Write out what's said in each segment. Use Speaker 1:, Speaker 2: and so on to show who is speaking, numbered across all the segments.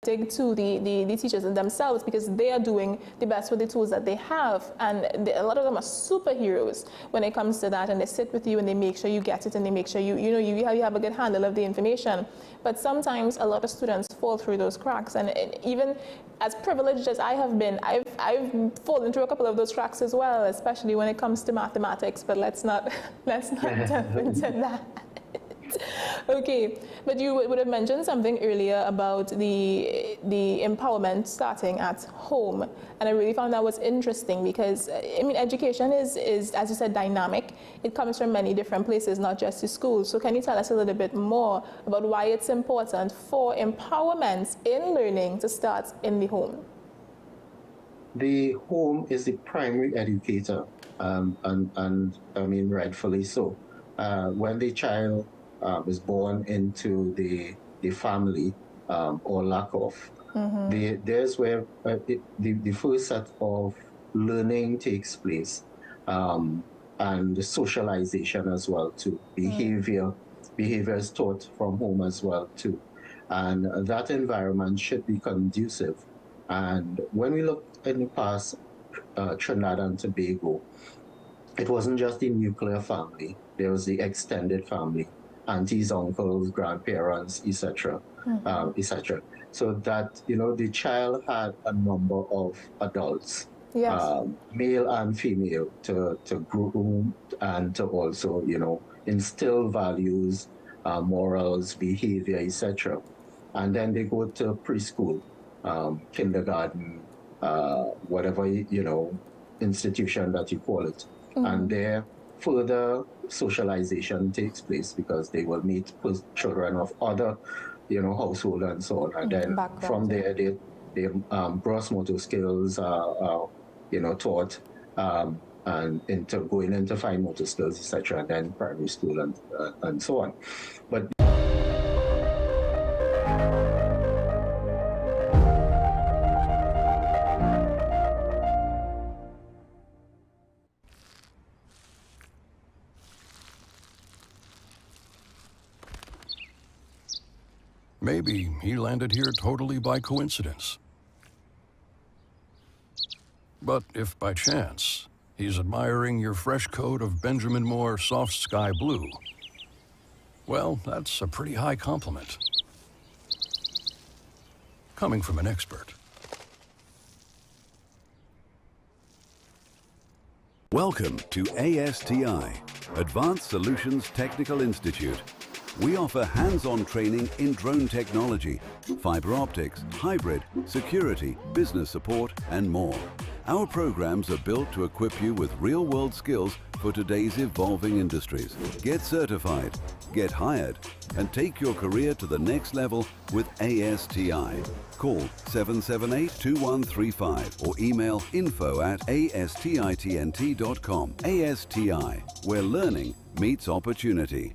Speaker 1: to the teachers themselves, because they are doing the best with the tools that they have, and a lot of them are superheroes when it comes to that, and they sit with you and they make sure you get it, and they make sure you have a good handle of the information. But sometimes a lot of students fall through those cracks, and even as privileged as I have been, I've fallen through a couple of those cracks as well, especially when it comes to mathematics, but let's not jump into that. Okay, but you would have mentioned something earlier about the empowerment starting at home, and I really found that was interesting, because I mean, education is, as you said, dynamic. It comes from many different places, not just the schools. So can you tell us a little bit more about why it's important for empowerment in learning to start in the home?
Speaker 2: The home is the primary educator, and I mean, rightfully so. When the child is born into the family, or lack of, there's where the first set of learning takes place, and the socialization as well too. Behavior is taught from home as well too, and that environment should be conducive. And when we look in the past, Trinidad and Tobago, it wasn't just the nuclear family, there was the extended family, aunties, uncles, grandparents, etc., etc. So that, the child had a number of adults, yes, male and female, to groom and to also, instill values, morals, behavior, etc. And then they go to preschool, kindergarten, whatever, institution that you call it. And there, further socialization takes place, because they will meet children of other, household and so on. And then from there, they gross motor skills are taught, and going into fine motor skills, etc. And then primary school and so on. But
Speaker 3: maybe he landed here totally by coincidence. But if by chance he's admiring your fresh coat of Benjamin Moore soft sky blue, well, that's a pretty high compliment, coming from an expert.
Speaker 4: Welcome to ASTI, Advanced Solutions Technical Institute. We offer hands-on training in drone technology, fiber optics, hybrid, security, business support, and more. Our programs are built to equip you with real-world skills for today's evolving industries. Get certified, get hired, and take your career to the next level with ASTI. Call 778-2135 or email info@astitnt.com. ASTI, where learning meets opportunity.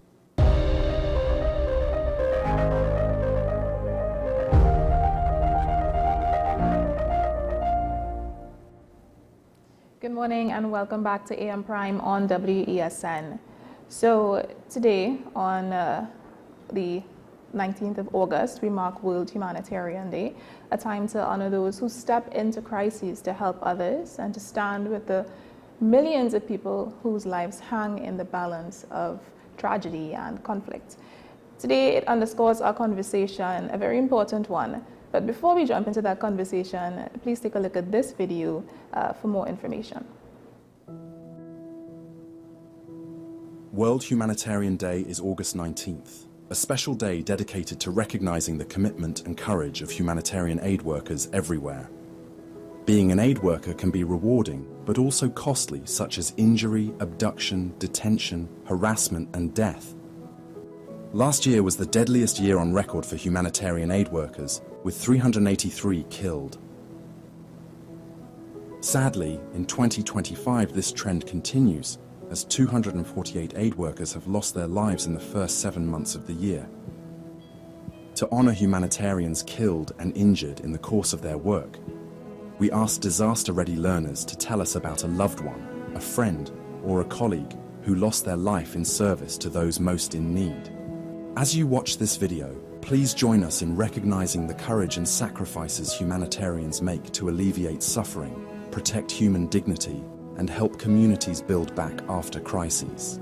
Speaker 1: Good morning and welcome back to AM Prime on WESN. So today on the 19th of August, we mark World Humanitarian Day, a time to honor those who step into crises to help others and to stand with the millions of people whose lives hang in the balance of tragedy and conflict. Today it underscores our conversation, a very important one. But before we jump into that conversation, please take a look at this video for more information.
Speaker 5: World Humanitarian Day is August 19th, a special day dedicated to recognizing the commitment and courage of humanitarian aid workers everywhere. Being an aid worker can be rewarding, but also costly, such as injury, abduction, detention, harassment, and death. Last year was the deadliest year on record for humanitarian aid workers, with 383 killed. Sadly, in 2025 this trend continues, as 248 aid workers have lost their lives in the first 7 months of the year. To honor humanitarians killed and injured in the course of their work, we asked disaster-ready learners to tell us about a loved one, a friend, or a colleague who lost their life in service to those most in need. As you watch this video, Please join us in recognizing the courage and sacrifices humanitarians make to alleviate suffering, protect human dignity, and help communities build back after crises.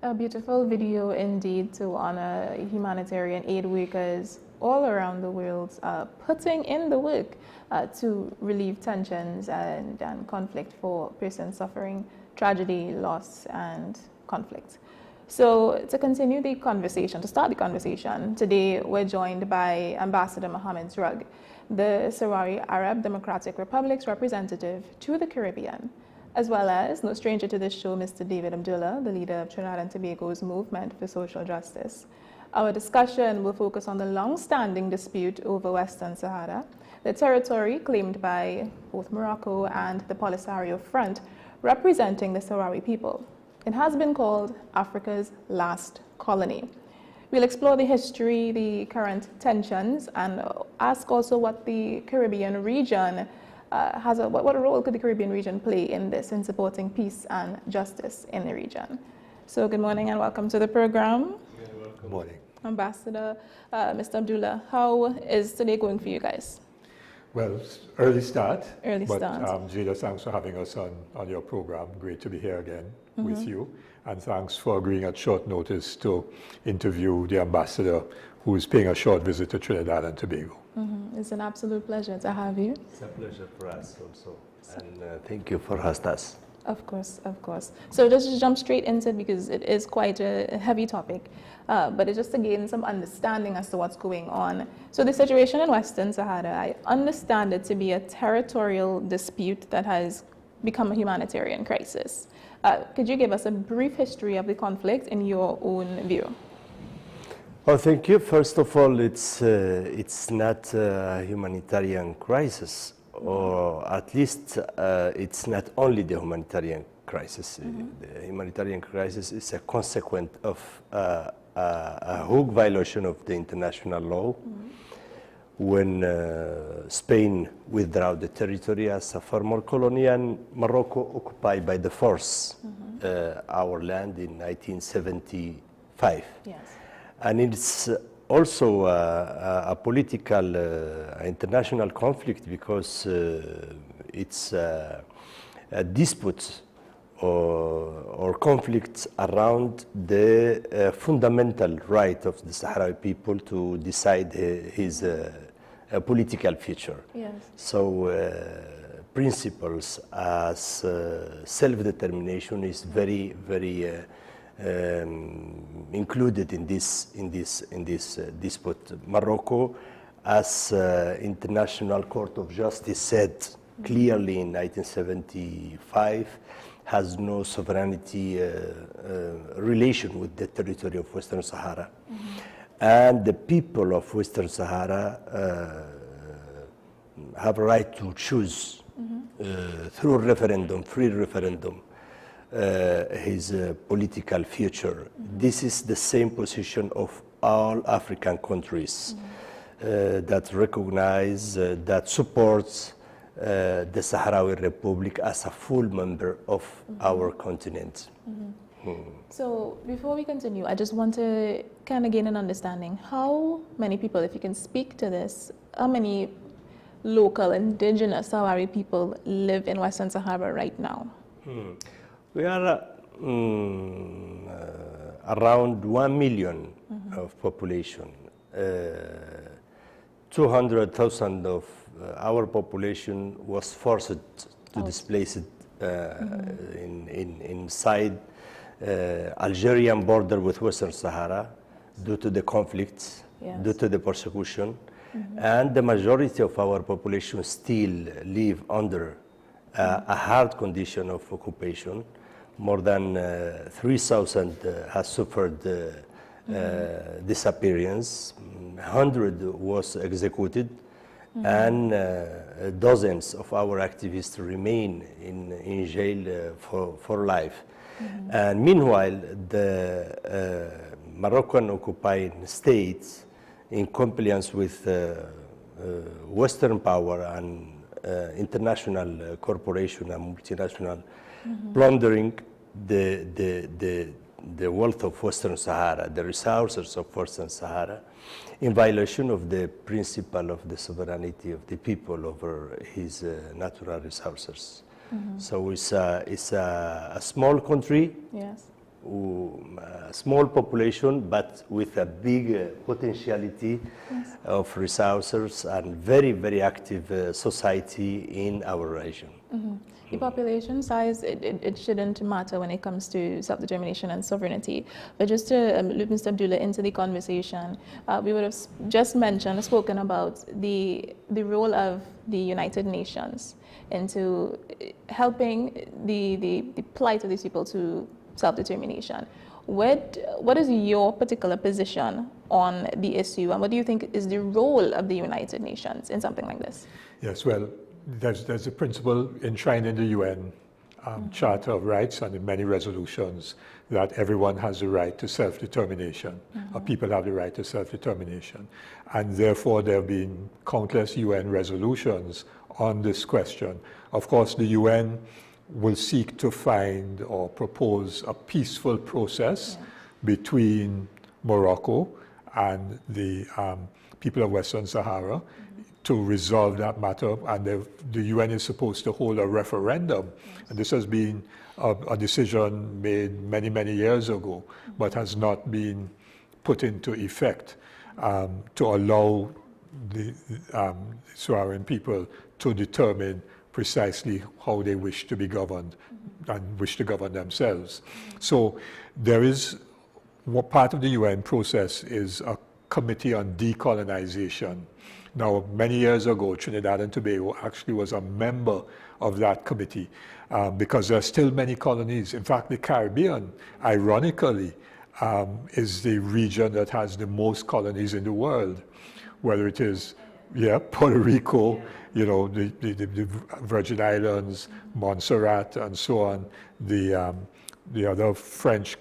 Speaker 1: A beautiful video indeed to honor humanitarian aid workers all around the world putting in the work to relieve tensions and conflict for persons suffering tragedy, loss, and conflict. So to continue the conversation, to start the conversation, today we're joined by Ambassador Mohamed Zrug, the Sahrawi Arab Democratic Republic's representative to the Caribbean, as well as, no stranger to this show, Mr. David Abdullah, the leader of Trinidad and Tobago's Movement for Social Justice. Our discussion will focus on the long-standing dispute over Western Sahara, the territory claimed by both Morocco and the Polisario Front, representing the Sahrawi people. It has been called Africa's last colony. We'll explore the history, the current tensions, and ask also what the Caribbean region what role could the Caribbean region play in this, in supporting peace and justice in the region. So good morning and welcome to the program.
Speaker 6: Good morning.
Speaker 1: Ambassador, Mr. Abdullah, how is today going for you guys?
Speaker 6: Well, early start.
Speaker 1: Early
Speaker 6: but,
Speaker 1: start.
Speaker 6: Jada, thanks for having us on your program. Great to be here again with you. And thanks for agreeing at short notice to interview the ambassador who is paying a short visit to Trinidad and Tobago.
Speaker 1: It's an absolute pleasure to have you.
Speaker 7: It's a pleasure for us also. And thank you for hosting us.
Speaker 1: Of course, of course. So just jump straight into it because it is quite a heavy topic, but it's just to gain some understanding as to what's going on. So the situation in Western Sahara, I understand it to be a territorial dispute that has become a humanitarian crisis. Could you give us a brief history of the conflict in your own view?
Speaker 7: Oh, thank you. First of all, it's not a humanitarian crisis, or at least it's not only the humanitarian crisis. The humanitarian crisis is a consequence of a huge violation of the international law when Spain withdrew the territory as a former colony and Morocco occupied by the force our land in 1975.
Speaker 1: Yes.
Speaker 7: And it's also a political international conflict because it's a dispute or conflicts around the fundamental right of the Sahrawi people to decide his political future.
Speaker 1: Yes.
Speaker 7: So principles as self-determination is very, very included in this dispute. Morocco, as International Court of Justice said clearly in 1975, has no sovereignty relation with the territory of Western Sahara. And the people of Western Sahara have a right to choose through referendum, free referendum, his political future. This is the same position of all African countries that recognize, that supports the Sahrawi Republic as a full member of our continent.
Speaker 1: So before we continue, I just want to kind of gain an understanding. How many people, if you can speak to this, how many local indigenous Sahrawi people live in Western Sahara right now?
Speaker 7: We are around 1 million of population. 200,000 of our population was forced to displace inside Algerian border with Western Sahara due to the conflicts, due to the persecution, and the majority of our population still live under a hard condition of occupation. More than 3,000 has suffered disappearance, 100 was executed, and dozens of our activists remain in jail for life. And meanwhile, the Moroccan occupying states, in compliance with Western power and international corporation and multinational, plundering the wealth of Western Sahara, the resources of Western Sahara, in violation of the principle of the sovereignty of the people over his natural resources. So it's a small country, a small population, but with a big potentiality of resources and very, very active society in our region.
Speaker 1: The population size, it shouldn't matter when it comes to self-determination and sovereignty. But just to loop Mr. Abdullah into the conversation, we would have just spoken about the role of the United Nations into helping the plight of these people to self-determination. What is your particular position on the issue, and what do you think is the role of the United Nations in something like this?
Speaker 6: Yes, well, there's a principle enshrined in the UN Charter of Rights and in many resolutions that everyone has the right to self-determination, or people have the right to self-determination. And therefore, there have been countless UN resolutions on this question. Of course, the UN will seek to find or propose a peaceful process between Morocco and the people of Western Sahara to resolve that matter, and the UN is supposed to hold a referendum. And this has been a decision made many, many years ago, but has not been put into effect to allow the Saharan people to determine precisely how they wish to be governed and wish to govern themselves. So there is, what part of the UN process is a committee on decolonization. Now, many years ago, Trinidad and Tobago actually was a member of that committee because there are still many colonies. In fact, the Caribbean, ironically, is the region that has the most colonies in the world, whether it is, Puerto Rico, the Virgin Islands, Montserrat, and so on, the other French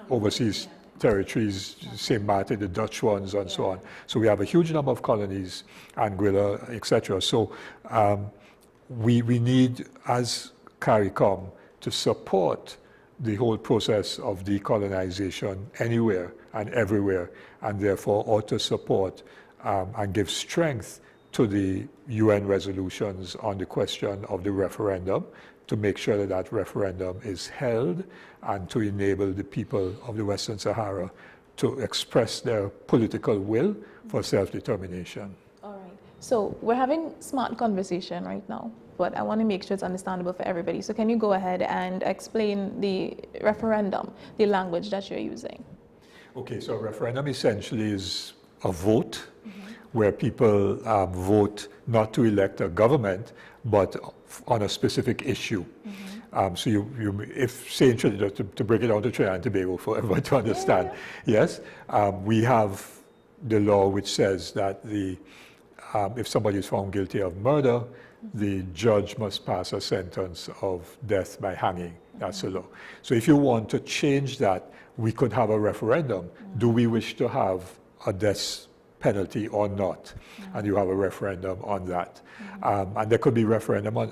Speaker 6: overseas territories, St. Martin, the Dutch ones, and so on. So we have a huge number of colonies, Anguilla, etc. So we need, as CARICOM, to support the whole process of decolonization anywhere and everywhere, and therefore ought to support and give strength to the UN resolutions on the question of the referendum, to make sure that that referendum is held and to enable the people of the Western Sahara to express their political will for self-determination.
Speaker 1: All right. So we're having smart conversation right now, but I want to make sure it's understandable for everybody. So can you go ahead and explain the referendum, the language that you're using?
Speaker 6: Okay, so a referendum essentially is a vote where people vote not to elect a government, but on a specific issue. So if, say, in Trinidad, to break it down to Trinidad and Tobago for everyone to understand, yes, we have the law which says that if somebody is found guilty of murder, the judge must pass a sentence of death by hanging. That's the law. So if you want to change that, we could have a referendum. Do we wish to have a death penalty or not? And you have a referendum on that. And there could be referenda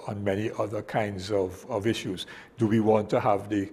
Speaker 6: on many other kinds of issues. Do we want to have the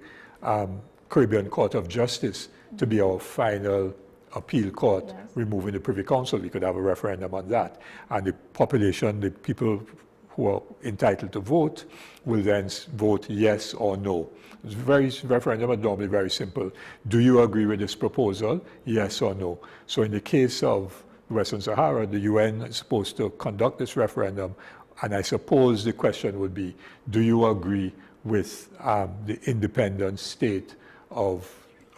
Speaker 6: Caribbean Court of Justice to be our final appeal court, removing the Privy Council? We could have a referendum on that. And the population, the people who are entitled to vote, will then vote yes or no. Referendum are normally very simple. Do you agree with this proposal? Yes or no. So in the case of Western Sahara, the UN is supposed to conduct this referendum, and I suppose the question would be, do you agree with the independent state of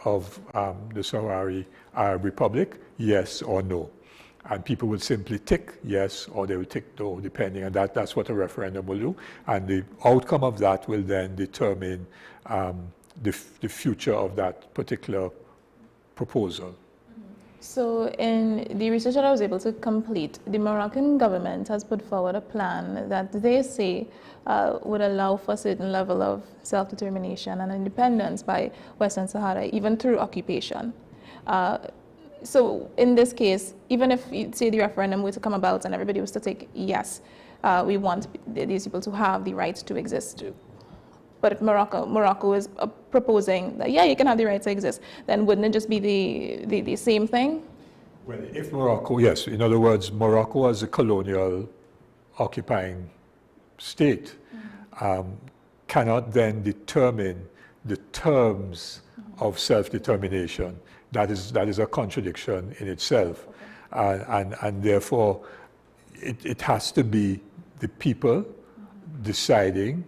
Speaker 6: the Sahrawi Arab Republic? Yes or no. And people will simply tick yes, or they will tick no, depending, and that's what a referendum will do. And the outcome of that will then determine the future of that particular proposal.
Speaker 1: So in the research that I was able to complete, the Moroccan government has put forward a plan that they say would allow for a certain level of self-determination and independence by Western Sahara, even through occupation. So in this case, even if, say, the referendum were to come about and everybody was to take yes, we want these people to have the right to exist too. But if Morocco is proposing that, yeah, you can have the right to exist, then wouldn't it just be the same thing?
Speaker 6: Well, if Morocco, yes. In other words, Morocco as a colonial occupying state cannot then determine the terms of self-determination. That is a contradiction in itself. And therefore, it has to be the people deciding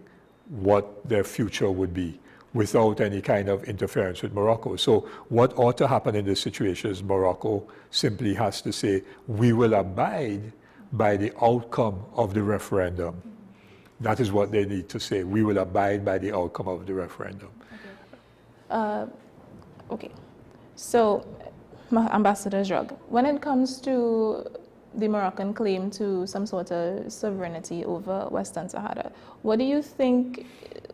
Speaker 6: what their future would be without any kind of interference with Morocco. So what ought to happen in this situation is Morocco simply has to say, we will abide by the outcome of the referendum. That is what they need to say. We will abide by the outcome of the referendum.
Speaker 1: Okay. So, Ambassador Jrug, when it comes to the Moroccan claim to some sort of sovereignty over Western Sahara, what do you think?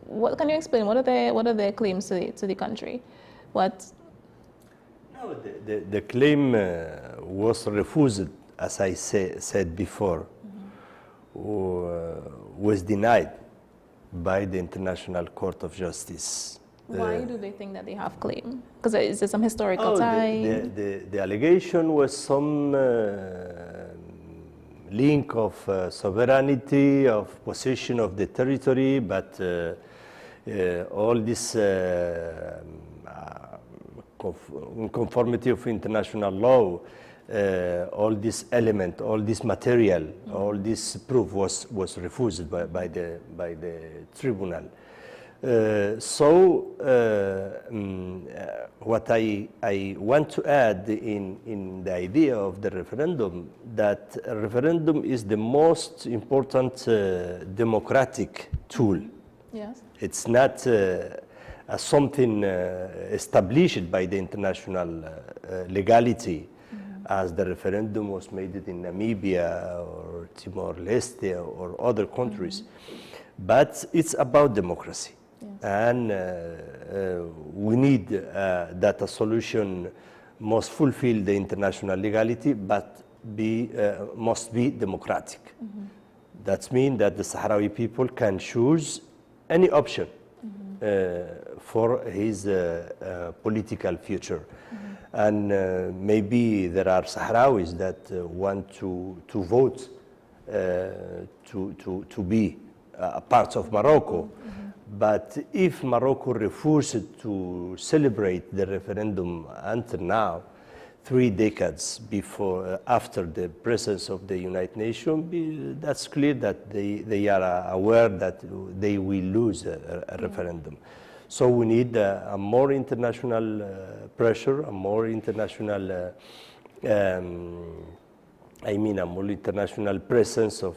Speaker 1: What can you explain? What are their claims to the country? What?
Speaker 7: No, the claim was refused, as I said before, was denied by the International Court of Justice.
Speaker 1: Why do they think that they have claim? Because is there some historical tie?
Speaker 7: The allegation was some link of sovereignty, of possession of the territory, but all this in conformity of international law, all this element, all this material, all this proof was refused by the tribunal. What I want to add in the idea of the referendum, that a referendum is the most important democratic tool.
Speaker 1: Yes.
Speaker 7: It's not something established by the international legality, as the referendum was made in Namibia or Timor-Leste or other countries. But it's about democracy. Yes. And we need that a solution must fulfill the international legality, but must be democratic. That means that the Sahrawi people can choose any option for his political future. And maybe there are Sahrawis that want to vote to be a part of Morocco. But if Morocco refused to celebrate the referendum until now, 3 decades after the presence of the United Nations, that's clear that they are aware that they will lose a referendum. So we need a more international pressure, a more international a more international presence of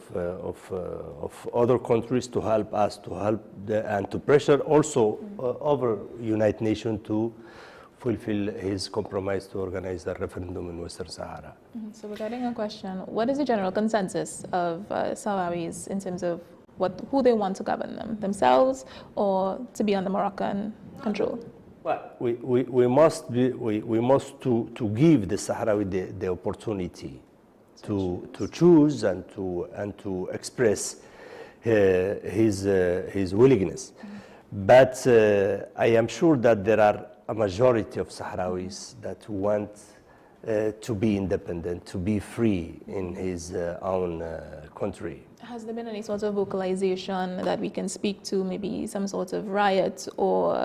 Speaker 7: other countries to help us, and to pressure also over United Nations to fulfill his compromise to organize a referendum in Western Sahara.
Speaker 1: So regarding a question, what is the general consensus of Sahrawis in terms of who they want to govern them, themselves or to be under Moroccan control?
Speaker 7: Well, we must to give the Sahrawi the opportunity to choose and to express his willingness. But I am sure that there are a majority of Sahrawis that want to be independent, to be free in his own country.
Speaker 1: Has there been any sort of vocalization that we can speak to, maybe some sort of riot or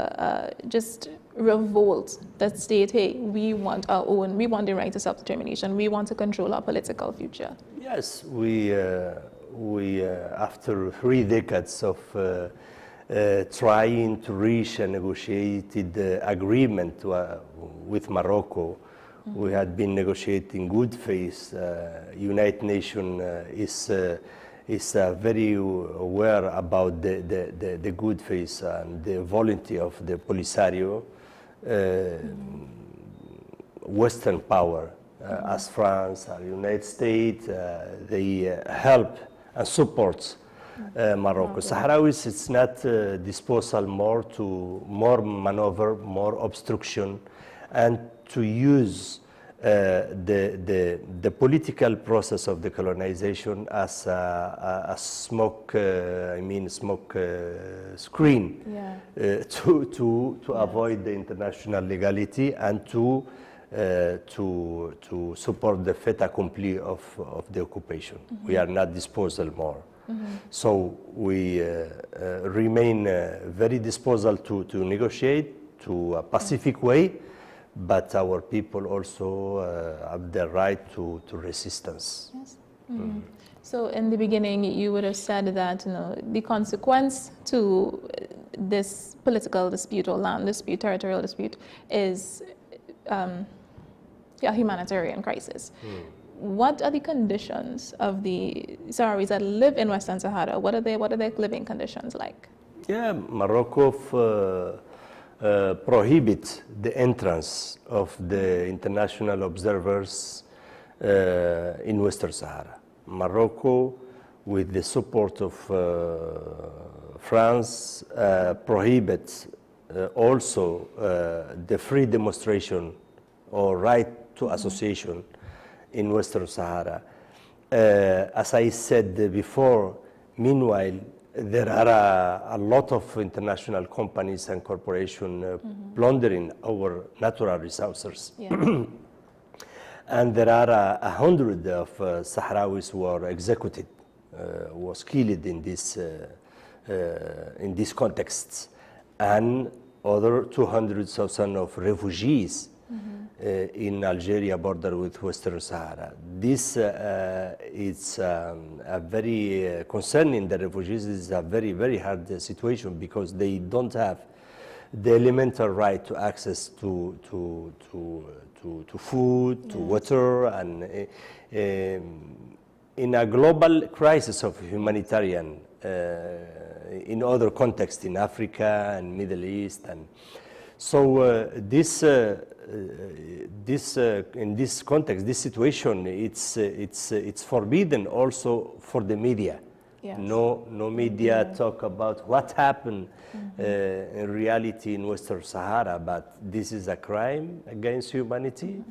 Speaker 1: just revolt that state, hey, we want our own, we want the right to self-determination, we want to control our political future?
Speaker 7: Yes, we after 3 decades of trying to reach a negotiated agreement with Morocco, we had been negotiating good faith. United Nations is very aware about the good faith and the volunteer of the Polisario. Western power, as France or United States, they help and support Morocco. Sahrawis, it's not disposal more maneuver, more obstruction, and to use the political process of the colonization as a smoke screen, to avoid the international legality and to support the fait accompli of the occupation. We are not disposal more. So we remain very disposal to negotiate to a pacific way, but our people also have the right to resistance.
Speaker 1: Yes. So in the beginning, you would have said that the consequence to this political dispute or land dispute, territorial dispute, is a humanitarian crisis. What are the conditions of the Sahrawis that live in Western Sahara? What are their living conditions like?
Speaker 7: Yeah, Morocco prohibit the entrance of the international observers in Western Sahara. Morocco, with the support of France, prohibits also the free demonstration or right to association in Western Sahara. As I said before, meanwhile, there are a lot of international companies and corporations plundering our natural resources. And there are 100 of Sahrawis who were executed, was killed in this context, and other 200,000 of refugees in Algeria border with Western Sahara. This is a very concerning the refugees. Is a very, very hard situation because they don't have the elemental right to access to food, to water, and in a global crisis of humanitarian in other contexts in Africa and Middle East, and so in this context, this situation, it's forbidden also for the media.
Speaker 1: Yes.
Speaker 7: No media talk about what happened in reality in Western Sahara, but this is a crime against humanity,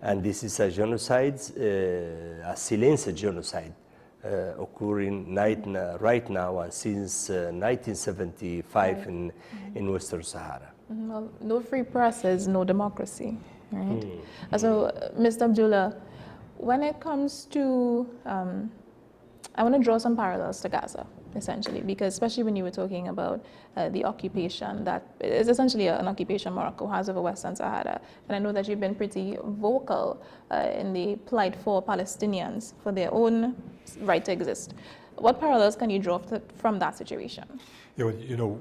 Speaker 7: and this is a genocide, a silenced genocide occurring right now and since 1975 in Western Sahara.
Speaker 1: Well, no free press is no democracy, right? So, Mr. Abdullah, when it comes to, I want to draw some parallels to Gaza, essentially, because especially when you were talking about the occupation that is essentially an occupation Morocco has over Western Sahara. And I know that you've been pretty vocal in the plight for Palestinians for their own right to exist. What parallels can you draw from that situation?
Speaker 6: You know,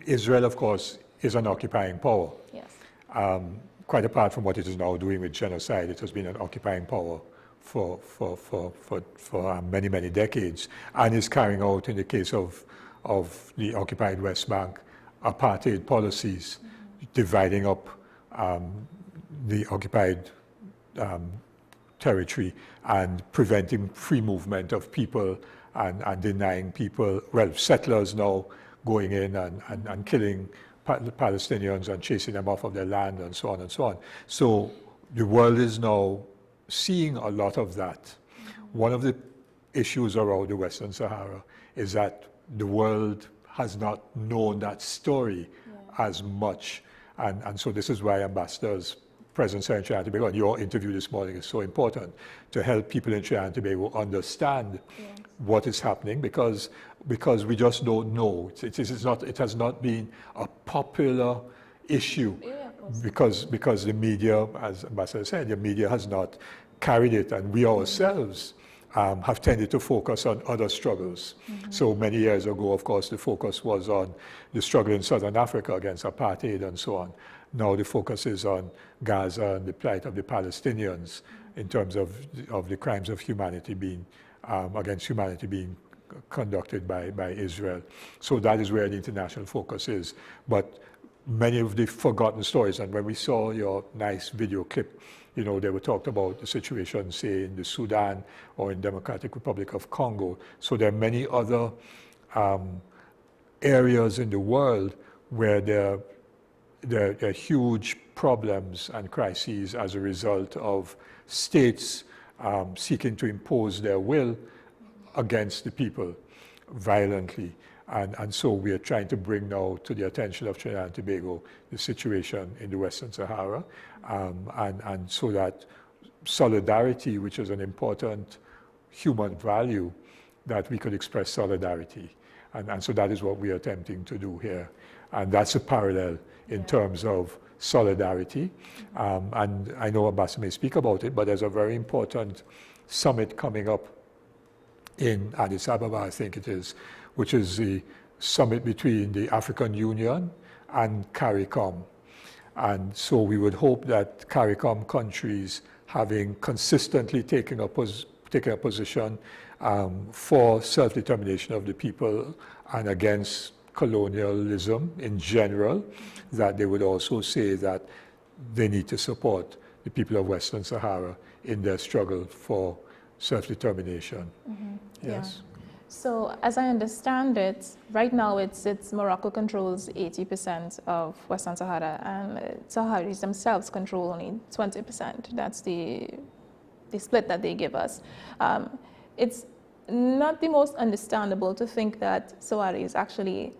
Speaker 6: Israel, of course, is an occupying power.
Speaker 1: Yes.
Speaker 6: Quite apart from what it is now doing with genocide, it has been an occupying power for many, many decades, and is carrying out, in the case of the occupied West Bank, apartheid policies, dividing up the occupied territory and preventing free movement of people and denying people, well, settlers now going in and killing Palestinians and chasing them off of their land and so on and so on. So the world is now seeing a lot of that. One of the issues around the Western Sahara is that the world has not known that story as much. And so this is why ambassadors presence here in Trinidad and Tobago, and your interview this morning is so important to help people in Trinidad and Tobago understand what is happening, because we just don't know. It has not been a popular issue because the media, as Ambassador said, the media has not carried it, and we ourselves have tended to focus on other struggles. So many years ago, of course, the focus was on the struggle in Southern Africa against apartheid and so on. Now the focus is on Gaza and the plight of the Palestinians in terms of the crimes of humanity being against humanity being conducted by Israel. So that is where the international focus is. But many of the forgotten stories, and when we saw your nice video clip, you know, they were talked about the situation, say, in the Sudan or in Democratic Republic of Congo. So there are many other areas in the world where there are huge problems and crises as a result of states seeking to impose their will against the people violently. And so we are trying to bring now to the attention of Trinidad and Tobago the situation in the Western Sahara, and so that solidarity, which is an important human value, that we could express solidarity. And so that is what we are attempting to do here. And that's a parallel in terms of solidarity. And I know Ambassador may speak about it, but there's a very important summit coming up in Addis Ababa, I think it is, which is the summit between the African Union and CARICOM. And so we would hope that CARICOM countries, having consistently taken a position for self-determination of the people and against colonialism in general, that they would also say that they need to support the people of Western Sahara in their struggle for self-determination. Yes.
Speaker 1: So as I understand it, right now it's Morocco controls 80% of Western Sahara, and Saharis themselves control only 20%. That's the split that they give us. It's not the most understandable to think that Saharis actually,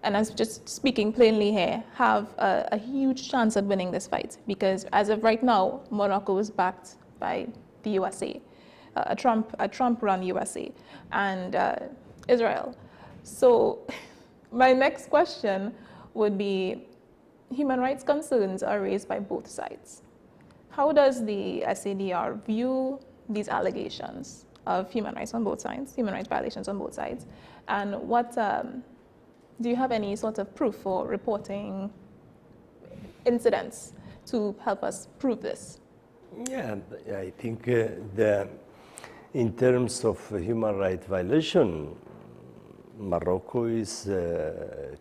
Speaker 1: and I'm just speaking plainly here, have a huge chance at winning this fight, because as of right now, Morocco is backed by the USA, a Trump-run USA, and Israel. So my next question would be, human rights concerns are raised by both sides. How does the SADR view these allegations of human rights on both sides, human rights violations on both sides? And what, do you have any sort of proof for reporting incidents to help us prove this?
Speaker 7: Yeah, I think in terms of human rights violation, Morocco is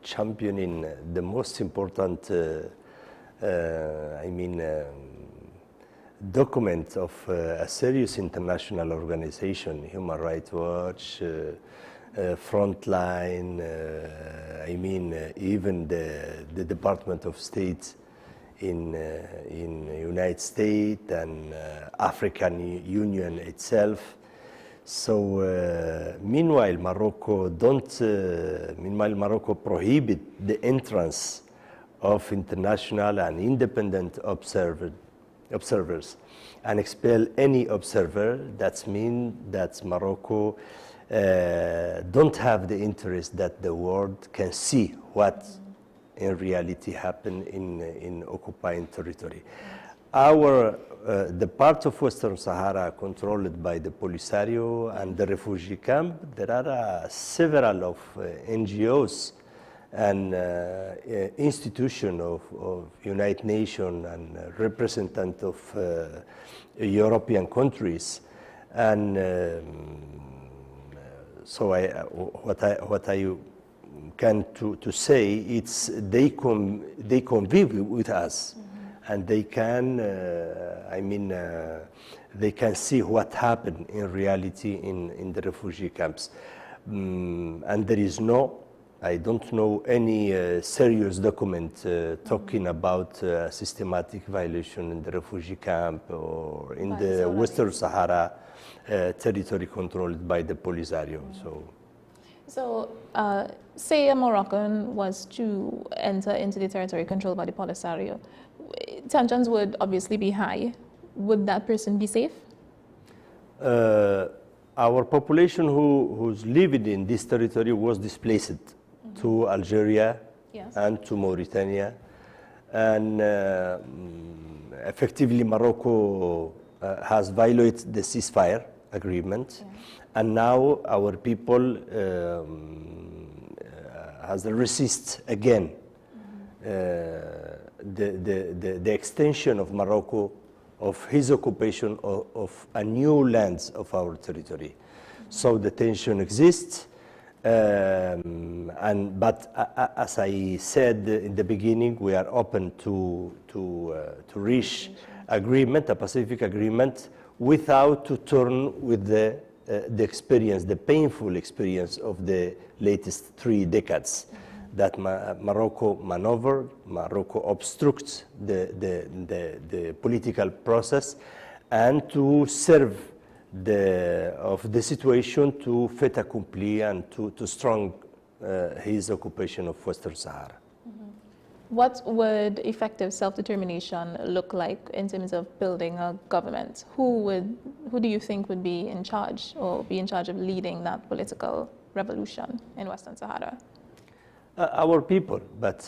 Speaker 7: championing the most important, document of a serious international organization, Human Rights Watch, Frontline, even the Department of State in United States and African Union itself. So meanwhile, Morocco prohibit the entrance of international and independent observers and expel any observer. That means that Morocco don't have the interest that the world can see what in reality happened in occupying territory. The part of Western Sahara controlled by the Polisario and the refugee camp, there are several of NGOs and institutions of United Nations and representatives of European countries. And so what I can to say, it's they convive with us. And they can, they can see what happened in reality in the refugee camps. And there is I don't know any serious document talking about systematic violation in the refugee camp or in the Western Sahara territory controlled by the Polisario.
Speaker 1: So, say a Moroccan was to enter into the territory controlled by the Polisario, tensions would obviously be high. Would that person be safe?
Speaker 7: Our population who's living in this territory was displaced to Algeria and to Mauritania. And effectively, Morocco has violated the ceasefire agreement. And now our people has resist again the extension of Morocco, of his occupation of a new lands of our territory. So the tension exists, but as I said in the beginning, we are open to reach agreement, a Pacific agreement, without to turn with the experience, the painful experience of the latest 3 decades. That Morocco maneuvered, Morocco obstructs the political process, and to serve the situation to fait accompli and to strong his occupation of Western Sahara.
Speaker 1: What would effective self-determination look like in terms of building a government? Who do you think would be in charge or be in charge of leading that political revolution in Western Sahara?
Speaker 7: Our people, but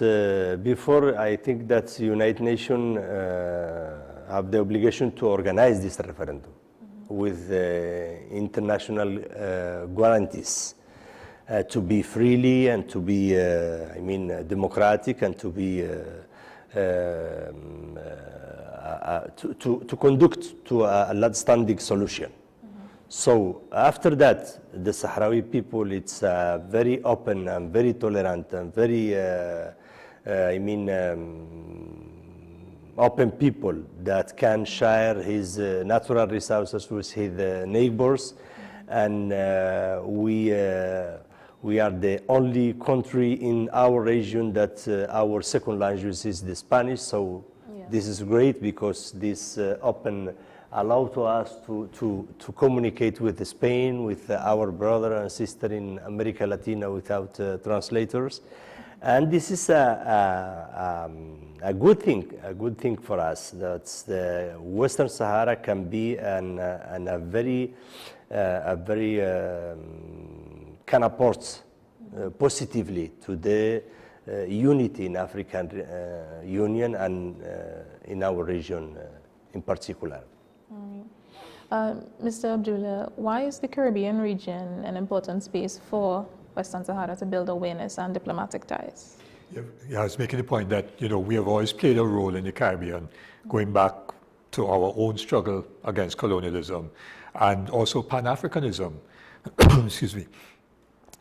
Speaker 7: before, I think that the United Nations have the obligation to organize this referendum with international guarantees to be freely and to be, democratic and to be to conduct to a lasting solution. So after that, the Sahrawi people, it's very open and very tolerant and very, open people that can share his natural resources with his neighbors. And we are the only country in our region that our second language is the Spanish. So this is great because this open allow to us to communicate with Spain, with our brother and sister in America Latina without translators. And this is a good thing for us. That the Western Sahara can be a very can apport positively to the unity in African Union and in our region in particular.
Speaker 1: Mr. Abdullah, why is the Caribbean region an important space for Western Sahara to build awareness and diplomatic ties?
Speaker 6: Yeah, I was making the point that, we have always played a role in the Caribbean, going back to our own struggle against colonialism and also Pan-Africanism, excuse me.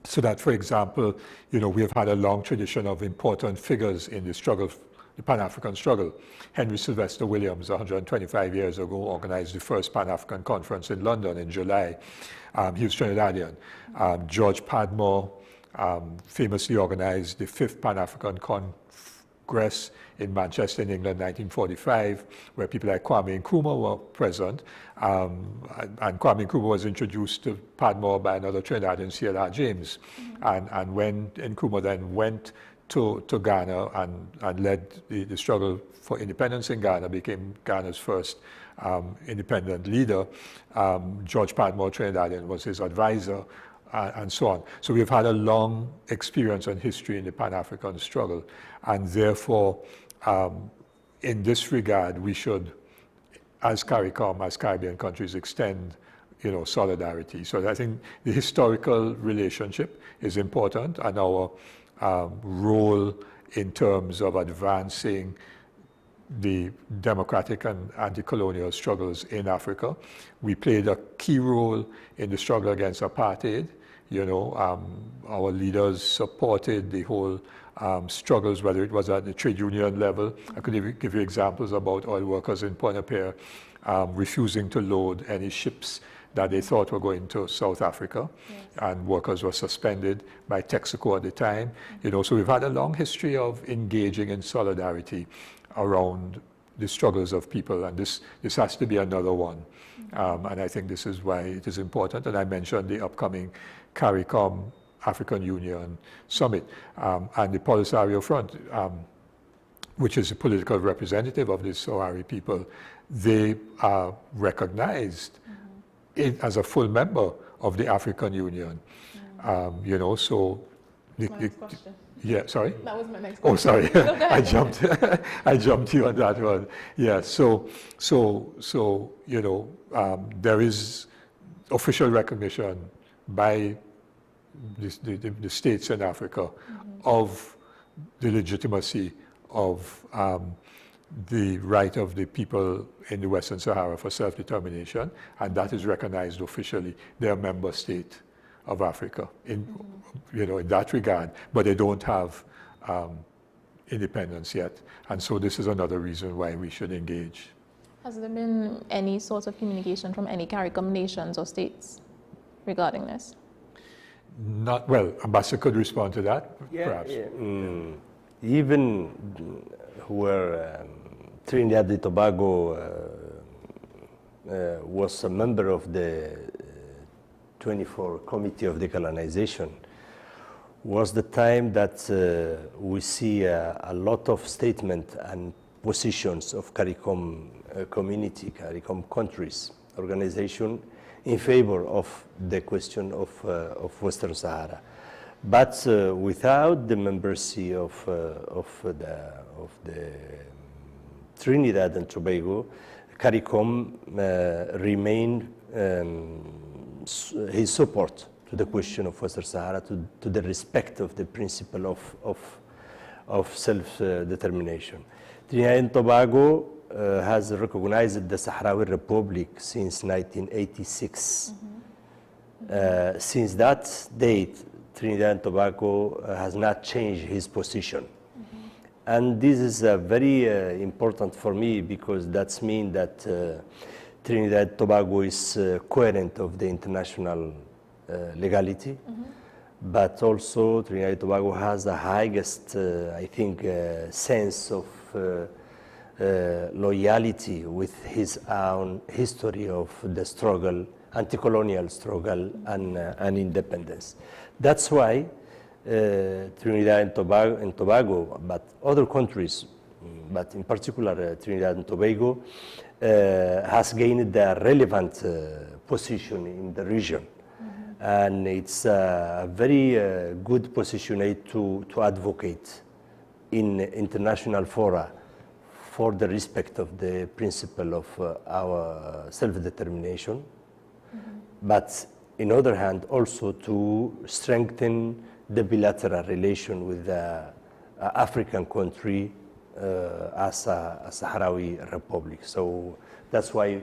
Speaker 6: So that, for example, we have had a long tradition of important figures in the struggle, the Pan-African struggle. Henry Sylvester Williams, 125 years ago, organized the first Pan-African conference in London in July. He was Trinidadian. George Padmore famously organized the 5th Pan-African Congress in Manchester in England, 1945, where people like Kwame Nkrumah were present. And Kwame Nkrumah was introduced to Padmore by another Trinidadian, C.L.R. James. And when Nkrumah then went to Ghana and led the struggle for independence in Ghana, became Ghana's first independent leader, George Padmore, Trinidadian, was his advisor, and so on. So we've had a long experience and history in the Pan-African struggle, and therefore, in this regard, we should, as CARICOM, as Caribbean countries, extend solidarity. So I think the historical relationship is important, and our role in terms of advancing the democratic and anti-colonial struggles in Africa. We played a key role in the struggle against apartheid. Our leaders supported the whole struggles, whether it was at the trade union level. I could give you examples about oil workers in Pointe-à-Pierre refusing to load any ships that they thought were going to South Africa, and workers were suspended by Texaco at the time. So we've had a long history of engaging in solidarity around the struggles of people, and this has to be another one. And I think this is why it is important. And I mentioned the upcoming CARICOM African Union Summit and the Polisario Front, which is a political representative of the Sahrawi people. They are recognized as a full member of the African Union. So
Speaker 1: Next question.
Speaker 6: Yeah, sorry?
Speaker 1: That was my next question.
Speaker 6: Oh, sorry.
Speaker 1: No,
Speaker 6: I jumped you on that one. Yeah, so there is official recognition by the states in Africa of the legitimacy of the right of the people in the Western Sahara for self-determination, and that is recognized officially. They are a member state of Africa in that regard, but they don't have independence yet. And so this is another reason why we should engage.
Speaker 1: Has there been any sort of communication from any CARICOM nations or states regarding this?
Speaker 6: Not, well, Ambassador could respond to that, perhaps.
Speaker 7: Even where Trinidad and Tobago was a member of the 24 Committee of Decolonization, was the time that we see a lot of statements and positions of CARICOM community, CARICOM countries, organization in favor of the question of Western Sahara. But without the membership of the Trinidad and Tobago, CARICOM remained his support to the question of Western Sahara, to the respect of the principle of self-determination. Trinidad and Tobago has recognized the Sahrawi Republic since 1986. Since that date, Trinidad and Tobago has not changed his position. And this is very important for me, because that means that Trinidad and Tobago is coherent of the international legality, but also Trinidad and Tobago has the highest, I think, sense of loyalty with his own history of the struggle, anti-colonial struggle and independence. That's why Trinidad and Tobago, but other countries, but in particular Trinidad and Tobago, has gained a relevant position in the region. And it's a very good position to advocate in international fora for the respect of the principle of our self-determination, but in other hand also to strengthen the bilateral relation with the African country as a Sahrawi republic. So that's why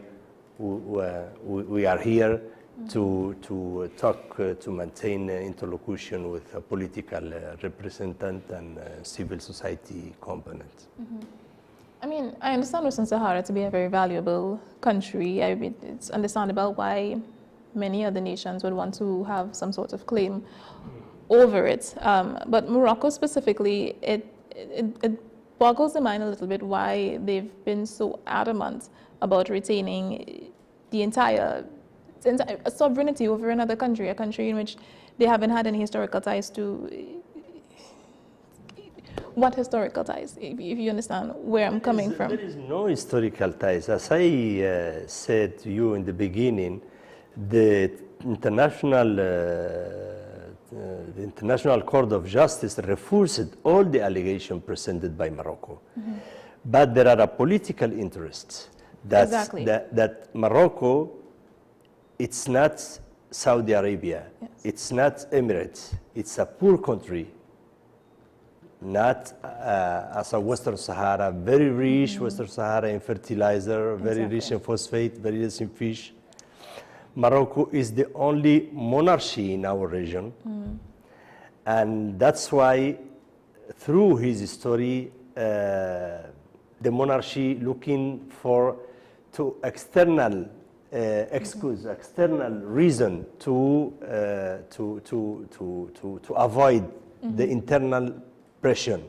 Speaker 7: we are here to talk, to maintain interlocution with a political representative and civil society component.
Speaker 1: I mean, I understand Western Sahara to be a very valuable country. I mean, it's understandable why many other nations would want to have some sort of claim over it. But Morocco specifically, it boggles the mind a little bit why they've been so adamant about retaining the entire sovereignty over another country, a country in which they haven't had any historical ties to. What historical ties, if you understand where I'm coming from?
Speaker 7: There is no historical ties. As I said to you in the beginning, the International Court of Justice refused all the allegations presented by Morocco. But there are a political interests that Morocco, it's not Saudi Arabia, it's not Emirates, it's a poor country. Not as a Western Sahara, very rich Western Sahara in fertilizer, very rich in phosphate, very rich in fish. Morocco is the only monarchy in our region. And that's why, through his story, the monarchy looking to external external reason to avoid the internal pressure.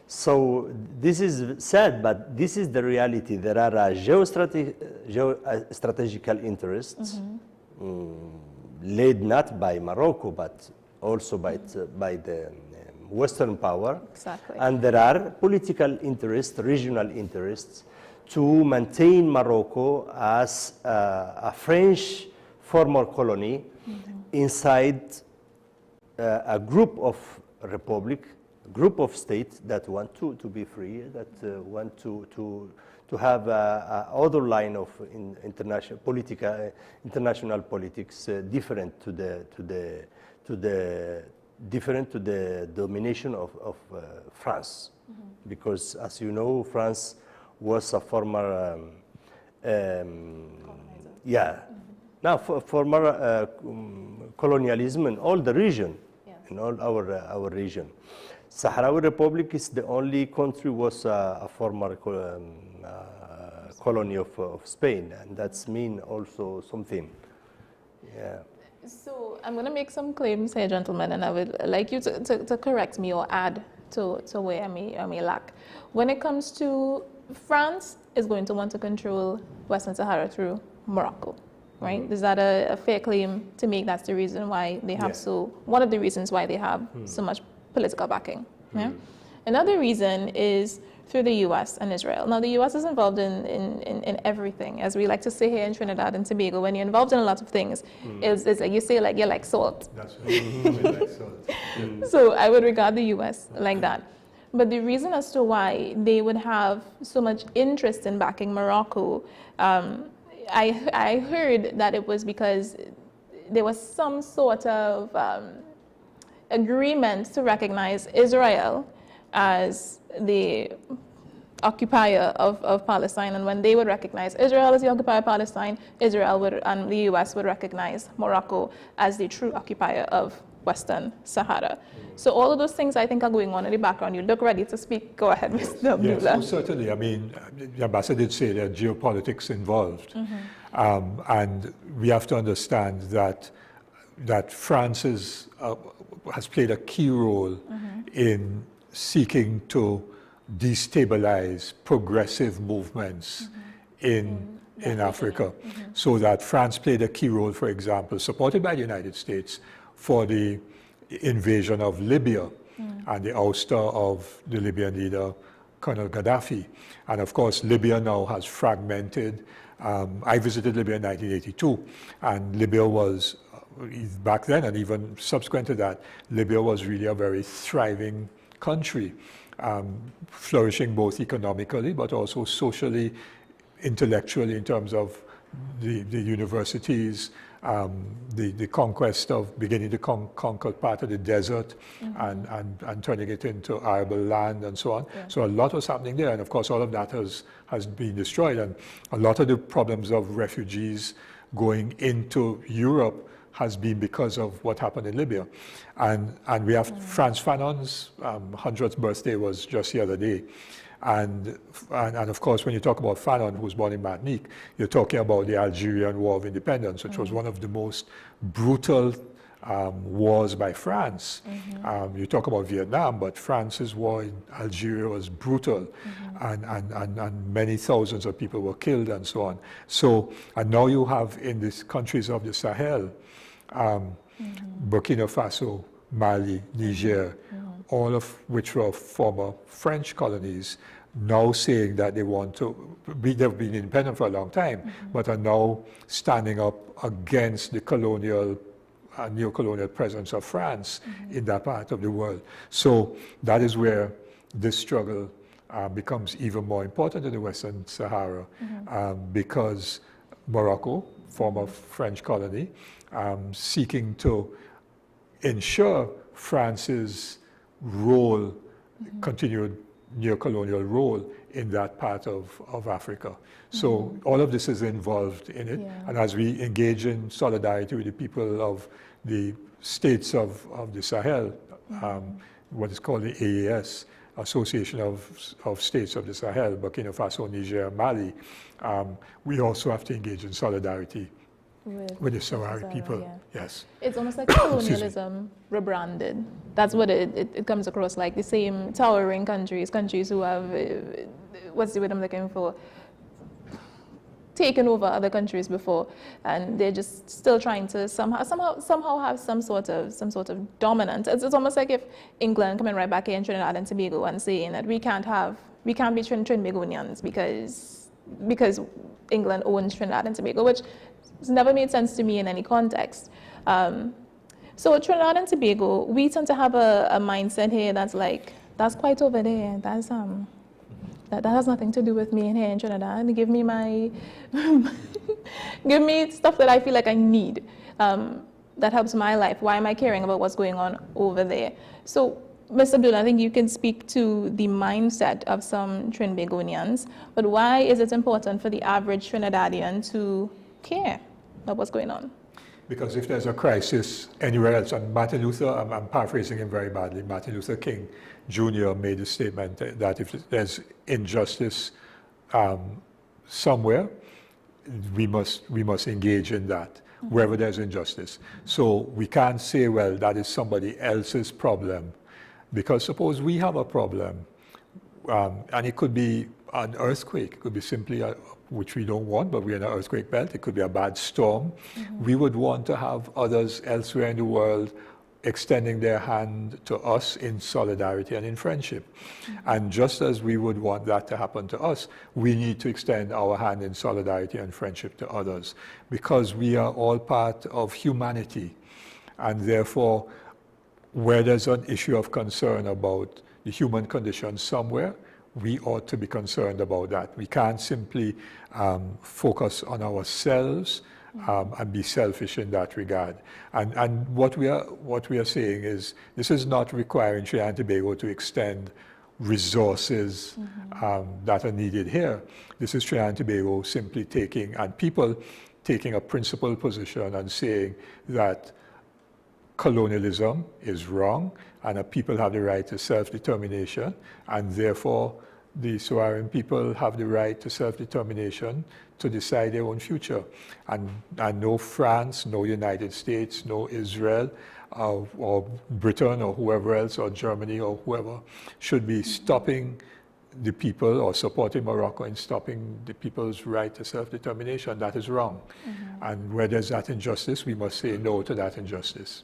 Speaker 7: So this is sad, but this is the reality. There are geostrategical interests led not by Morocco, but also by the Western power.
Speaker 1: Exactly.
Speaker 7: And there are political interests, regional interests, to maintain Morocco as a French former colony inside a group of group of states that want to be free, that want to have other line of international politics different to the domination of France, because as you know, France was a former former colonialism in all the region, in all our region. Sahrawi Republic is the only country was a former colony of Spain, and that's mean also something. Yeah.
Speaker 1: So I'm going to make some claims here, gentlemen, and I would like you to correct me or add to where I may lack. When it comes to France is going to want to control Western Sahara through Morocco, right? Is that a fair claim to make? That's the reason why they have one of the reasons why they have so much political backing. Yeah? Another reason is through the U.S. and Israel. Now, the U.S. is involved in everything. As we like to say here in Trinidad and Tobago, when you're involved in a lot of things, it's like you say, like, you're like salt.
Speaker 6: That's right. Like salt.
Speaker 1: So I would regard the U.S. like that. But the reason as to why they would have so much interest in backing Morocco, I heard that it was because there was some sort of agreement to recognize Israel as the occupier of Palestine, and when they would recognize Israel as the occupier of Palestine, Israel would, and the US would recognize Morocco as the true occupier of Western Sahara. So all of those things I think are going on in the background. You look ready to speak. Go ahead, Mr.
Speaker 6: Yes,
Speaker 1: Mueller.
Speaker 6: certainly. I mean, the ambassador did say there are geopolitics involved. And we have to understand that France has played a key role in seeking to destabilize progressive movements in Africa. So that France played a key role, for example, supported by the United States, for the invasion of Libya and the ouster of the Libyan leader, Colonel Gaddafi. And of course, Libya now has fragmented. I visited Libya in 1982, and Libya was, back then and even subsequent to that, Libya was really a very thriving country, flourishing both economically but also socially, intellectually, in terms of the universities, the conquest of beginning to conquer part of the desert and turning it into arable land and so on. Yeah. So a lot was happening there, and of course all of that has been destroyed, and a lot of the problems of refugees going into Europe has been because of what happened in Libya. And we have Frantz Fanon's 100th birthday was just the other day. And of course, when you talk about Fanon, who was born in Martinique, you're talking about the Algerian War of Independence, which was one of the most brutal wars by France. You talk about Vietnam, but France's war in Algeria was brutal, and many thousands of people were killed and so on. So, and now you have in these countries of the Sahel, Burkina Faso, Mali, Niger, all of which were former French colonies, now saying that they want to be, they've been independent for a long time, but are now standing up against the colonial, neo-colonial presence of France in that part of the world. So that is where this struggle becomes even more important in the Western Sahara, because Morocco, former French colony, seeking to ensure France's role, continued neo-colonial role in that part of Africa. So all of this is involved in it. And as we engage in solidarity with the people of the states of the Sahel, what is called the AES, Association of States of the Sahel, Burkina Faso, Niger, Mali, we also have to engage in solidarity with the Sahrawi people. Yes.
Speaker 1: It's almost like colonialism rebranded. That's what it comes across like, the same towering countries who have, what's the word I'm looking for, taken over other countries before, and they're just still trying to somehow have some sort of dominance. It's almost like if England coming right back here in Trinidad and Tobago and saying that we can't be Trinbagonians because England owns Trinidad and Tobago, which has never made sense to me in any context. So Trinidad and Tobago, we tend to have a mindset here that's like, that's quite over there. That's that has nothing to do with me in here in Trinidad. Give me my, give me stuff that I feel like I need, that helps my life. Why am I caring about what's going on over there? So, Mr. Abdullah, I think you can speak to the mindset of some Trinbagonians, but why is it important for the average Trinidadian to care about what's going on?
Speaker 6: Because if there's a crisis anywhere else, and Martin Luther, I'm paraphrasing him very badly, Martin Luther King Jr. made a statement that if there's injustice somewhere, we must engage in that, wherever there's injustice. So we can't say, well, that is somebody else's problem, because suppose we have a problem, and it could be an earthquake, it could be simply which we don't want, but we're in an earthquake belt. It could be a bad storm. We would want to have others elsewhere in the world extending their hand to us in solidarity and in friendship. And just as we would want that to happen to us, we need to extend our hand in solidarity and friendship to others, because we are all part of humanity. And therefore, where there's an issue of concern about the human condition somewhere, we ought to be concerned about that. We can't simply focus on ourselves and be selfish in that regard. And what we are saying is, this is not requiring Trinidad and Tobago to extend resources that are needed here. This is Trinidad and Tobago simply taking a principled position and saying that colonialism is wrong, and that people have the right to self-determination, and therefore the Saharan people have the right to self-determination to decide their own future. And no France, no United States, no Israel, or Britain, or whoever else, or Germany, or whoever, should be stopping the people or supporting Morocco in stopping the people's right to self-determination. That is wrong. And where there's that injustice, we must say no to that injustice.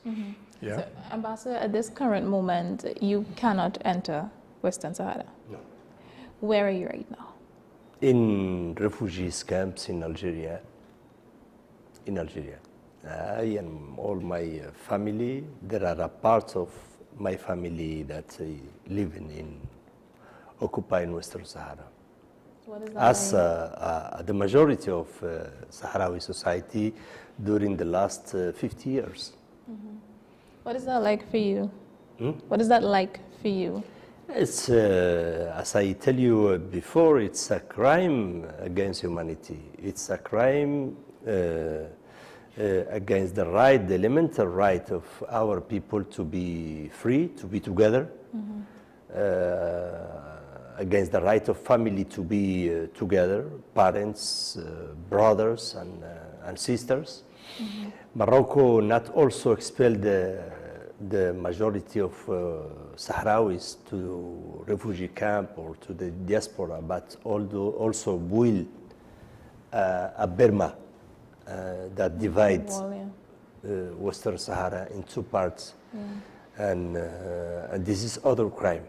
Speaker 6: Yeah.
Speaker 1: So, Ambassador, at this current moment, you cannot enter Western Sahara.
Speaker 7: No.
Speaker 1: Where are you right now?
Speaker 7: In refugees camps in Algeria. In Algeria. I and all my family, there are a part of my family that live in occupied Western Sahara.
Speaker 1: What is that
Speaker 7: As
Speaker 1: like?
Speaker 7: the majority of Sahrawi society during the last 50 years.
Speaker 1: What is that like for you?
Speaker 7: Hmm?
Speaker 1: What is that like for you?
Speaker 7: It's, as I tell you before, it's a crime against humanity. It's a crime against the right, the elemental right of our people to be free, to be together, against the right of family to be together, parents, brothers and sisters. Morocco not also expelled the majority of Sahrawis to refugee camp or to the diaspora, but also build a Burma that divides
Speaker 1: Wall, yeah.
Speaker 7: Western Sahara in two parts, and this is other crime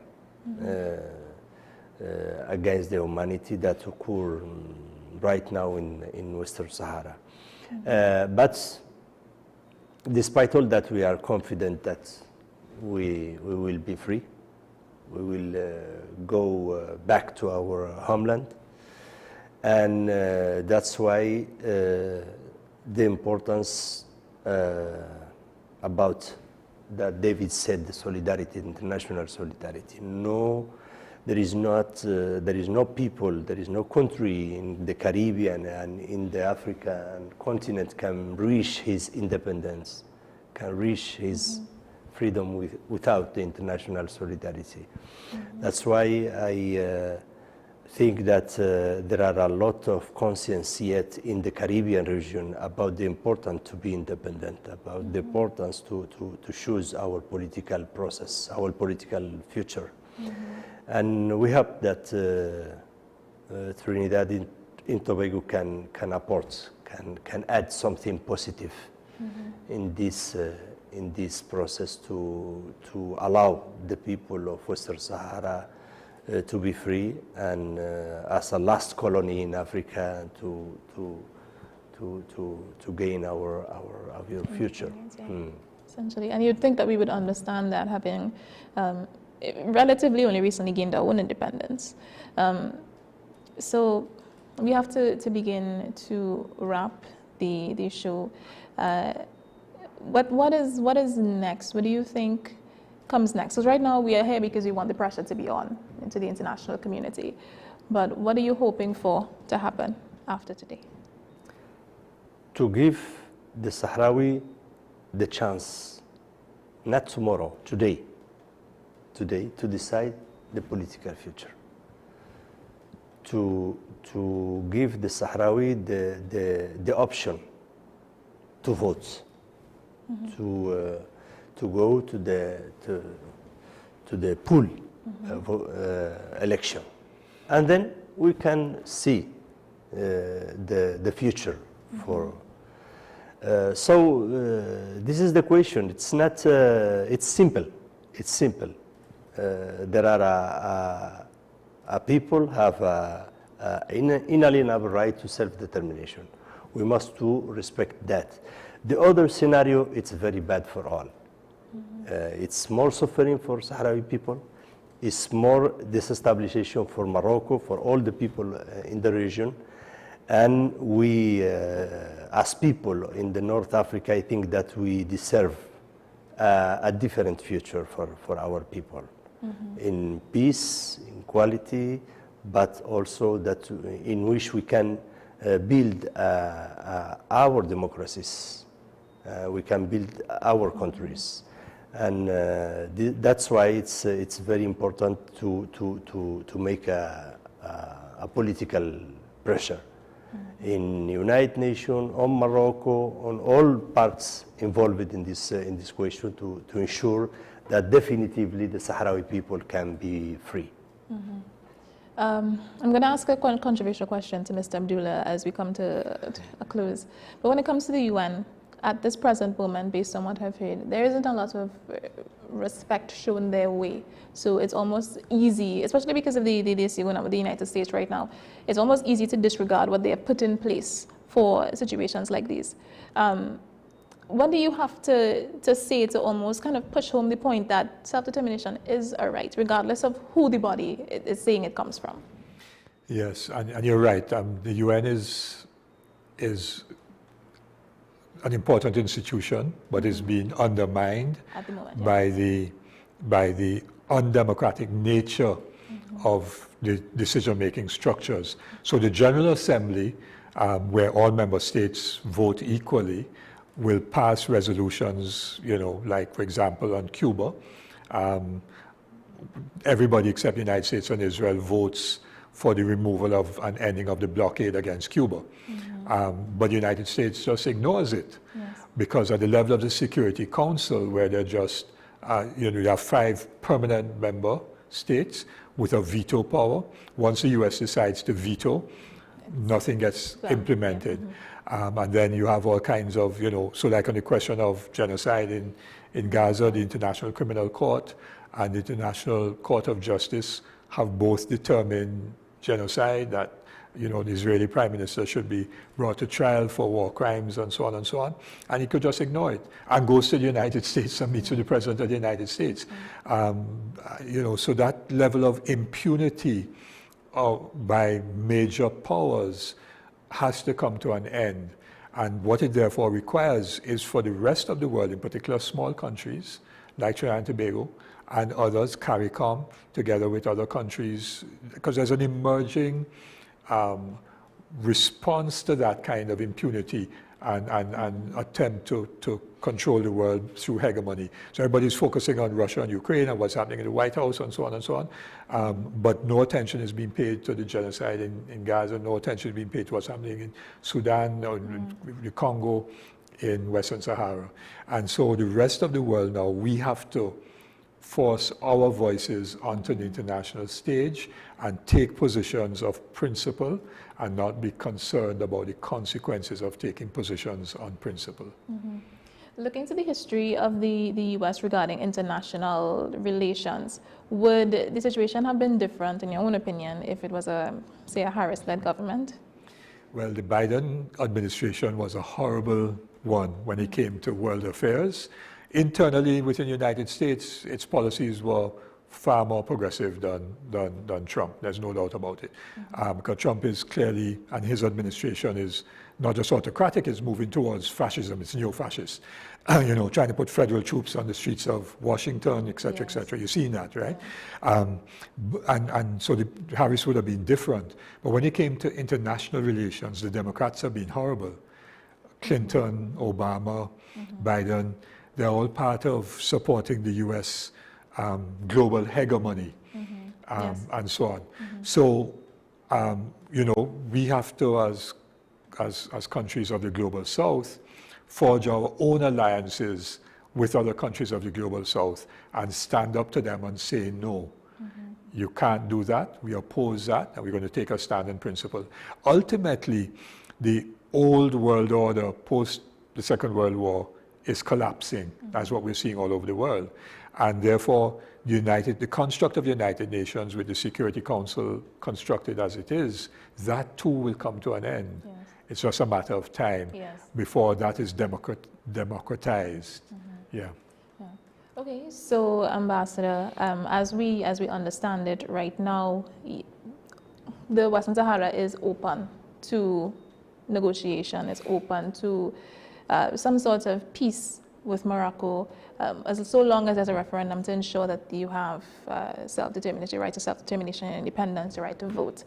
Speaker 7: against the humanity that occur right now in Western Sahara. But despite all that, we are confident that we will be free. We will go back to our homeland, and that's why the importance about that David said, the solidarity, international solidarity. No, there is no people, there is no country in the Caribbean and in the African continent can reach his independence, can reach his freedom without the international solidarity. That's why I think that there are a lot of conscience yet in the Caribbean region about the importance to be independent, about the importance to choose our political process, our political future. And we hope that Trinidad and Tobago can apport, can add something positive in this process to allow the people of Western Sahara to be free and as a last colony in Africa to gain our future.
Speaker 1: Essentially, and you'd think that we would understand that, having relatively only recently gained our own independence. So we have to begin to wrap the show. What is next? What do you think comes next? Because right now we are here because we want the pressure to be on into the international community. But what are you hoping for to happen after today?
Speaker 7: To give the Sahrawi the chance, not tomorrow, today, to decide the political future. To give the Sahrawi the option to vote, to go to the pool election, and then we can see the future for. So this is the question. It's not. It's simple. It's simple. There are people have inalienable right to self-determination. We must to respect that. The other scenario, it's very bad for all. It's more suffering for Sahrawi people. It's more disestabilization for Morocco, for all the people in the region. And we, as people in the North Africa, I think that we deserve a different future for our people. In peace, in quality, but also that in which we can build our democracies. We can build our countries. And that's why it's very important to make a political pressure in United Nations, on Morocco, on all parts involved in this question to ensure that definitively the Sahrawi people can be free.
Speaker 1: I'm going to ask a controversial question to Mr. Abdullah as we come to a close. But when it comes to the UN, at this present moment, based on what I've heard, there isn't a lot of respect shown their way. So it's almost easy, especially because of the issue going on with the United States right now, it's almost easy to disregard what they have put in place for situations like these. What do you have to say to almost kind of push home the point that self-determination is a right, regardless of who the body is saying it comes from?
Speaker 6: Yes, and you're right. The UN is an important institution, but is being undermined
Speaker 1: At the moment,
Speaker 6: by the undemocratic nature of the decision-making structures. So the General Assembly, where all member states vote equally, will pass resolutions, like, for example, on Cuba. Everybody except the United States and Israel votes for the removal of and ending of the blockade against Cuba. But the United States just ignores it, because at the level of the Security Council, where they're just, you have 5 permanent member states with a veto power. Once the US decides to veto, nothing gets implemented. And then you have all kinds of, so like on the question of genocide in Gaza, the International Criminal Court and the International Court of Justice have both determined genocide, that the Israeli Prime Minister should be brought to trial for war crimes and so on and so on. And he could just ignore it and goes to the United States and meets with the President of the United States. So that level of impunity by major powers has to come to an end. And what it therefore requires is for the rest of the world, in particular small countries like Trinidad and Tobago and others, CARICOM, together with other countries, because there's an emerging response to that kind of impunity and attempt to control the world through hegemony. So everybody's focusing on Russia and Ukraine and what's happening in the White House and so on and so on. But no attention is being paid to the genocide in Gaza, no attention is being paid to what's happening in Sudan or the Congo, in Western Sahara. And so the rest of the world now, we have to force our voices onto the international stage and take positions of principle and not be concerned about the consequences of taking positions on principle.
Speaker 1: Looking to the history of the US regarding international relations, would the situation have been different, in your own opinion, if it was say a Harris-led government?
Speaker 6: Well, the Biden administration was a horrible one when it came to world affairs. Internally within the United States, its policies were far more progressive than Trump. There's no doubt about it. Because Trump is clearly, and his administration is not just autocratic, it's moving towards fascism, it's neo-fascist. Trying to put federal troops on the streets of Washington, et cetera, et cetera. You've seen that, right? And so Harris would have been different. But when it came to international relations, the Democrats have been horrible. Clinton, Obama, Biden, they're all part of supporting the US global hegemony and so on. So, we have to, as countries of the global south, forge our own alliances with other countries of the global south and stand up to them and say, no, you can't do that, we oppose that, and we're going to take a stand in principle. Ultimately, the old world order post the Second World War is collapsing. That's what we're seeing all over the world. And therefore, the construct of the United Nations with the Security Council constructed as it is, that too will come to an end. Yes. It's just a matter of time before that is democratized. Yeah.
Speaker 1: Okay, so Ambassador, as we understand it right now, the Western Sahara is open to negotiation, it's open to some sort of peace with Morocco, so long as there's a referendum to ensure that you have self-determination, right to self-determination and independence, the right to vote.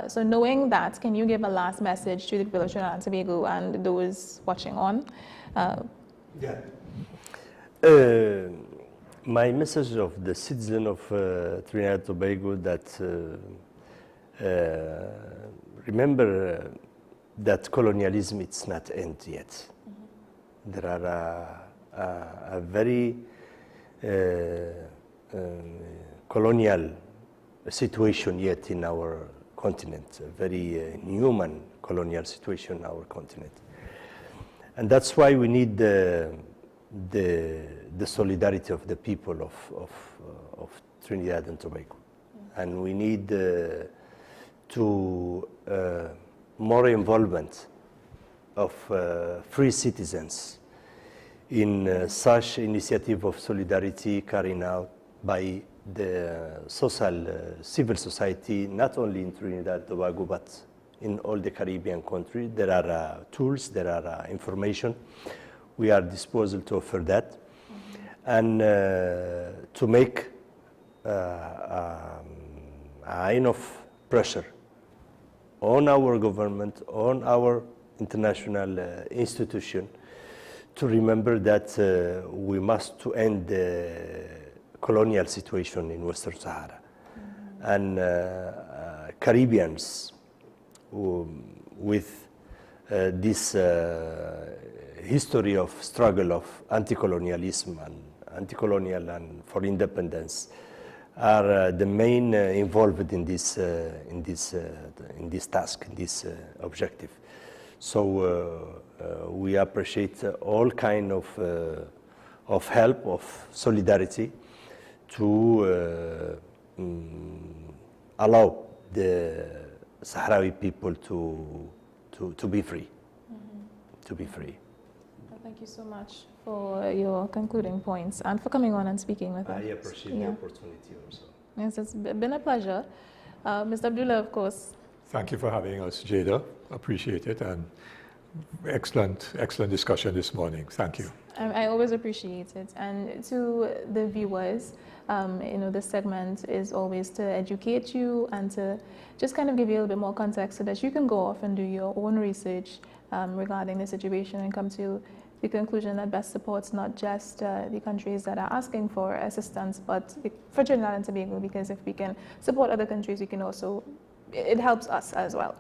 Speaker 1: So knowing that, can you give a last message to the people of Trinidad and Tobago and those watching on?
Speaker 7: My message of the citizen of Trinidad and Tobago that remember that colonialism, it's not end yet. There are a very colonial situation yet in our continent, a very inhuman colonial situation in our continent. And that's why we need the solidarity of the people of Trinidad and Tobago. And we need more involvement of free citizens in such initiative of solidarity carried out by the civil society, not only in Trinidad and Tobago, but in all the Caribbean countries. There are tools, there are information. We are disposal to offer that. And to make enough pressure on our government, on our international institution, to remember that we must to end the colonial situation in Western Sahara. And Caribbeans with this history of struggle of anti-colonialism and anti-colonial and for independence are the main involved in this task, in this objective. So we appreciate all kind of help, of solidarity to allow the Sahrawi people to be free, to be free.
Speaker 1: Well, thank you so much for your concluding points and for coming on and speaking with us.
Speaker 7: I appreciate the opportunity also.
Speaker 1: Yes, it's been a pleasure. Mr. Abdullah, of course.
Speaker 6: Thank you for having us, Jada. Appreciate it, and excellent discussion this morning. Thank you.
Speaker 1: I always appreciate it. And to the viewers, this segment is always to educate you and to just kind of give you a little bit more context so that you can go off and do your own research regarding the situation and come to the conclusion that best supports not just the countries that are asking for assistance, but for Trinidad and Tobago, because if we can support other countries, we can also, it helps us as well.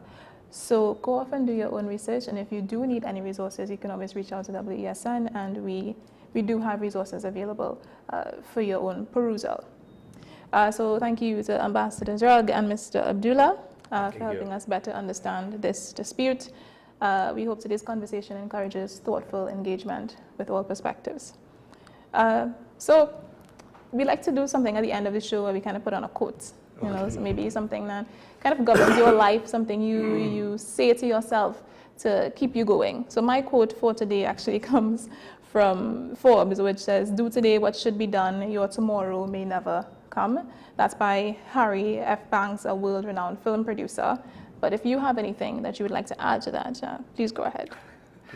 Speaker 1: So go off and do your own research, and if you do need any resources, you can always reach out to WESN, and we do have resources available for your own perusal. So thank you to Ambassador Drug and Mr. Abdullah for helping us better understand this dispute. We hope today's conversation encourages thoughtful engagement with all perspectives. So we like to do something at the end of the show where we kind of put on a quote. You know, so maybe something that kind of governs your life, something you say to yourself to keep you going. So my quote for today actually comes from Forbes, which says, "Do today what should be done, your tomorrow may never come." That's by Harry F. Banks, a world-renowned film producer. But if you have anything that you would like to add to that, please go ahead.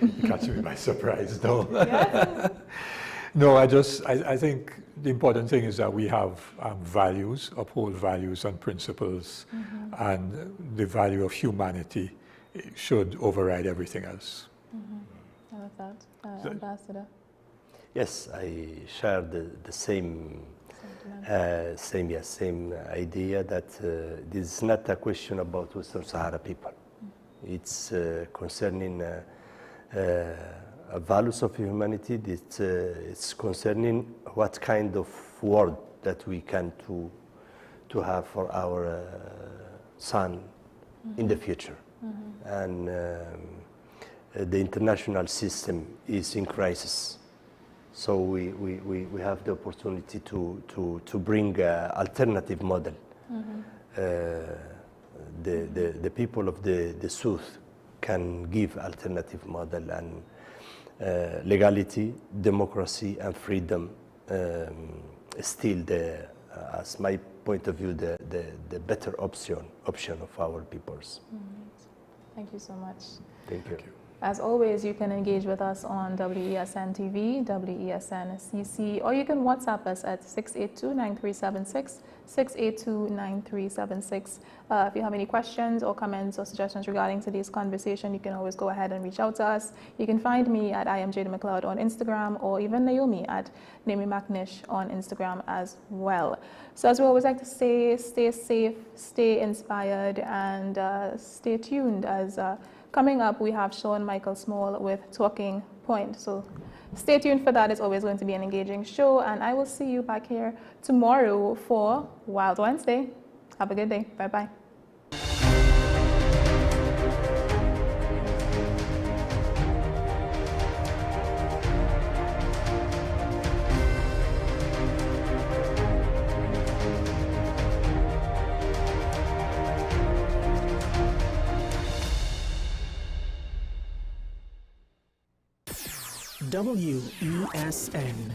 Speaker 6: You catch me by surprise, no.
Speaker 1: Yes.
Speaker 6: No, I think the important thing is that we have values, uphold values and principles, and the value of humanity should override everything else.
Speaker 1: I love that. Ambassador?
Speaker 7: Yes, I share the same same idea that this is not a question about Western Sahara people. It's concerning values of humanity. It's concerning what kind of world that we can to have for our son in the future. And the international system is in crisis. So we have the opportunity to bring an alternative model. The people of the South can give alternative model, and legality, democracy, and freedom still as my point of view, the better option of our peoples.
Speaker 1: Thank you so much.
Speaker 7: Thank you.
Speaker 1: As always, you can engage with us on WESN TV, WESN CC, or you can WhatsApp us at 682-9376, 682-9376. If you have any questions or comments or suggestions regarding today's conversation, you can always go ahead and reach out to us. You can find me at IamJadaMcLeod on Instagram, or even Naomi at Naomi McNish on Instagram as well. So as we always like to say, stay safe, stay inspired, and stay tuned as coming up, we have Sean Michael Small with Talking Point. So stay tuned for that. It's always going to be an engaging show. And I will see you back here tomorrow for Wild Wednesday. Have a good day. Bye-bye.
Speaker 8: WESN.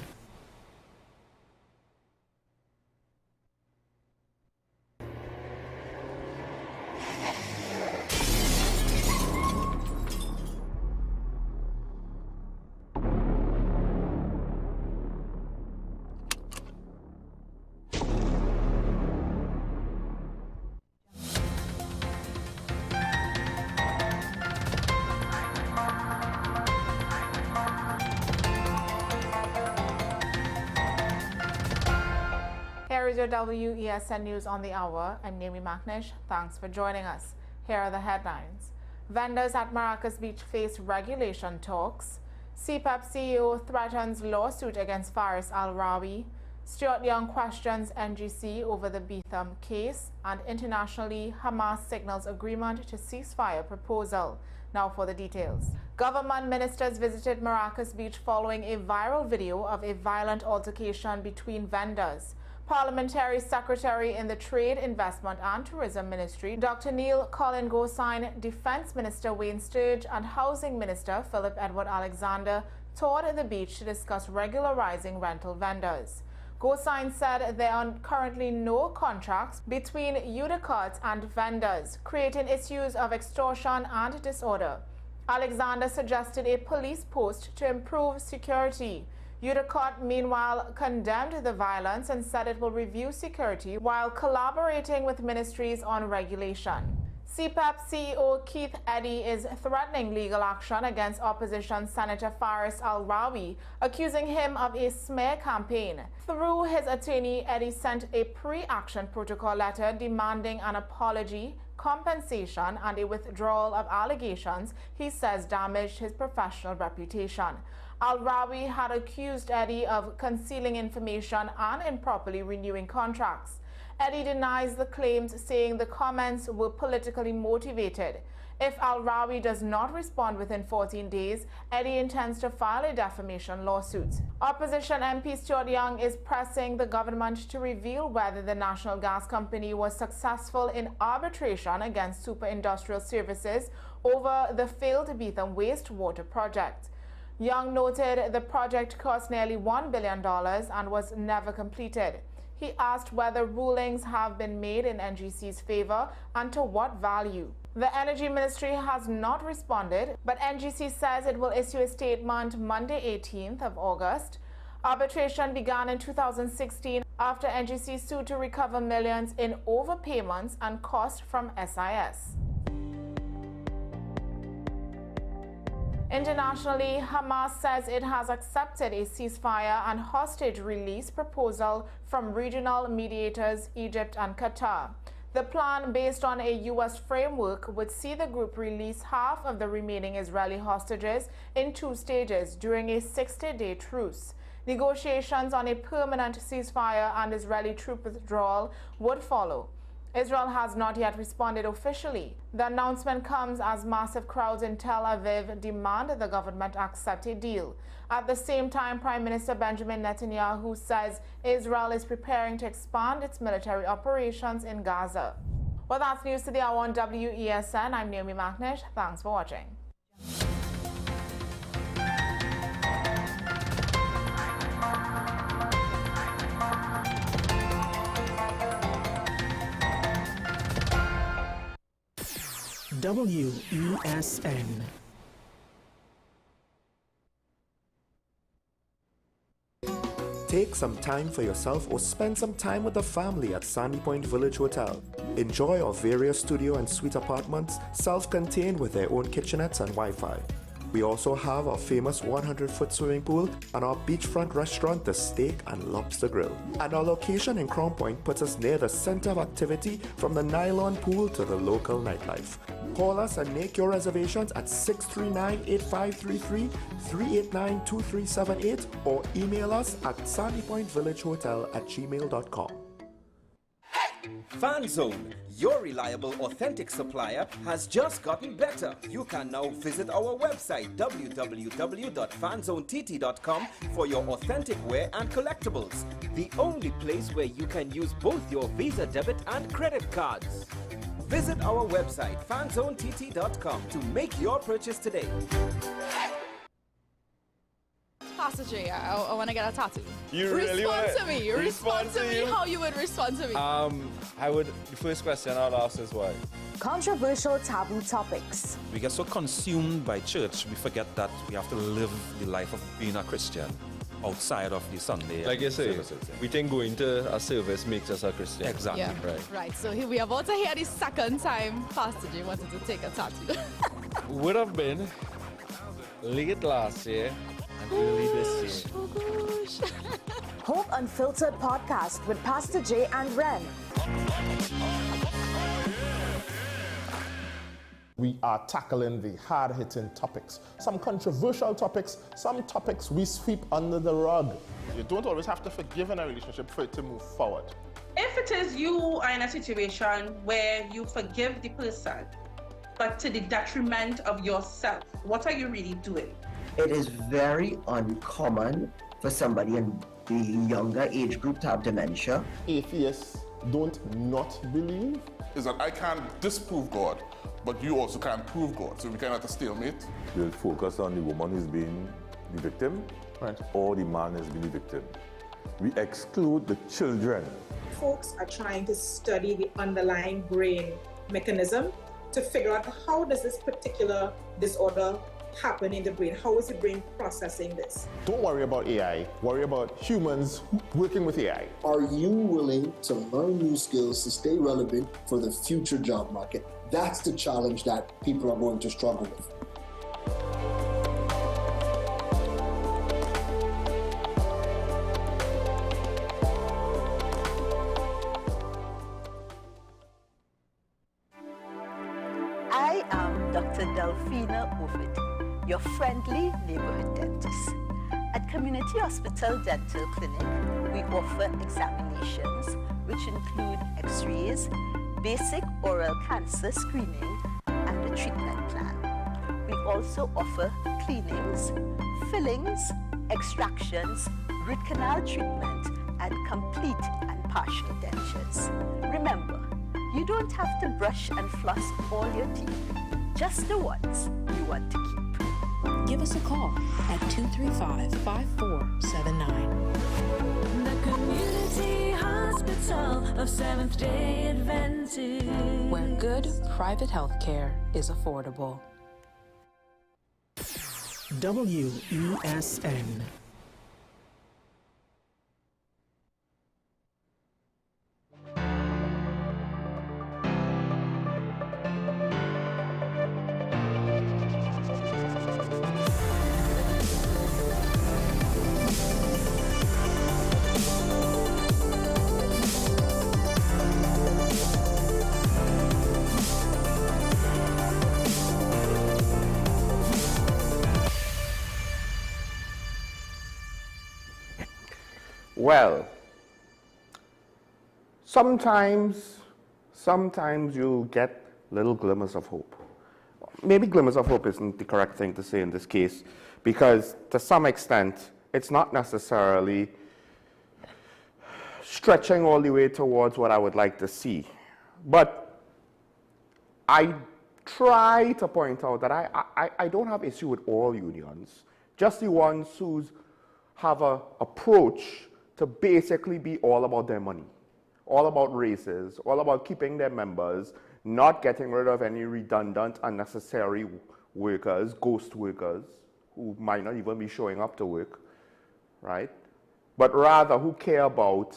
Speaker 9: Here is your WESN News on the Hour. I'm Naomi McNish. Thanks for joining us. Here are the headlines. Vendors at Maracas Beach face regulation talks. CPEP CEO threatens lawsuit against Faris Al-Rawi. Stuart Young questions NGC over the Betham case. And internationally, Hamas signals agreement to ceasefire proposal. Now for the details. Government ministers visited Maracas Beach following a viral video of a violent altercation between vendors. Parliamentary Secretary in the Trade, Investment and Tourism Ministry, Dr. Neil Colin Gosine, Defence Minister Wayne Sturge and Housing Minister Philip Edward Alexander toured the beach to discuss regularizing rental vendors. Gosine said there are currently no contracts between Udicot and vendors, creating issues of extortion and disorder. Alexander suggested a police post to improve security. Udicot, meanwhile, condemned the violence and said it will review security while collaborating with ministries on regulation. CPEP CEO Keith Eddy is threatening legal action against opposition Senator Faris Al-Rawi, accusing him of a smear campaign. Through his attorney, Eddy sent a pre-action protocol letter demanding an apology, compensation and a withdrawal of allegations he says damaged his professional reputation. Al-Rawi had accused Eddy of concealing information and improperly renewing contracts. Eddy denies the claims, saying the comments were politically motivated. If Al-Rawi does not respond within 14 days, Eddy intends to file a defamation lawsuit. Opposition MP Stuart Young is pressing the government to reveal whether the National Gas Company was successful in arbitration against Super Industrial Services over the failed Betham wastewater project. Young noted the project cost nearly $1 billion and was never completed. He asked whether rulings have been made in NGC's favor and to what value. The Energy Ministry has not responded, but NGC says it will issue a statement Monday, 18th of August. Arbitration began in 2016 after NGC sued to recover millions in overpayments and costs from SIS. Internationally, Hamas says it has accepted a ceasefire and hostage release proposal from regional mediators Egypt and Qatar. The plan, based on a U.S. framework, would see the group release half of the remaining Israeli hostages in 2 stages during a 60-day truce. Negotiations on a permanent ceasefire and Israeli troop withdrawal would follow. Israel has not yet responded officially. The announcement comes as massive crowds in Tel Aviv demand the government accept a deal. At the same time, Prime Minister Benjamin Netanyahu says Israel is preparing to expand its military operations in Gaza. Well, that's news to the hour on WESN. I'm Naomi McNish. Thanks for watching.
Speaker 8: WESN.
Speaker 10: Take some time for yourself or spend some time with the family at Sandy Point Village Hotel. Enjoy our various studio and suite apartments, self-contained with their own kitchenettes and Wi-Fi. We also have our famous 100-foot swimming pool and our beachfront restaurant, The Steak and Lobster Grill. And our location in Crown Point puts us near the center of activity, from the nylon pool to the local nightlife. Call us and make your reservations at 639-8533, 389-2378, or email us at sandypointvillagehotel@gmail.com.
Speaker 11: FanZone, your reliable, authentic supplier, has just gotten better. You can now visit our website www.fanzonett.com for your authentic wear and collectibles. The only place where you can use both your Visa debit and credit cards. Visit our website fanzonett.com to make your purchase today.
Speaker 8: Pastor J, I want to get a tattoo.
Speaker 12: You really
Speaker 8: respond
Speaker 12: want
Speaker 8: to me. Respond to me. How you would respond to me?
Speaker 12: The first question I'll ask is why?
Speaker 13: Controversial taboo topics.
Speaker 14: We get so consumed by church, we forget that we have to live the life of being a Christian outside of the Sunday.
Speaker 12: Like you say,
Speaker 14: services.
Speaker 12: we think going to a service makes us a Christian.
Speaker 14: Exactly.
Speaker 8: Yeah. Right. So here we are about to hear the second time Pastor J wanted to take a tattoo.
Speaker 12: Would have been late last year and early this year.
Speaker 8: Oh gosh.
Speaker 13: Hope Unfiltered podcast with Pastor J and Ren.
Speaker 15: We are tackling the hard-hitting topics, some controversial topics, some topics we sweep under the rug. You don't always have to forgive in a relationship for it to move forward.
Speaker 16: If it is you are in a situation where you forgive the person, but to the detriment of yourself, what are you really doing?
Speaker 17: It is very uncommon for somebody in the younger age group to have dementia.
Speaker 15: Atheists don't not believe.
Speaker 18: Is that I can't disprove God, but you also can't prove God. So we cannot a stalemate.
Speaker 19: We'll focus on the woman who's being the victim,
Speaker 15: right,
Speaker 19: or the man who's being the victim. We exclude the children.
Speaker 20: Folks are trying to study the underlying brain mechanism to figure out how does this particular disorder happen in the brain? How is the brain processing this?
Speaker 15: Don't worry about AI. Worry about humans working with AI.
Speaker 21: Are you willing to learn new skills to stay relevant for the future job market? That's the challenge that people are going to struggle with.
Speaker 22: I am Dr. Delphina Ovid, your friendly neighborhood dentist. At Community Hospital Dental Clinic, we offer examinations which include x-rays, basic oral cancer screening, and a treatment plan. We also offer cleanings, fillings, extractions, root canal treatment, and complete and partial dentures. Remember, you don't have to brush and floss all your teeth, just the ones you want to keep.
Speaker 23: Give us a call at 235-5479.
Speaker 24: The Community Hospital of Seventh-day Adventist,
Speaker 23: where good private health care is affordable.
Speaker 25: WESN.
Speaker 15: Well, sometimes you get little glimmers of hope. Maybe glimmers of hope isn't the correct thing to say in this case, because to some extent, it's not necessarily stretching all the way towards what I would like to see. But I try to point out that I don't have issue with all unions, just the ones who have an approach to basically be all about their money, all about raises, all about keeping their members, not getting rid of any redundant, unnecessary workers, ghost workers, who might not even be showing up to work, right? But rather who care about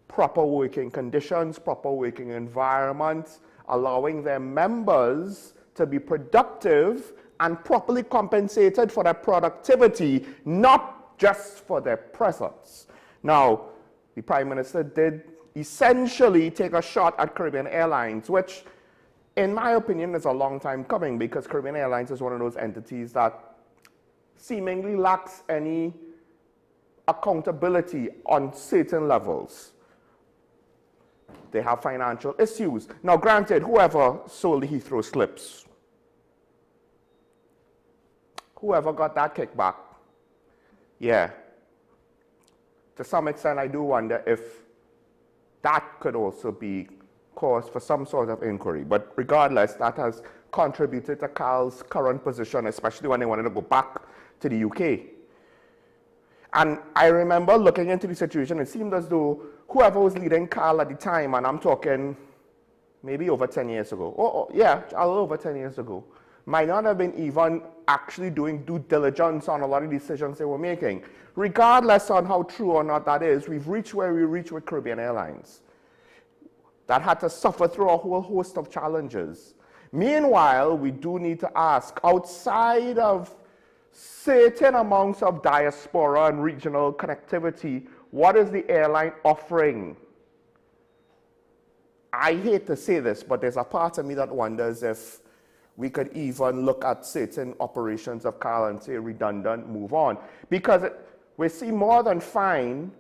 Speaker 15: proper working conditions, proper working environments, allowing their members to be productive and properly compensated for their productivity, not just for their presence. Now, the Prime Minister did essentially take a shot at Caribbean Airlines, which, in my opinion, is a long time coming, because Caribbean Airlines is one of those entities that seemingly lacks any accountability on certain levels. They have financial issues. Now, granted, whoever sold the Heathrow slips, whoever got that kickback, yeah, to some extent, I do wonder if that could also be cause for some sort of inquiry. But regardless, that has contributed to Carl's current position, especially when they wanted to go back to the UK. And I remember looking into the situation, it seemed as though whoever was leading Carl at the time, and I'm talking maybe over 10 years ago, yeah, a little over 10 years ago, might not have been even actually doing due diligence on a lot of decisions they were making. Regardless on how true or not that is, we've reached where we reached with Caribbean Airlines. That had to suffer through a whole host of challenges. Meanwhile, we do need to ask, outside of certain amounts of diaspora and regional connectivity, what is the airline offering? I hate to say this, but there's a part of me that wonders if we could even look at certain operations of Carl and say redundant, move on. Because we see more than fine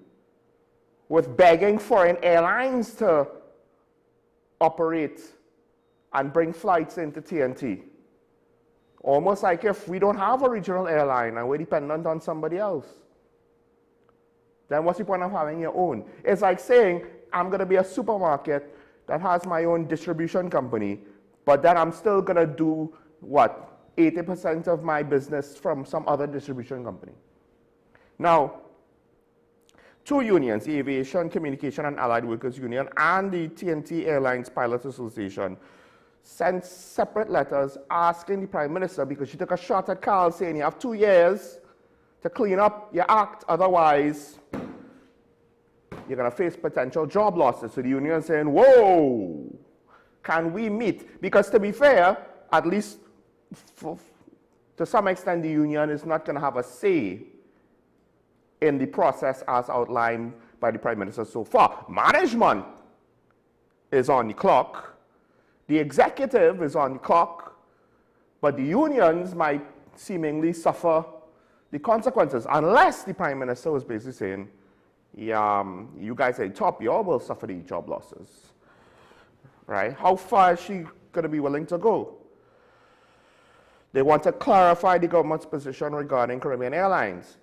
Speaker 15: with begging foreign airlines to operate and bring flights into TNT. Almost like if we don't have a regional airline and we're dependent on somebody else, then what's the point of having your own? It's like saying, I'm going to be a supermarket that has my own distribution company, but then I'm still going to do, what, 80% of my business from some other distribution company. Now, two unions, the Aviation, Communication and Allied Workers Union and the TNT Airlines Pilots Association, sent separate letters asking the Prime Minister, because she took a shot at Carl, saying you have 2 years to clean up your act, otherwise you're going to face potential job losses. So the union is saying, whoa, can we meet? Because to be fair, at least to some extent, the union is not going to have a say in the process as outlined by the Prime Minister so far. Management is on the clock. The executive is on the clock, but the unions might seemingly suffer the consequences, unless the Prime Minister was basically saying, yeah, you guys at the top, you all will suffer the job losses, right? How far is she going to be willing to go? They want to clarify the government's position regarding Caribbean Airlines,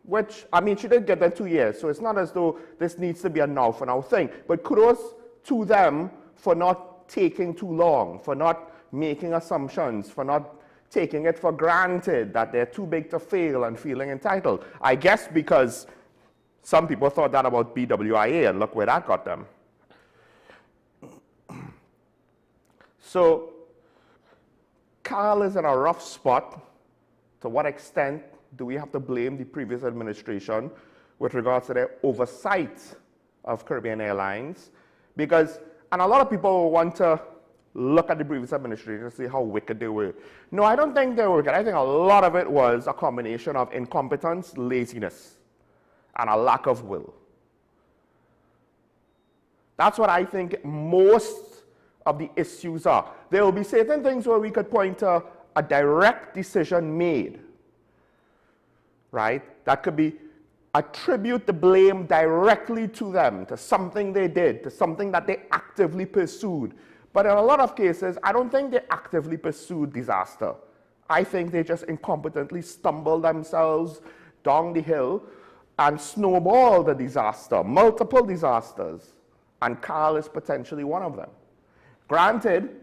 Speaker 15: which, I mean, she did get them 2 years, so it's not as though this needs to be a now for now thing, but kudos to them for not taking too long, for not making assumptions, for not taking it for granted that they're too big to fail and feeling entitled. I guess because some people thought that about BWIA, and look where that got them. So, Carl is in a rough spot. To what extent do we have to blame the previous administration with regards to their oversight of Caribbean Airlines? Because, and a lot of people want to look at the previous administration and see how wicked they were. No, I don't think they were wicked. I think a lot of it was a combination of incompetence, laziness, and a lack of will. That's what I think most of the issues are. There will be certain things where we could point to a direct decision made, right? That could be attribute the blame directly to them, to something they did, to something that they actively pursued. But in a lot of cases, I don't think they actively pursued disaster. I think they just incompetently stumbled themselves down the hill and snowballed the disaster, multiple disasters, and Carl is potentially one of them. Granted,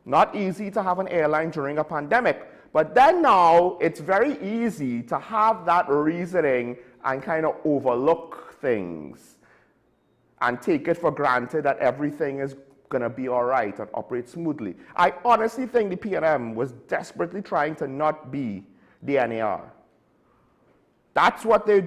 Speaker 15: not easy to have an airline during a pandemic, but then now it's very easy to have that reasoning and kind of overlook things and take it for granted that everything is going to be all right and operate smoothly. I honestly think the PNM was desperately trying to not be the NAR. That's what the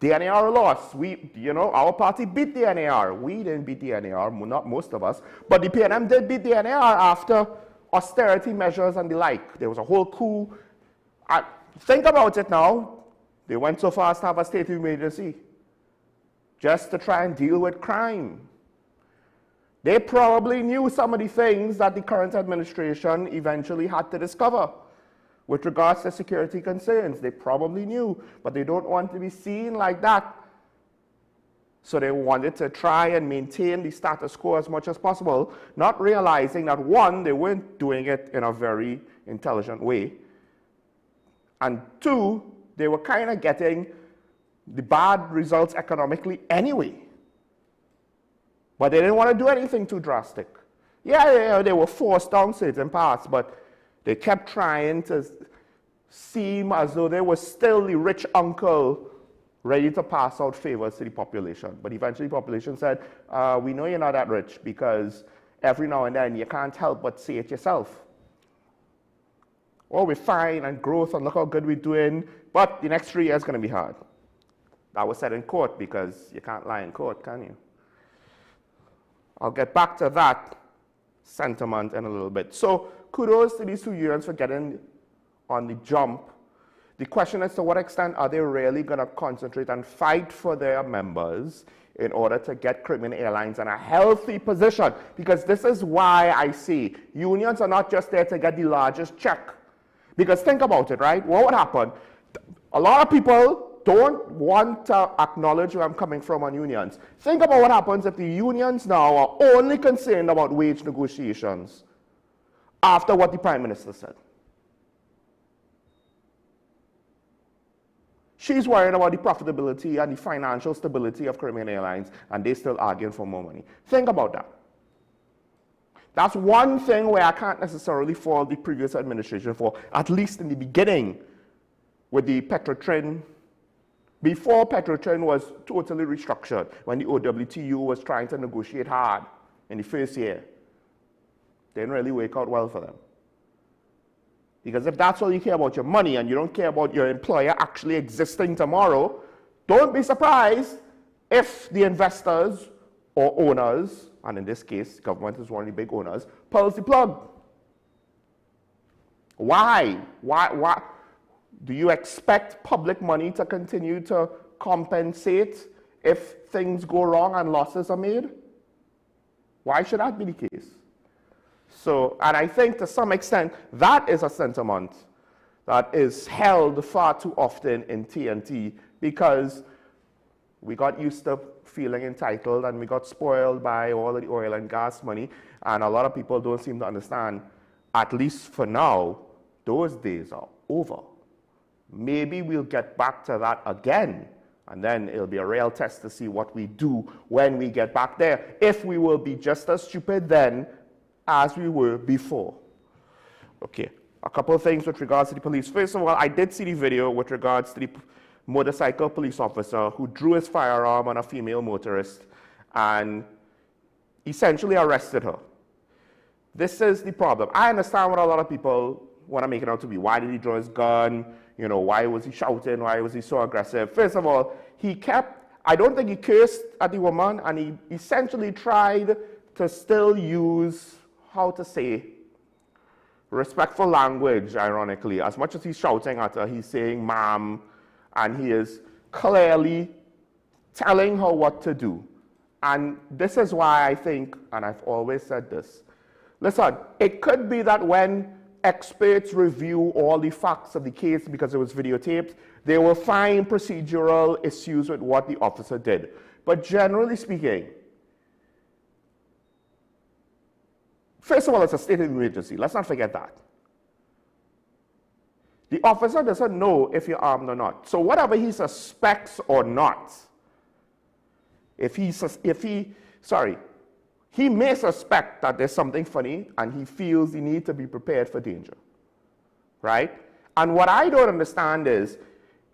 Speaker 15: NAR lost. We, you know, our party beat the NAR. We didn't beat the NAR, not most of us, but the PNM did beat the NAR after austerity measures and the like. There was a whole coup. Think about it now. They went so far as to have a state of emergency just to try and deal with crime. They probably knew some of the things that the current administration eventually had to discover with regards to security concerns. They probably knew, but they don't want to be seen like that. So they wanted to try and maintain the status quo as much as possible, not realizing that, one, they weren't doing it in a very intelligent way, and two, they were kind of getting the bad results economically anyway. But they didn't want to do anything too drastic. Yeah, they were forced down certain parts, but they kept trying to seem as though they were still the rich uncle ready to pass out favors to the population. But eventually the population said, we know you're not that rich because every now and then you can't help but say it yourself. Oh, we're fine and growth and look how good we're doing, but the next 3 years is going to be hard. That was said in court because you can't lie in court, can you? I'll get back to that sentiment in a little bit. So kudos to these 2 unions for getting on the jump. The question is, to what extent are they really going to concentrate and fight for their members in order to get Caribbean Airlines in a healthy position? Because this is why I see unions are not just there to get the largest check. Because think about it, right? What would happen? A lot of people don't want to acknowledge where I'm coming from on unions. Think about what happens if the unions now are only concerned about wage negotiations after what the Prime Minister said. She's worried about the profitability and the financial stability of Caribbean Airlines, and they're still arguing for more money. Think about that. That's one thing where I can't necessarily fault the previous administration for, at least in the beginning, with the Petrotrin. Before Petrotrin was totally restructured, when the OWTU was trying to negotiate hard in the first year. Didn't really work out well for them. Because if that's all you care about, your money, and you don't care about your employer actually existing tomorrow, don't be surprised if the investors or owners, and in this case, government is one of the big owners, pulls the plug. Why? Why? Do you expect public money to continue to compensate if things go wrong and losses are made? Why should that be the case? So, and I think to some extent, that is a sentiment that is held far too often in TNT because we got used to feeling entitled and we got spoiled by all of the oil and gas money, and a lot of people don't seem to understand, at least for now, those days are over. Maybe we'll get back to that again, and then it'll be a real test to see what we do when we get back there, if we will be just as stupid then as we were before. Okay, a couple of things with regards to the police. First of all, I did see the video with regards to the motorcycle police officer who drew his firearm on a female motorist and essentially arrested her. This is the problem. I understand what a lot of people want to make it out to be. Why did he draw his gun? You know, why was he shouting? Why was he so aggressive? First of all, I don't think he cursed at the woman, and he essentially tried to still use, how to say, respectful language, ironically. As much as he's shouting at her, he's saying, ma'am, and he is clearly telling her what to do. And this is why I think, and I've always said this, listen, it could be that when experts review all the facts of the case because it was videotaped, they will find procedural issues with what the officer did. But generally speaking, first of all, it's a state of emergency. Let's not forget that. The officer doesn't know if you're armed or not. So whatever he suspects or not, he may suspect that there's something funny and he feels the need to be prepared for danger, right? And what I don't understand is,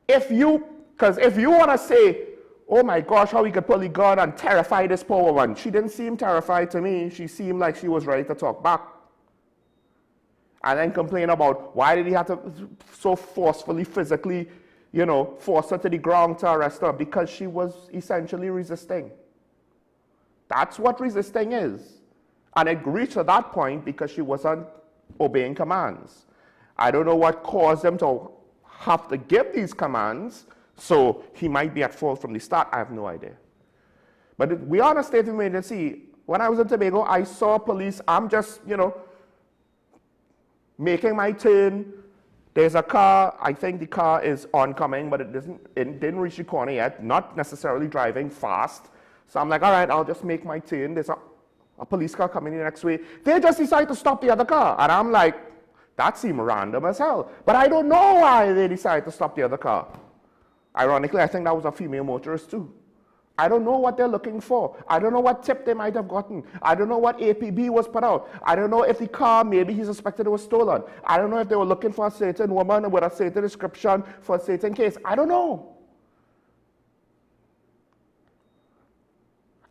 Speaker 15: if you want to say, oh my gosh, how he could pull the gun and terrify this poor woman. She didn't seem terrified to me. She seemed like she was ready to talk back. And then complain about why did he have to so forcefully, physically, force her to the ground to arrest her, because she was essentially resisting. That's what resisting is. And it reached to that point because she wasn't obeying commands. I don't know what caused them to have to give these commands, so he might be at fault from the start. I have no idea. But we are in a state of emergency. When I was in Tobago, I saw police. I'm just, making my turn. There's a car. I think the car is oncoming, but it didn't reach the corner yet. Not necessarily driving fast. So I'm like, all right, I'll just make my turn. There's a police car coming in the next way. They just decide to stop the other car. And I'm like, that seemed random as hell. But I don't know why they decided to stop the other car. Ironically, I think that was a female motorist too. I don't know what they're looking for. I don't know what tip they might have gotten. I don't know what APB was put out. I don't know if the car, maybe he suspected it was stolen. I don't know if they were looking for a certain woman with a certain description for a certain case. I don't know.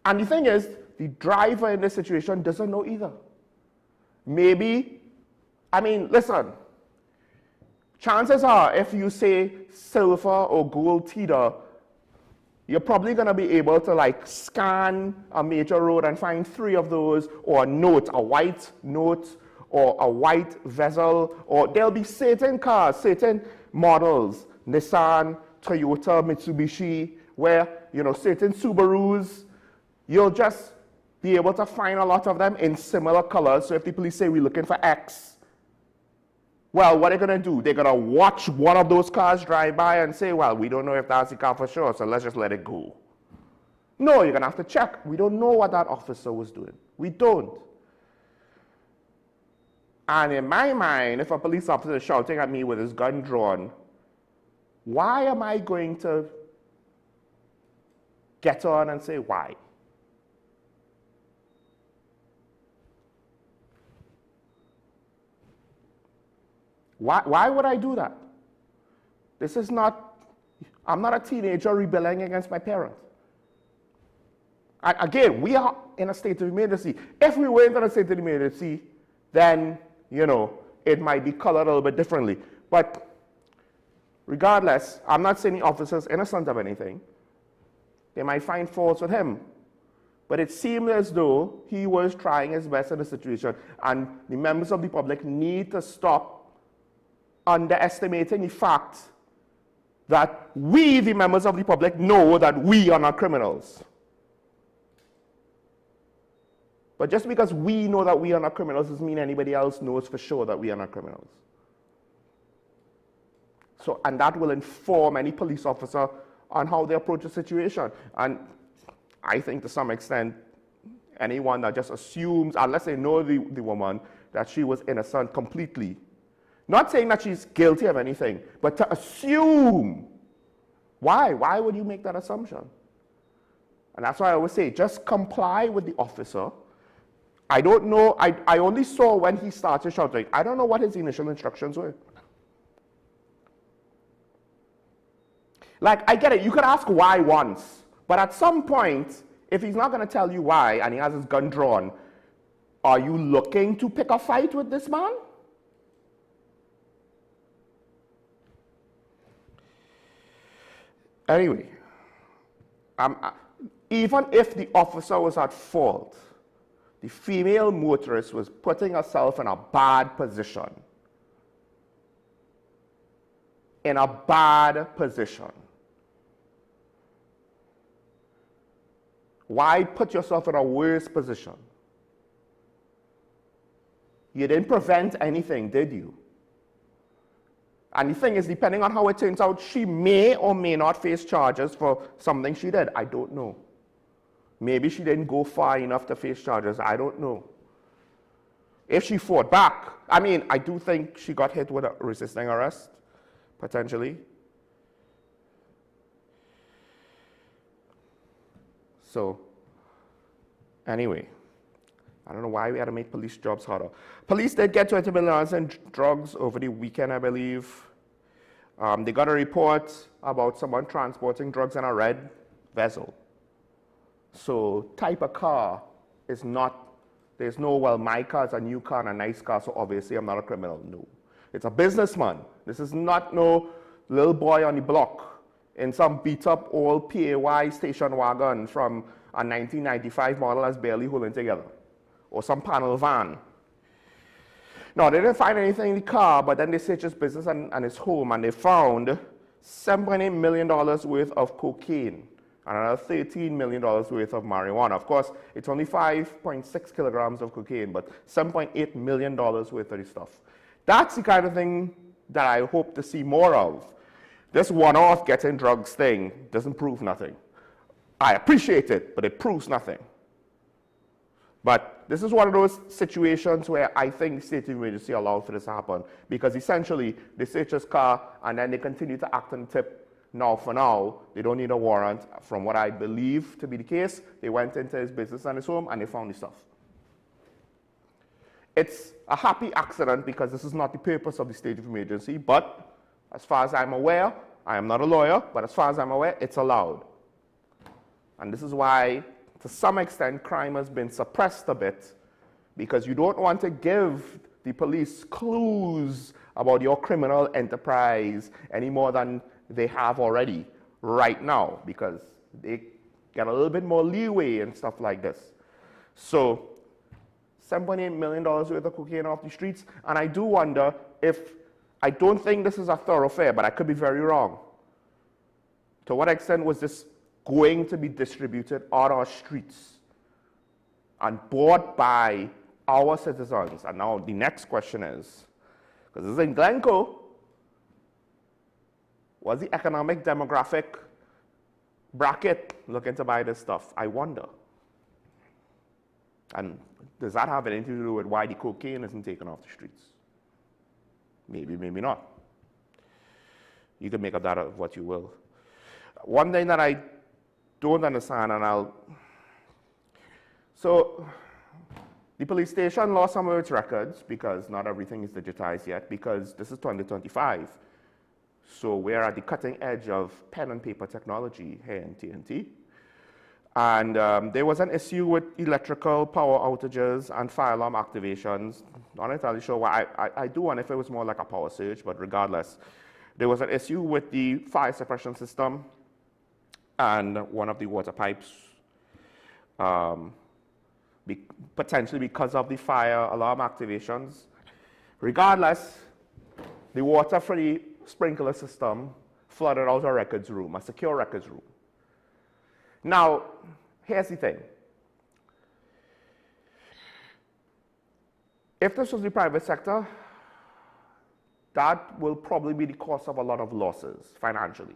Speaker 15: And the thing is, the driver in this situation doesn't know either. Maybe, I mean, listen, chances are if you say silver or gold teeter, you're probably going to be able to like scan a major road and find 3 of those, or a note, a white note, or a white vessel, or there'll be certain cars, certain models, Nissan, Toyota, Mitsubishi, where, you know, certain Subarus, you'll just be able to find a lot of them in similar colors. So if the police say we're looking for X, well, what are they going to do? They're going to watch one of those cars drive by and say, well, we don't know if that's the car for sure, so let's just let it go. No, you're going to have to check. We don't know what that officer was doing. We don't. And in my mind, if a police officer is shouting at me with his gun drawn, why am I going to get on and say why? Why would I do that? This is not, I'm not a teenager rebelling against my parents. And again, we are in a state of emergency. If we weren't in a state of emergency, then, you know, it might be colored a little bit differently. But regardless, I'm not saying the officer's innocent of anything. They might find faults with him. But it seemed as though he was trying his best in the situation. And the members of the public need to stop underestimating the fact that we, the members of the public, know that we are not criminals. But just because we know that we are not criminals doesn't mean anybody else knows for sure that we are not criminals. So, and that will inform any police officer on how they approach the situation. And I think to some extent, anyone that just assumes, unless they know the woman, that she was innocent completely, not saying that she's guilty of anything, but to assume. Why would you make that assumption? And that's why I always say, just comply with the officer. I don't know, I only saw when he started shouting. I don't know what his initial instructions were. Like, I get it, you could ask why once, but at some point, if he's not gonna tell you why, and he has his gun drawn, are you looking to pick a fight with this man? Anyway, even if the officer was at fault, the female motorist was putting herself in a bad position. In a bad position. Why put yourself in a worse position? You didn't prevent anything, did you? And the thing is, depending on how it turns out, she may or may not face charges for something she did. I don't know. Maybe she didn't go far enough to face charges. I don't know. If she fought back, I mean, I do think she got hit with a resisting arrest, potentially. So, anyway, I don't know why we had to make police jobs harder. Police did get $20 million in drugs over the weekend, I believe. They got a report about someone transporting drugs in a red vessel. So type of car is not, there's no, well, my car is a new car and a nice car, so obviously I'm not a criminal. No. It's a businessman. This is not no little boy on the block in some beat-up old PAY station wagon from a 1995 model that's barely holding together, or some panel van. No, they didn't find anything in the car, but then they searched his business and his home, and they found $7.8 million worth of cocaine and another $13 million worth of marijuana. Of course, it's only 5.6 kilograms of cocaine, but $7.8 million worth of the stuff. That's the kind of thing that I hope to see more of. This one-off getting drugs thing doesn't prove nothing. I appreciate it, but it proves nothing. But this is one of those situations where I think the state of emergency allowed for this to happen, because essentially they search his car and then they continue to act on the tip, Now, for now, they don't need a warrant. From what I believe to be the case, they went into his business and his home and they found the stuff. It's a happy accident because this is not the purpose of the state of emergency, but as far as I'm aware, I am not a lawyer, but as far as I'm aware, it's allowed. And this is why, to some extent, crime has been suppressed a bit, because you don't want to give the police clues about your criminal enterprise any more than they have already right now, because they get a little bit more leeway and stuff like this. So, $7.8 million worth of cocaine off the streets, and I do wonder if, I don't think this is a thoroughfare, but I could be very wrong. To what extent was this going to be distributed on our streets and bought by our citizens? And now the next question is, because this is in Glencoe, was the economic demographic bracket looking to buy this stuff? I wonder. And does that have anything to do with why the cocaine isn't taken off the streets? Maybe, maybe not. You can make of that of what you will. One thing that I don't understand, so the police station lost some of its records because not everything is digitized yet, because this is 2025. So we're at the cutting edge of pen and paper technology here in TNT. And there was an issue with electrical power outages and fire alarm activations. Not entirely sure why. I do wonder if it was more like a power surge, but regardless, there was an issue with the fire suppression system and one of the water pipes, potentially because of the fire alarm activations. Regardless, the water for the sprinkler system flooded out a records room, a secure records room. Now, here's the thing. If this was the private sector, that will probably be the cause of a lot of losses financially,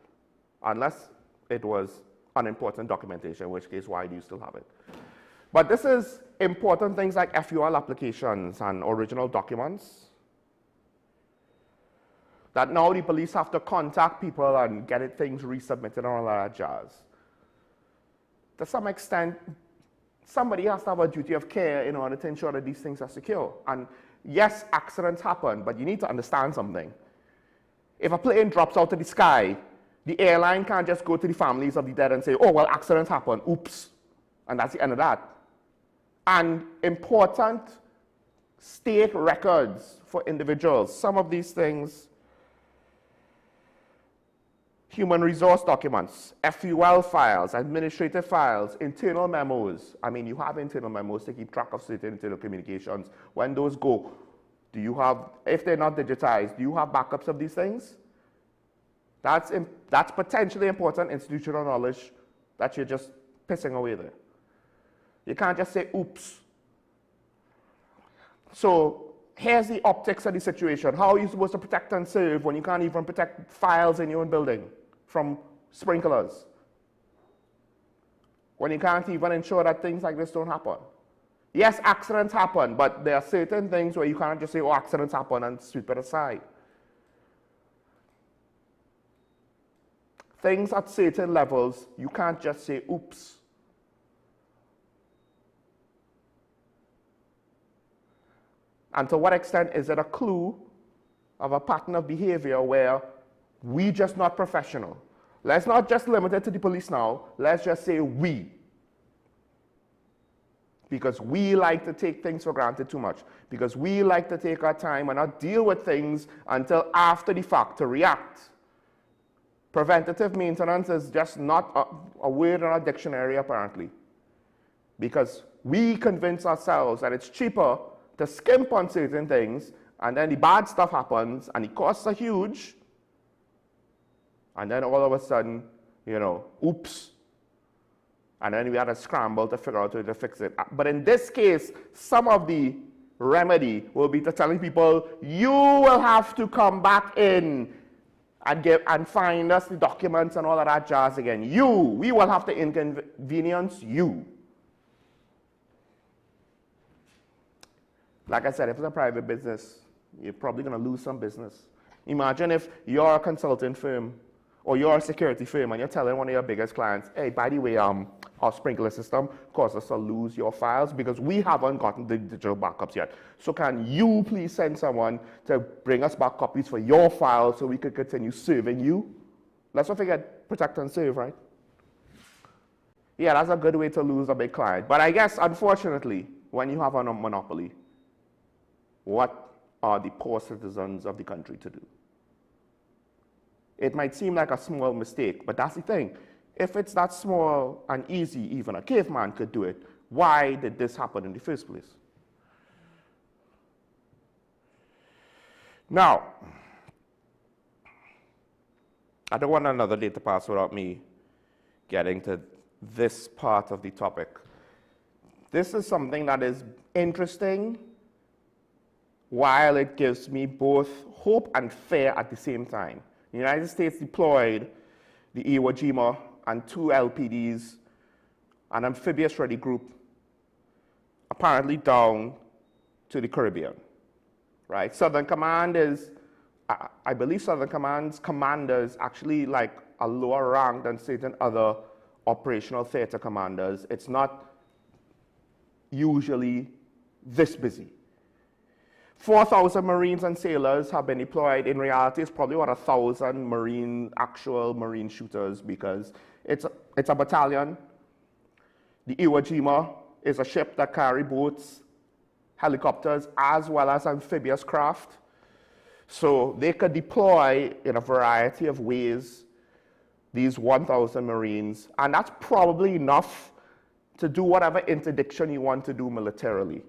Speaker 15: unless it was unimportant documentation, in which case, why do you still have it? But this is important things like FUL applications and original documents that now the police have to contact people and get things resubmitted and all that jazz. To some extent, somebody has to have a duty of care in order to ensure that these things are secure. And yes, accidents happen, but you need to understand something. If a plane drops out of the sky, the airline can't just go to the families of the dead and say, oh, well, accidents happen, oops, and that's the end of that. And important state records for individuals, some of these things, human resource documents, FUL files, administrative files, internal memos. I mean, you have internal memos to keep track of certain internal communications. When those go, do you have, if they're not digitized, do you have backups of these things? That's potentially important institutional knowledge that you're just pissing away there. You can't just say, oops. So here's the optics of the situation. How are you supposed to protect and serve when you can't even protect files in your own building from sprinklers? When you can't even ensure that things like this don't happen? Yes, accidents happen, but there are certain things where you can't just say, oh, accidents happen and sweep it aside. Things at certain levels, you can't just say, oops. And to what extent is it a clue of a pattern of behavior where we just not professional? Let's not just limit it to the police now. Let's just say we. Because we like to take things for granted too much. Because we like to take our time and not deal with things until after the fact to react. Preventative maintenance is just not a word in our dictionary, apparently. Because we convince ourselves that it's cheaper to skimp on certain things, and then the bad stuff happens, and the costs are huge, and then all of a sudden, you know, oops. And then we had to scramble to figure out how to fix it. But in this case, some of the remedy will be to telling people, you will have to come back in and find us the documents and all of that jazz again. We will have to inconvenience you. Like I said, if it's a private business, you're probably going to lose some business. Imagine if you're a consulting firm Or you're a security firm and you're telling one of your biggest clients, hey, by the way, our sprinkler system caused us to lose your files because we haven't gotten the digital backups yet. So can you please send someone to bring us back copies for your files so we could continue serving you? Let's not forget protect and serve, right? Yeah, that's a good way to lose a big client. But I guess, unfortunately, when you have a monopoly, what are the poor citizens of the country to do? It might seem like a small mistake, but that's the thing. If it's that small and easy, even a caveman could do it, why did this happen in the first place? Now, I don't want another day to pass without me getting to this part of the topic. This is something that is interesting while it gives me both hope and fear at the same time. The United States deployed the Iwo Jima and 2 LPDs, an amphibious-ready group, apparently down to the Caribbean, right? Southern Command is, I believe Southern Command's commanders actually like a lower rank than certain other operational theater commanders. It's not usually this busy. 4,000 Marines and sailors have been deployed. In reality, it's probably about 1,000 actual Marine shooters because it's a battalion. The Iwo Jima is a ship that carries boats, helicopters, as well as amphibious craft. So they could deploy in a variety of ways these 1,000 Marines, and that's probably enough to do whatever interdiction you want to do militarily.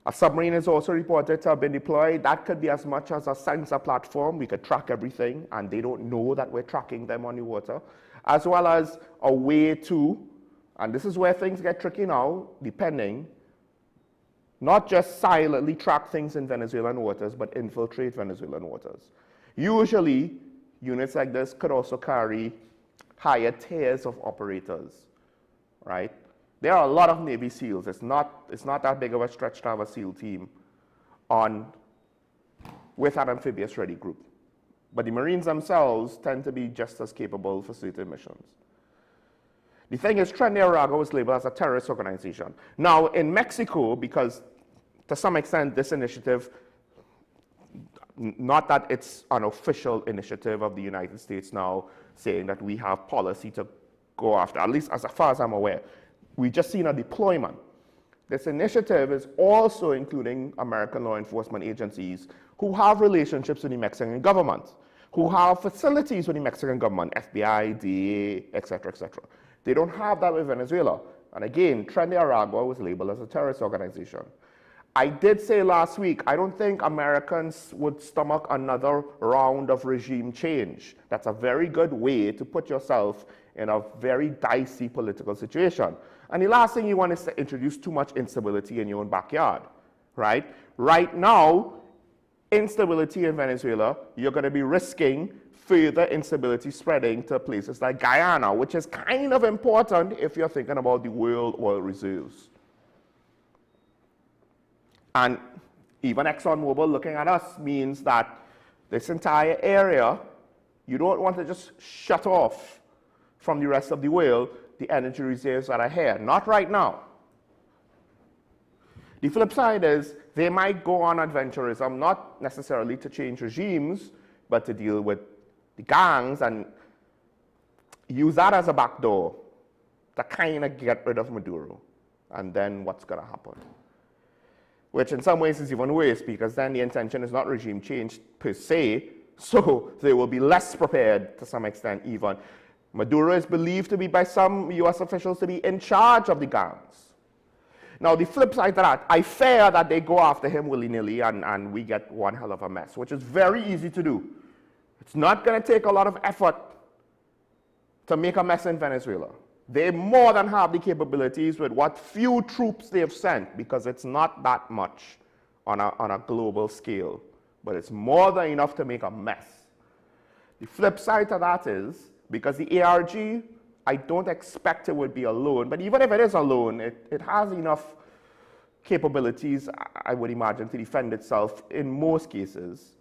Speaker 15: A submarine is also reported to have been deployed. That could be as much as a sensor platform. We could track everything, and they don't know that we're tracking them on the water, as well as a way to, and this is where things get tricky now, depending, not just silently track things in Venezuelan waters, but infiltrate Venezuelan waters. Usually, units like this could also carry higher tiers of operators, right? There are a lot of Navy SEALs. It's not that big of a stretch to have a SEAL team with an amphibious-ready group. But the Marines themselves tend to be just as capable for certain missions. The thing is, Tren de Aragua was labeled as a terrorist organization. Now, in Mexico, because to some extent this initiative, not that it's an official initiative of the United States now saying that we have policy to go after, at least as far as I'm aware. We just seen a deployment. This initiative is also including American law enforcement agencies who have relationships with the Mexican government, who have facilities with the Mexican government, FBI, DEA, etc., etc. They don't have that with Venezuela. And again, Tren de Aragua was labeled as a terrorist organization. I did say last week, I don't think Americans would stomach another round of regime change. That's a very good way to put yourself in a very dicey political situation. And the last thing you want is to introduce too much instability in your own backyard, right? Right now, instability in Venezuela, you're going to be risking further instability spreading to places like Guyana, which is kind of important if you're thinking about the world oil reserves. And even ExxonMobil looking at us means that this entire area, you don't want to just shut off from the rest of the world the energy reserves that are here. Not right now. The flip side is they might go on adventurism, not necessarily to change regimes, but to deal with the gangs and use that as a backdoor to kind of get rid of Maduro. And then what's going to happen? Which in some ways is even worse, because then the intention is not regime change per se, so they will be less prepared to some extent even. Maduro is believed to be by some US officials to be in charge of the gangs. Now the flip side to that, I fear that they go after him willy-nilly and we get one hell of a mess, which is very easy to do. It's not going to take a lot of effort to make a mess in Venezuela. They more than have the capabilities with what few troops they've sent, because it's not that much on a global scale, but it's more than enough to make a mess. The flip side to that is, because the ARG, I don't expect it would be alone, but even if it is alone, it has enough capabilities, I would imagine, to defend itself in most cases.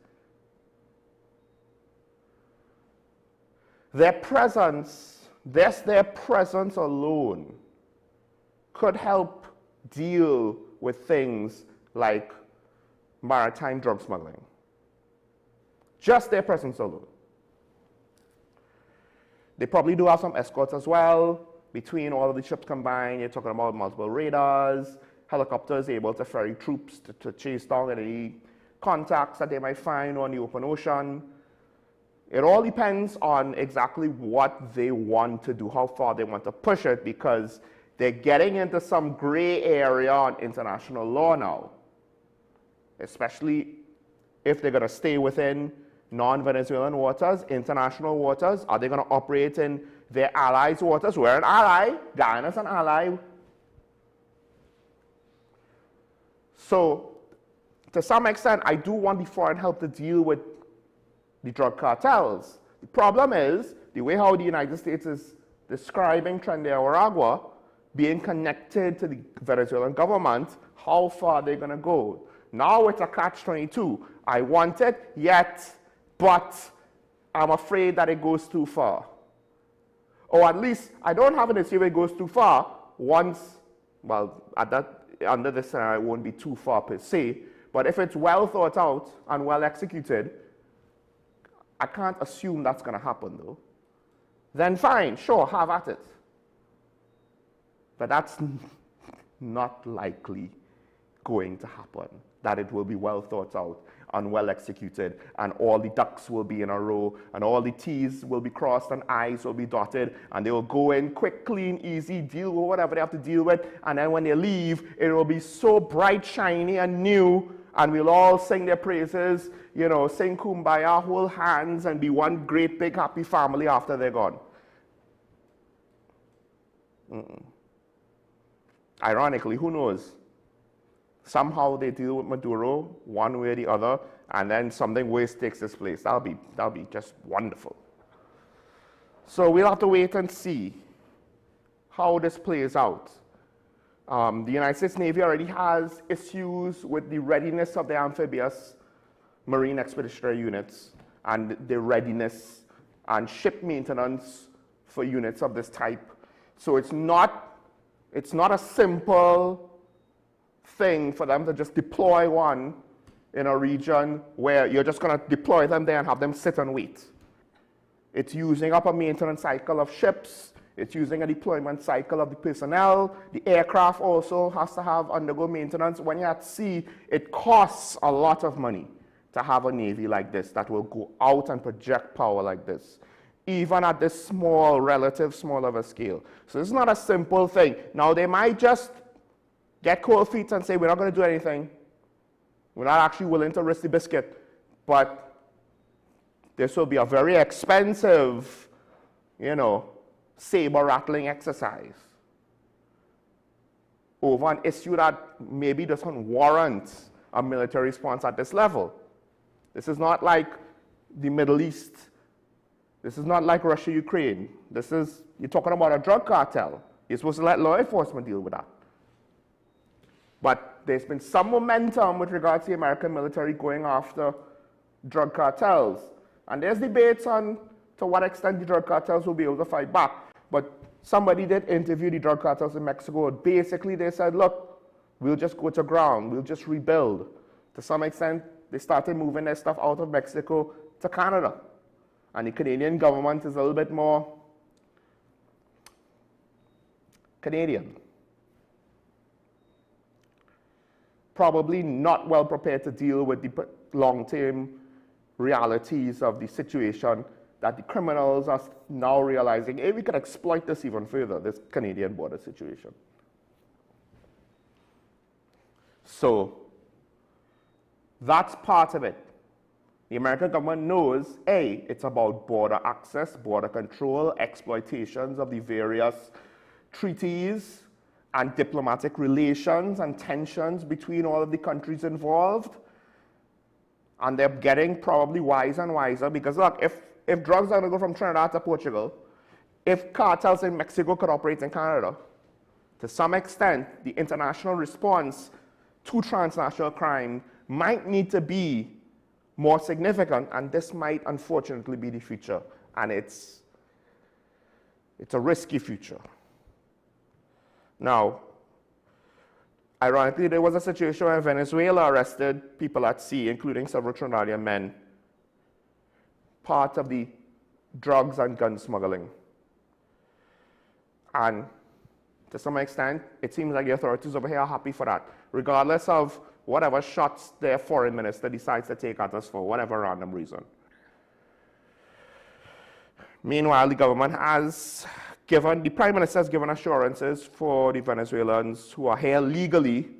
Speaker 15: their presence, their presence alone could help deal with things like maritime drug smuggling. Just their presence alone. They probably do have some escorts as well. Between all of the ships combined, you're talking about multiple radars, helicopters able to ferry troops to chase down any contacts that they might find on the open ocean. It all depends on exactly what they want to do, how far they want to push it, because they're getting into some gray area on international law now, especially if they're going to stay within non-Venezuelan waters, international waters. Are they going to operate in their allies' waters? We're an ally. Guyana's an ally. So, to some extent, I do want the foreign help to deal with the drug cartels. The problem is, the way how the United States is describing Trinidad and Aragua being connected to the Venezuelan government, how far they're going to go. Now it's a catch-22. I want it, yet, but I'm afraid that it goes too far. Or at least, I don't have an issue if it goes too far once, well, under this scenario, it won't be too far per se, but if it's well thought out and well executed, I can't assume that's going to happen, though. Then fine, sure, have at it. But that's not likely going to happen, that it will be well thought out and well executed, and all the ducks will be in a row, and all the T's will be crossed and I's will be dotted, and they will go in quick, clean, easy, deal with whatever they have to deal with, and then when they leave, it will be so bright, shiny, and new, and we'll all sing their praises, you know, sing kumbaya, hold hands, and be one great big happy family after they're gone. Ironically, who knows? Somehow they deal with Maduro one way or the other, and then something worse takes its place. That'll be just wonderful. So we'll have to wait and see how this plays out. The United States Navy already has issues with the readiness of the amphibious marine expeditionary units and the readiness and ship maintenance for units of this type. So it's not a simple thing for them to just deploy one in a region where you're just going to deploy them there and have them sit and wait. It's using up a maintenance cycle of ships. It's using a deployment cycle of the personnel. The aircraft also has to undergo maintenance. When you're at sea, it costs a lot of money to have a navy like this that will go out and project power like this, even at this relative small of a scale. So it's not a simple thing. Now, they might just get cold feet and say, we're not going to do anything. We're not actually willing to risk the biscuit. But this will be a very expensive, saber-rattling exercise over an issue that maybe doesn't warrant a military response at this level. This is not like the Middle East. This is not like Russia, Ukraine. You're talking about a drug cartel. You're supposed to let law enforcement deal with that. But there's been some momentum with regards to the American military going after drug cartels. And there's debates on to what extent the drug cartels will be able to fight back. But somebody did interview the drug cartels in Mexico. Basically, they said, look, we'll just go to ground. We'll just rebuild. To some extent, they started moving their stuff out of Mexico to Canada. And the Canadian government is a little bit more Canadian. Probably not well prepared to deal with the long-term realities of the situation that the criminals are now realizing, hey, we could exploit this even further, this Canadian border situation. So that's part of it. The American government knows, A, it's about border access, border control, exploitations of the various treaties and diplomatic relations and tensions between all of the countries involved. And they're getting probably wiser and wiser because, look, if drugs are going to go from Trinidad to Portugal, if cartels in Mexico could operate in Canada, to some extent, the international response to transnational crime might need to be more significant, and this might unfortunately be the future. And it's It's a risky future. Now, ironically, there was a situation where Venezuela arrested people at sea, including several Trinidadian men, part of the drugs and gun smuggling. And to some extent, it seems like the authorities over here are happy for that, regardless of whatever shots their foreign minister decides to take at us for whatever random reason. Meanwhile, the government has given, the Prime Minister has given assurances for the Venezuelans who are here legally.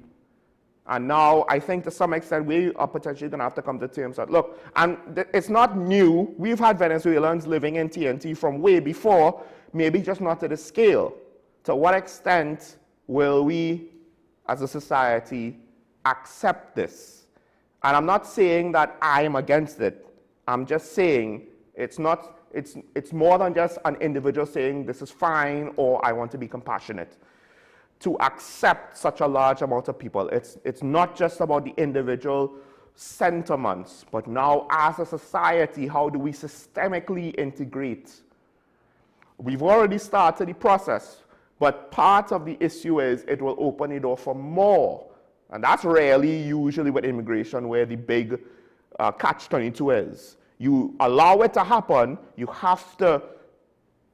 Speaker 15: And now I think to some extent we are potentially going to have to come to terms that, look, and it's not new. We've had Venezuelans living in TNT from way before, maybe just not to the scale. To what extent will we as a society accept this? And I'm not saying that I am against it. I'm just saying it's more than just an individual saying this is fine or I want to be compassionate. To accept such a large amount of people, it's not just about the individual sentiments, but now as a society, how do we systemically integrate? We've already started the process, but part of the issue is it will open the door for more. And that's rarely usually with immigration where the big catch-22 is. You allow it to happen, you have to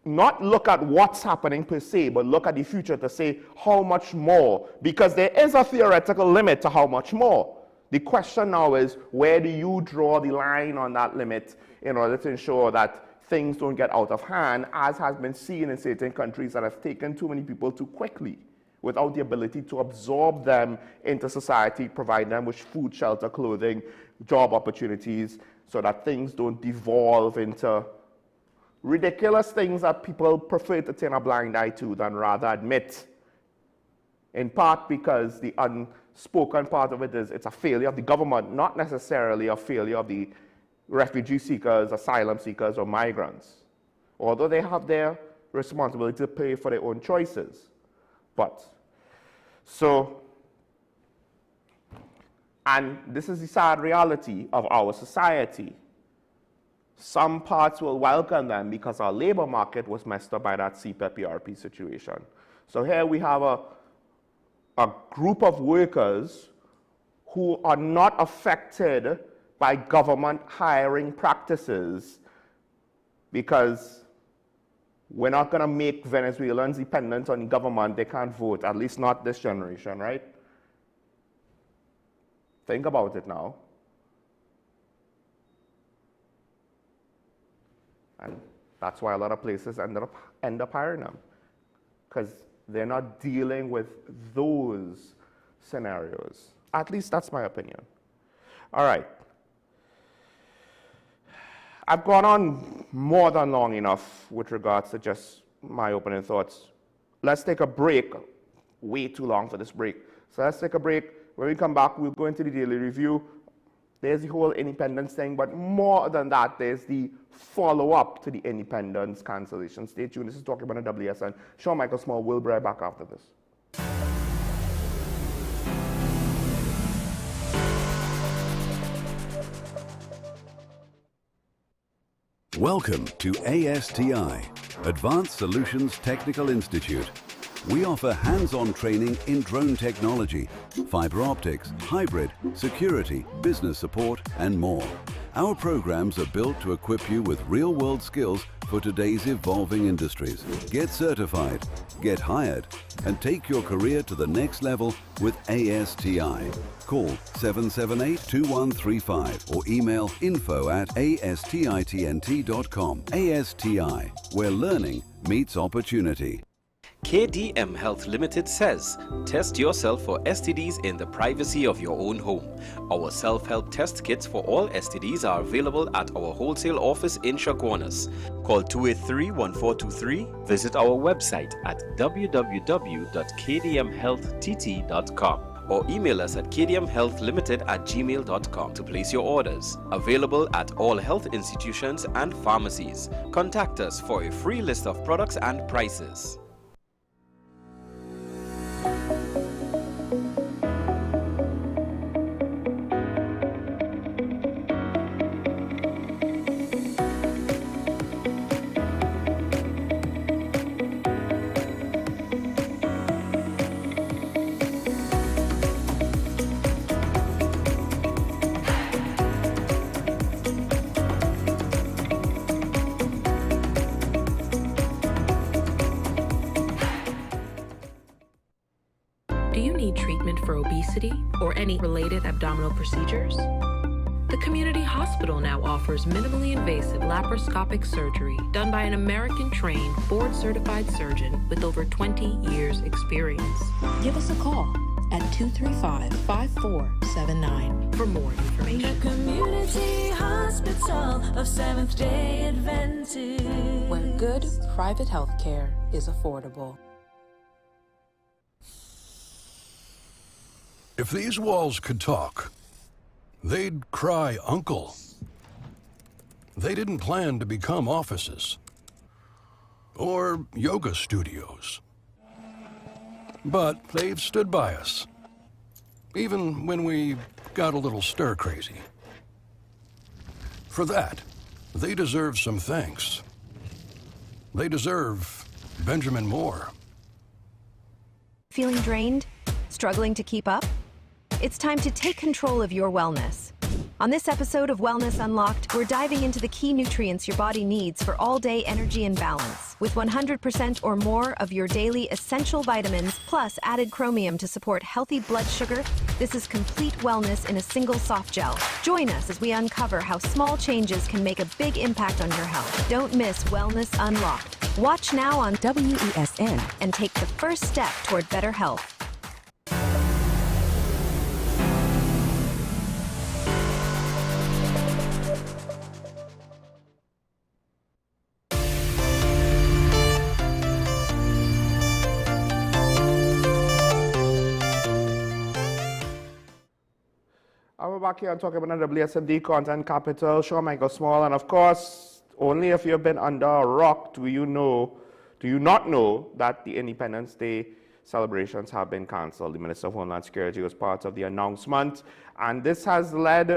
Speaker 15: not look at what's happening per se, but look at the future to say how much more, because there is a theoretical limit to how much more. The question now is, where do you draw the line on that limit in order to ensure that things don't get out of hand, as has been seen in certain countries that have taken too many people too quickly without the ability to absorb them into society, provide them with food, shelter, clothing, job opportunities, so that things don't devolve into ridiculous things that people prefer to turn a blind eye to than rather admit. In part because the unspoken part of it is it's a failure of the government, not necessarily a failure of the refugee seekers, asylum seekers, or migrants. Although they have their responsibility to pay for their own choices. But, so, and this is the sad reality of our society. Some parts will welcome them because our labor market was messed up by that CPEP-ERP situation. So here we have a group of workers who are not affected by government hiring practices because we're not going to make Venezuelans dependent on the government. They can't vote, at least not this generation, right? Think about it now. And that's why a lot of places end up hiring them, because they're not dealing with those scenarios. At least that's my opinion. All right. I've gone on more than long enough with regards to just my opening thoughts. Let's take a break. Way too long for this break. So let's take a break. When we come back, we'll go into the daily review. There's the whole independence thing, but more than that, there's the follow-up to the independence cancellation. Stay tuned. This is Talking About the WSN. Sean Michael Small will be right back after this.
Speaker 2: Welcome to ASTI, Advanced Solutions Technical Institute. We offer hands-on training in drone technology, fiber optics, hybrid, security, business support, and more. Our programs are built to equip you with real-world skills for today's evolving industries. Get certified, get hired, and take your career to the next level with ASTI. Call 778-2135 or email info@astitnt.com. ASTI, where learning meets opportunity.
Speaker 3: KDM Health Limited says, test yourself for STDs in the privacy of your own home. Our self-help test kits for all STDs are available at our wholesale office in Chaguanas. Call 283-1423. Visit our website at www.kdmhealthtt.com or email us at kdmhealthlimited@gmail.com to place your orders. Available at all health institutions and pharmacies. Contact us for a free list of products and prices.
Speaker 23: for obesity or any related abdominal procedures? The community hospital now offers minimally invasive laparoscopic surgery done by an American-trained, board-certified surgeon with over 20 years' experience. Give us a call at 235-5479 for more information.
Speaker 24: The Community Hospital of Seventh-day Adventist,
Speaker 23: where good private health care is affordable.
Speaker 4: If these walls could talk, they'd cry uncle. They didn't plan to become offices or yoga studios. But they've stood by us, even when we got a little stir-crazy. For that, they deserve some thanks. They deserve Benjamin Moore.
Speaker 5: Feeling drained? Struggling to keep up? It's time to take control of your wellness. On this episode of Wellness Unlocked, we're diving into the key nutrients your body needs for all-day energy and balance. With 100% or more of your daily essential vitamins, plus added chromium to support healthy blood sugar, this is complete wellness in a single soft gel. Join us as we uncover how small changes can make a big impact on your health. Don't miss Wellness Unlocked. Watch now on WESN and take the first step toward better health.
Speaker 15: We're back here talking about the WSND Content Capital, Sean Michael Small, and of course, only if you've been under a rock do you not know that the Independence Day celebrations have been cancelled. The Minister of Homeland Security was part of the announcement, and this has led,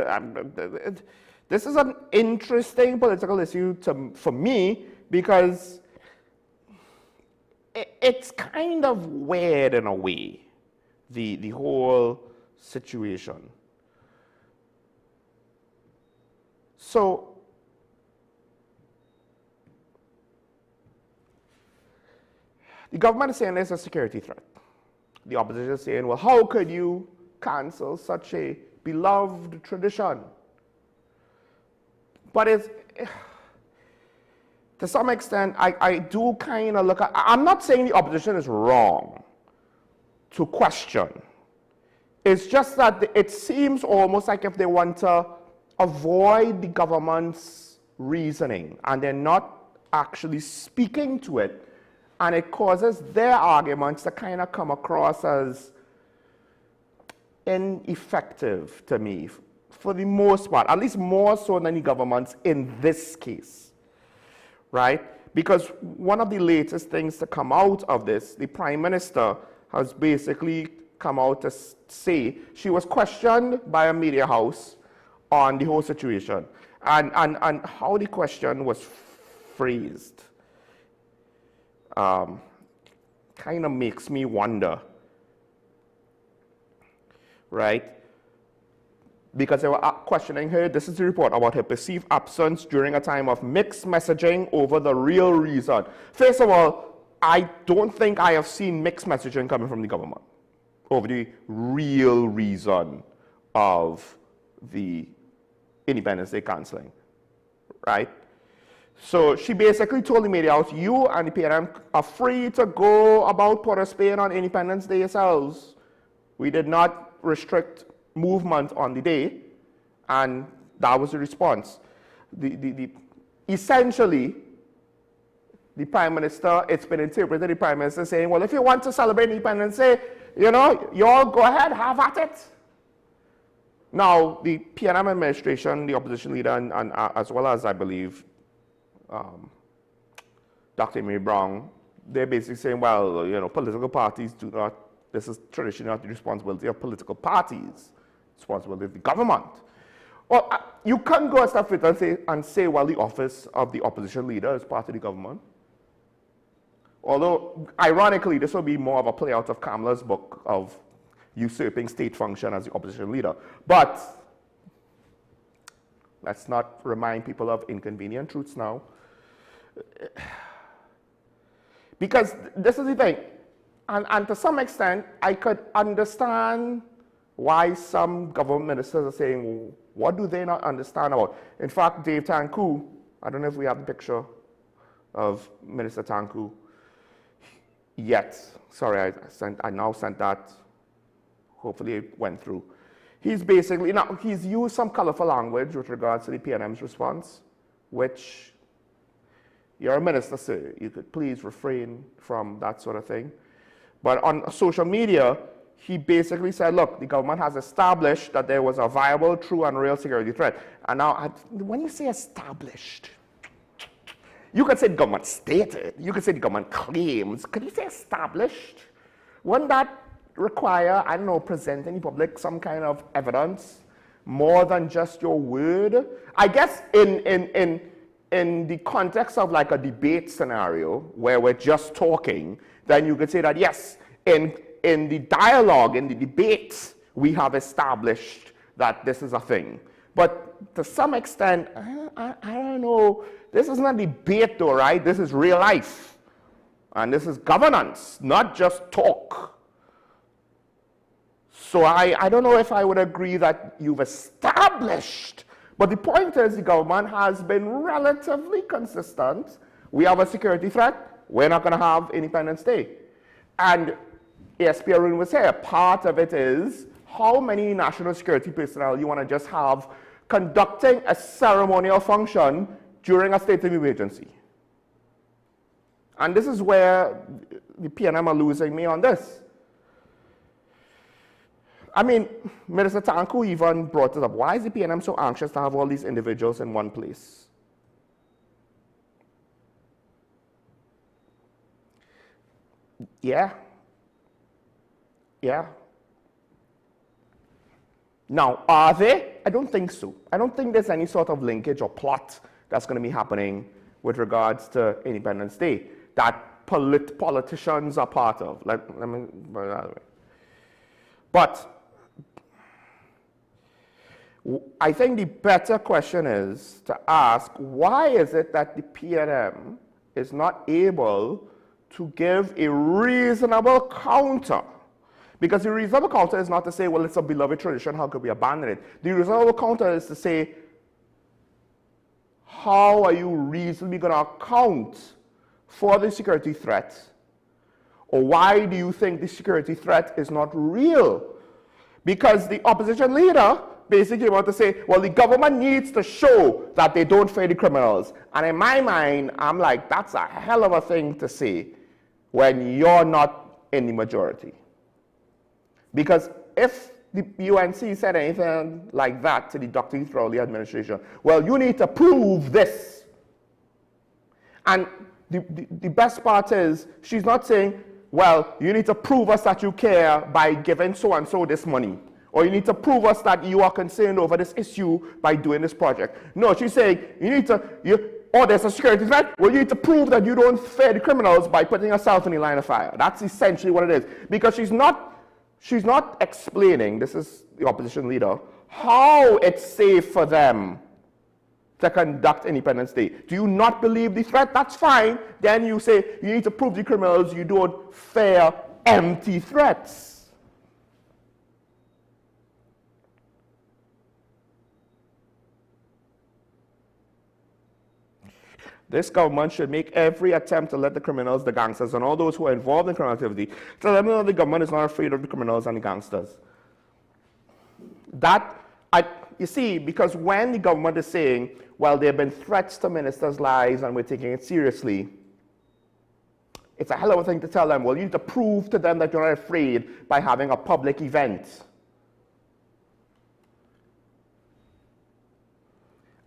Speaker 15: this is an interesting political issue for me, because it's kind of weird in a way, the whole situation. So, the government is saying there's a security threat. The opposition is saying, well, how could you cancel such a beloved tradition? But it's, to some extent, I do kind of look at, I'm not saying the opposition is wrong to question. It's just that it seems almost like if they want to avoid the government's reasoning and they're not actually speaking to it, and it causes their arguments to kind of come across as ineffective to me, for the most part, at least more so than the government's in this case, right? Because one of the latest things to come out of this, the Prime Minister has basically come out to say, she was questioned by a media house on the whole situation, and how the question was phrased kind of makes me wonder, right? Because they were questioning her. This is the report about her perceived absence during a time of mixed messaging over the real reason. First of all, I don't think I have seen mixed messaging coming from the government over the real reason of the Independence Day cancelling, right? So she basically told the media house, you and the PNM are free to go about Port of Spain on Independence Day yourselves. We did not restrict movement on the day, and that was the response. Essentially, the Prime Minister, it's been interpreted, the Prime Minister saying, well, if you want to celebrate Independence Day, you know, you all go ahead, have at it. Now, the PNM administration, the opposition leader, and as well as, I believe, Dr. Mary Brown, they're basically saying, well, you know, political parties do not, this is traditionally not the responsibility of political parties, responsibility of the government. Well, you can't go a step further and say, well, the office of the opposition leader is part of the government. Although, ironically, this will be more of a play out of Kamala's book of usurping state function as the opposition leader. But let's not remind people of inconvenient truths now. Because this is the thing. And to some extent, I could understand why some government ministers are saying, well, what do they not understand about? In fact, Dave Tanku, I don't know if we have the picture of Minister Tanku yet. Sorry, I now sent that. Hopefully it went through. He's basically, now he's used some colorful language with regards to the PNM's response, which you're a minister, sir. You could please refrain from that sort of thing. But on social media, he basically said, look, the government has established that there was a viable, true, and real security threat. And now, when you say established, you could say the government stated, you could say the government claims. Could you say established? Wouldn't that require, I don't know, presenting the public some kind of evidence more than just your word? I guess in the context of like a debate scenario where we're just talking, then you could say that yes, in the dialogue, in the debate, we have established that this is a thing. But to some extent, I don't know, this is not debate though, right? This is real life. And this is governance, not just talk. So I don't know if I would agree that you've established. But the point is the government has been relatively consistent. We have a security threat. We're not going to have Independence Day. And ASP Arun was here. Part of it is how many national security personnel you want to just have conducting a ceremonial function during a state of emergency. And this is where the PNM are losing me on this. I mean, Minister Tanku even brought it up. Why is the PNM so anxious to have all these individuals in one place? Yeah. Yeah. Now, are they? I don't think so. I don't think there's any sort of linkage or plot that's going to be happening with regards to Independence Day that politicians are part of. Let me put it that way. But I think the better question is to ask, why is it that the PNM is not able to give a reasonable counter? Because the reasonable counter is not to say, well, it's a beloved tradition, how could we abandon it? The reasonable counter is to say, how are you reasonably going to account for the security threat? Or why do you think the security threat is not real? Because the opposition leader basically want to say, well, the government needs to show that they don't fear the criminals. And in my mind, I'm like, that's a hell of a thing to say when you're not in the majority. Because if the UNC said anything like that to the Dr. Heath Rowley administration, well, you need to prove this. And the best part is, she's not saying, well, you need to prove us that you care by giving so-and-so this money. Or you need to prove us that you are concerned over this issue by doing this project. No, she's saying, oh, there's a security threat? Well, you need to prove that you don't fear the criminals by putting yourself in the line of fire. That's essentially what it is. Because she's not explaining, this is the opposition leader, how it's safe for them to conduct Independence Day. Do you not believe the threat? That's fine. Then you say you need to prove the criminals you don't fear empty threats. This government should make every attempt to let the criminals, the gangsters, and all those who are involved in criminal activity, to let them know the government is not afraid of the criminals and the gangsters. You see, because when the government is saying, well, there have been threats to ministers' lives and we're taking it seriously, it's a hell of a thing to tell them, well, you need to prove to them that you're not afraid by having a public event.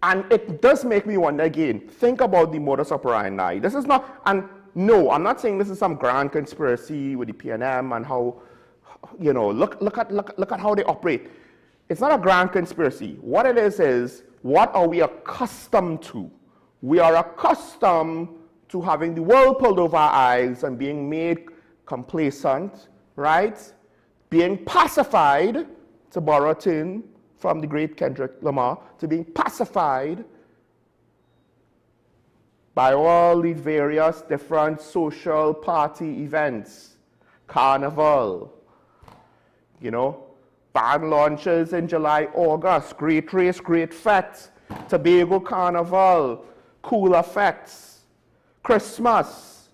Speaker 15: And it does make me wonder again, think about the modus operandi. This is not, and no, I'm not saying this is some grand conspiracy with the PNM and how, look at how they operate. It's not a grand conspiracy. What it is what are we accustomed to? We are accustomed to having the world pulled over our eyes and being made complacent, right? Being pacified, to borrow a term from the great Kendrick Lamar, to being pacified by all the various different social party events. Carnival, you know, band launches in July, August, Great Race, Great Fete, Tobago Carnival, Cool Effects, Christmas,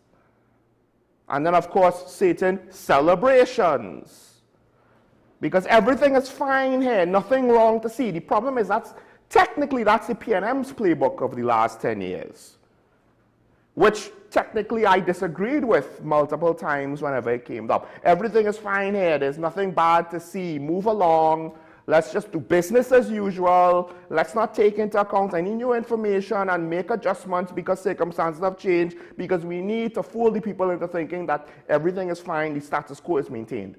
Speaker 15: and then of course certain celebrations. Because everything is fine here, nothing wrong to see. The problem is technically that's the PNM's playbook of the last 10 years, which technically I disagreed with multiple times whenever it came up. Everything is fine here, there's nothing bad to see, move along, let's just do business as usual, let's not take into account any new information and make adjustments because circumstances have changed, because we need to fool the people into thinking that everything is fine, the status quo is maintained.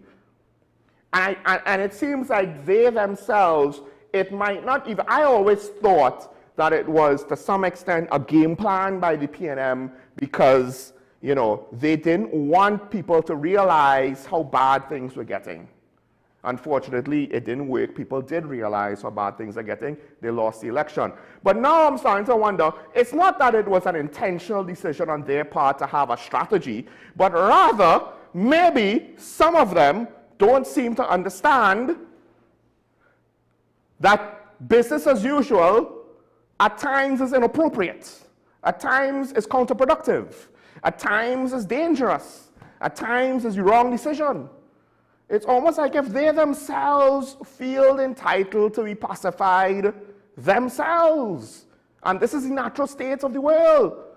Speaker 15: And it seems like they themselves, it might not even, I always thought that it was to some extent a game plan by the PNM because, you know, they didn't want people to realize how bad things were getting. Unfortunately, it didn't work. People did realize how bad things are getting. They lost the election. But now I'm starting to wonder, it's not that it was an intentional decision on their part to have a strategy, but rather, maybe some of them don't seem to understand that business as usual at times is inappropriate, at times is counterproductive, at times is dangerous, at times is the wrong decision. It's almost like if they themselves feel entitled to be pacified themselves. And this is the natural state of the world.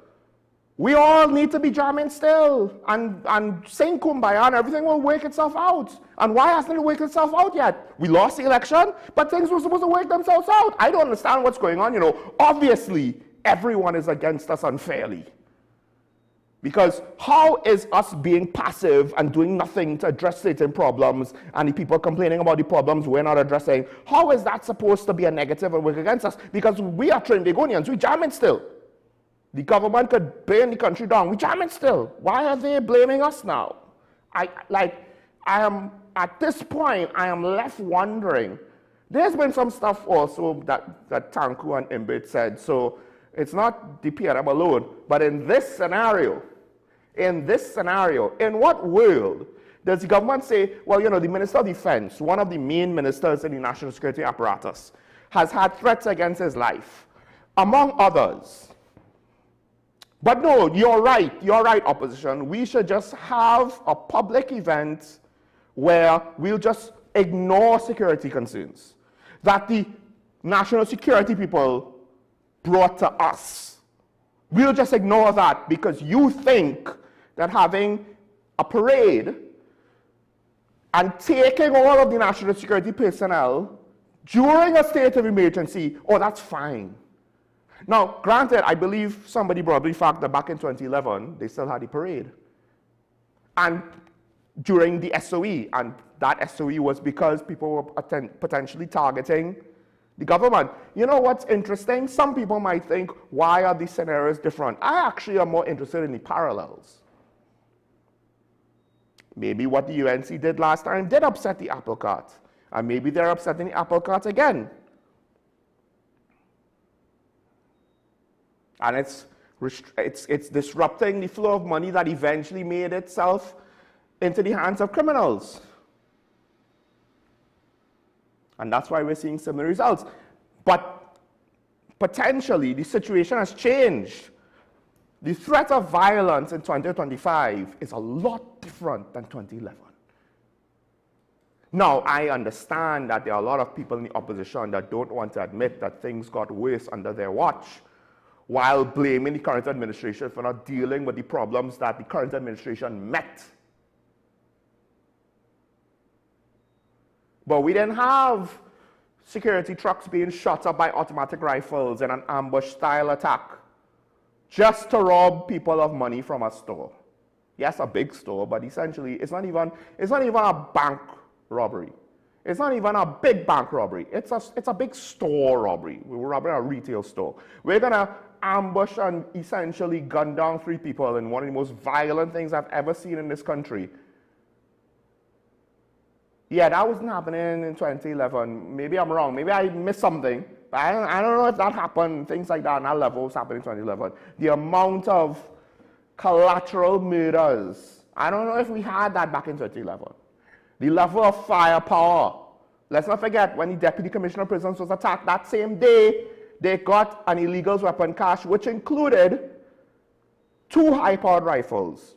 Speaker 15: We all need to be jamming still and sing Kumbaya and everything will work itself out. And why hasn't it worked itself out yet? We lost the election, but things were supposed to work themselves out. I don't understand what's going on, you know. Obviously, everyone is against us unfairly. Because how is us being passive and doing nothing to address certain problems and the people complaining about the problems we're not addressing, how is that supposed to be a negative and work against us? Because we are Trinidadians, we jamming still. The government could burn the country down. We jamming still. Why are they blaming us now? At this point, I am left wondering. There's been some stuff also that Tanku and Imbit said, so it's not the PNM alone, but in this scenario, in what world does the government say, well, you know, the Minister of Defense, one of the main ministers in the national security apparatus, has had threats against his life, among others. But no, you're right, opposition. We should just have a public event where we'll just ignore security concerns that the national security people brought to us. We'll just ignore that because you think that having a parade and taking all of the national security personnel during a state of emergency, oh, that's fine. Now, granted, I believe somebody brought up the fact that back in 2011, they still had the parade. And during the SOE, and that SOE was because people were potentially targeting the government. You know what's interesting? Some people might think, why are these scenarios different? I actually am more interested in the parallels. Maybe what the UNC did last time did upset the apple cart, and maybe they're upsetting the apple cart again. And it's disrupting the flow of money that eventually made itself into the hands of criminals. And that's why we're seeing similar results. But potentially, the situation has changed. The threat of violence in 2025 is a lot different than 2011. Now, I understand that there are a lot of people in the opposition that don't want to admit that things got worse under their watch, while blaming the current administration for not dealing with the problems that the current administration met. But we didn't have security trucks being shot up by automatic rifles in an ambush-style attack just to rob people of money from a store. Yes, a big store, but essentially it's not even a bank robbery. It's not even a big bank robbery. It's a big store robbery. We're robbing a retail store. We're gonna ambush and essentially gun down 3 people in one of the most violent things I've ever seen in this country. Yeah, that wasn't happening in 2011. Maybe I'm wrong. Maybe I missed something. But I don't know if that happened. Things like that on that level was happening in 2011. The amount of collateral murders I don't know if we had that back in 2011. The level of firepower. Let's not forget, when the Deputy Commissioner of Prisons was attacked that same day, they got an illegal weapon cache, which included 2 high-powered rifles.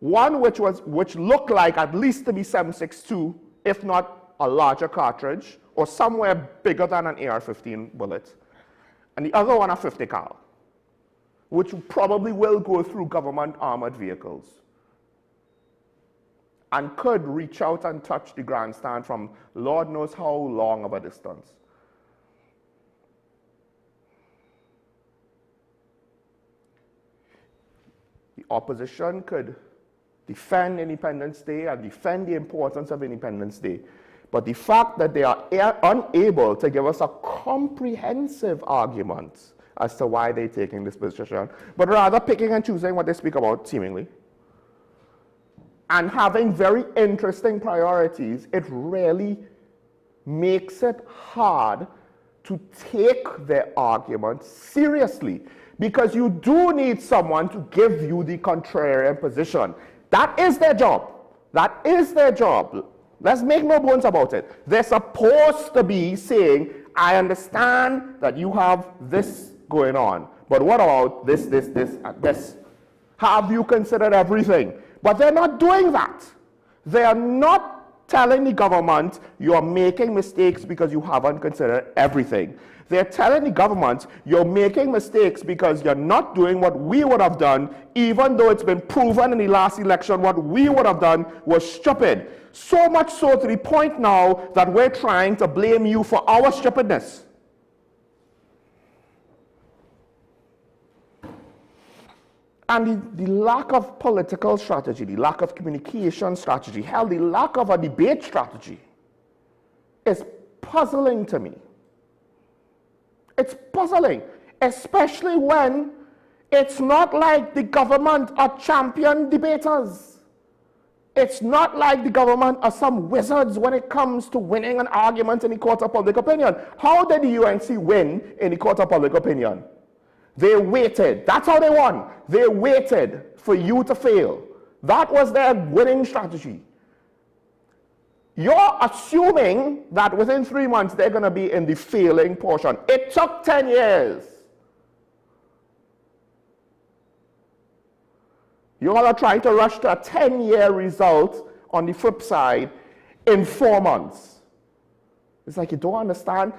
Speaker 15: One which looked like at least to be 7.62, if not a larger cartridge, or somewhere bigger than an AR-15 bullet. And the other one a 50 cal, which probably will go through government armored vehicles and could reach out and touch the grandstand from Lord knows how long of a distance. The opposition could defend Independence Day and defend the importance of Independence Day, but the fact that they are unable to give us a comprehensive argument as to why they're taking this position, but rather picking and choosing what they speak about, seemingly, and having very interesting priorities, it really makes it hard to take their argument seriously, because you do need someone to give you the contrarian position. That is their job. That is their job. Let's make no bones about it. They're supposed to be saying, I understand that you have this going on, but what about this, this, this, and this? Have you considered everything? But they're not doing that. They are not telling the government you're making mistakes because you haven't considered everything. They're telling the government you're making mistakes because you're not doing what we would have done, even though it's been proven in the last election what we would have done was stupid. So much so to the point now that we're trying to blame you for our stupidness. And the lack of political strategy, the lack of communication strategy, hell, the lack of a debate strategy is puzzling to me. It's puzzling, especially when it's not like the government are champion debaters. It's not like the government are some wizards when it comes to winning an argument in the court of public opinion. How did the UNC win in the court of public opinion? They waited. That's how they won. They waited for you to fail. That was their winning strategy. You're assuming that within 3 months they're going to be in the failing portion. It took 10 years. You all are trying to rush to a 10-year result on the flip side in 4 months. It's like you don't understand.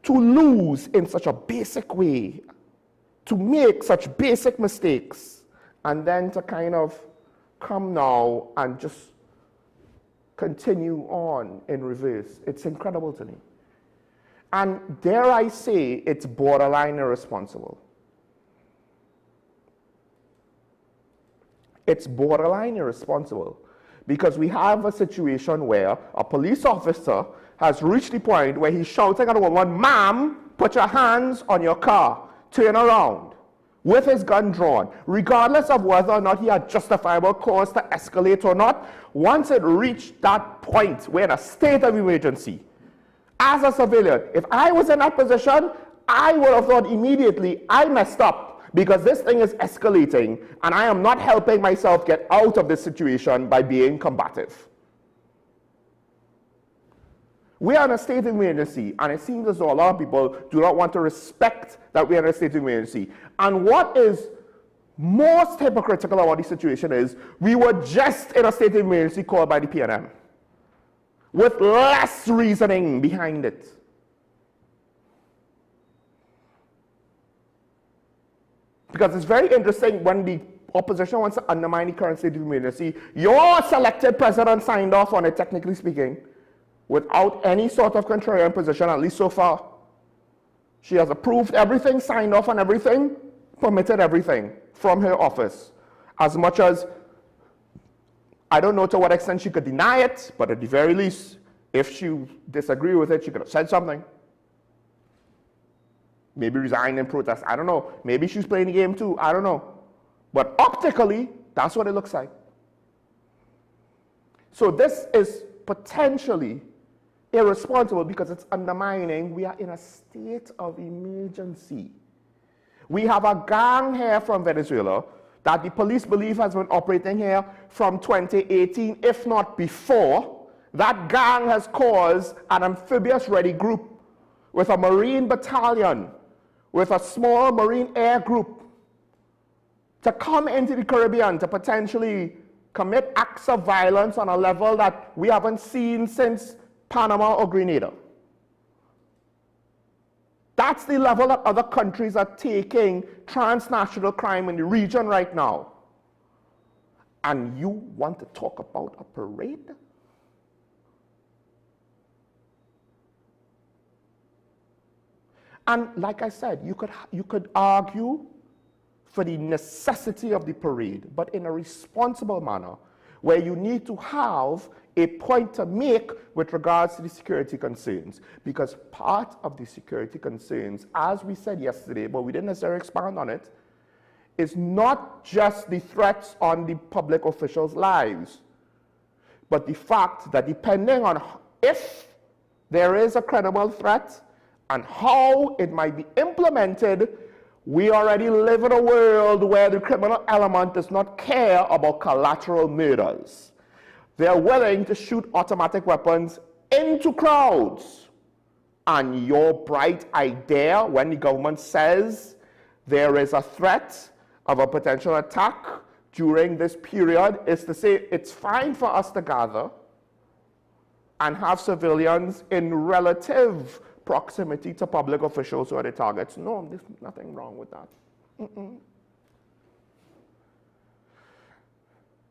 Speaker 15: To lose in such a basic way, to make such basic mistakes, and then to kind of come now and just continue on in reverse. It's incredible to me. And dare I say, it's borderline irresponsible. It's borderline irresponsible because we have a situation where a police officer has reached the point where he's shouting at a woman, "Ma'am, put your hands on your car, turn around," with his gun drawn, regardless of whether or not he had justifiable cause to escalate or not. Once it reached that point, we're in a state of emergency. As a civilian, if I was in that position, I would have thought immediately, I messed up because this thing is escalating and I am not helping myself get out of this situation by being combative. We are in a state of emergency, and it seems as though a lot of people do not want to respect that we are in a state of emergency. And what is most hypocritical about the situation is we were just in a state of emergency called by the PNM with less reasoning behind it. Because it's very interesting when the opposition wants to undermine the current state of emergency. Your selected president signed off on it, technically speaking, without any sort of contrarian position, at least so far. She has approved everything, signed off on everything, permitted everything from her office. As much as, I don't know to what extent she could deny it, but at the very least, if she disagreed with it, she could have said something. Maybe resigned in protest, I don't know. Maybe she's playing the game too, I don't know. But optically, that's what it looks like. So this is potentially irresponsible because it's undermining. We are in a state of emergency. We have a gang here from Venezuela that the police believe has been operating here from 2018, if not before. That gang has caused an amphibious-ready group with a Marine battalion, with a small Marine air group, to come into the Caribbean to potentially commit acts of violence on a level that we haven't seen since Panama or Grenada. That's the level that other countries are taking transnational crime in the region right now. And you want to talk about a parade? And like I said, you could argue for the necessity of the parade, but in a responsible manner, where you need to have a point to make with regards to the security concerns. Because part of the security concerns, as we said yesterday, but we didn't necessarily expand on it, is not just the threats on the public officials' lives, but the fact that depending on if there is a credible threat and how it might be implemented, we already live in a world where the criminal element does not care about collateral murders. They're willing to shoot automatic weapons into crowds. And your bright idea when the government says there is a threat of a potential attack during this period is to say it's fine for us to gather and have civilians in relative proximity to public officials who are the targets. No, there's nothing wrong with that.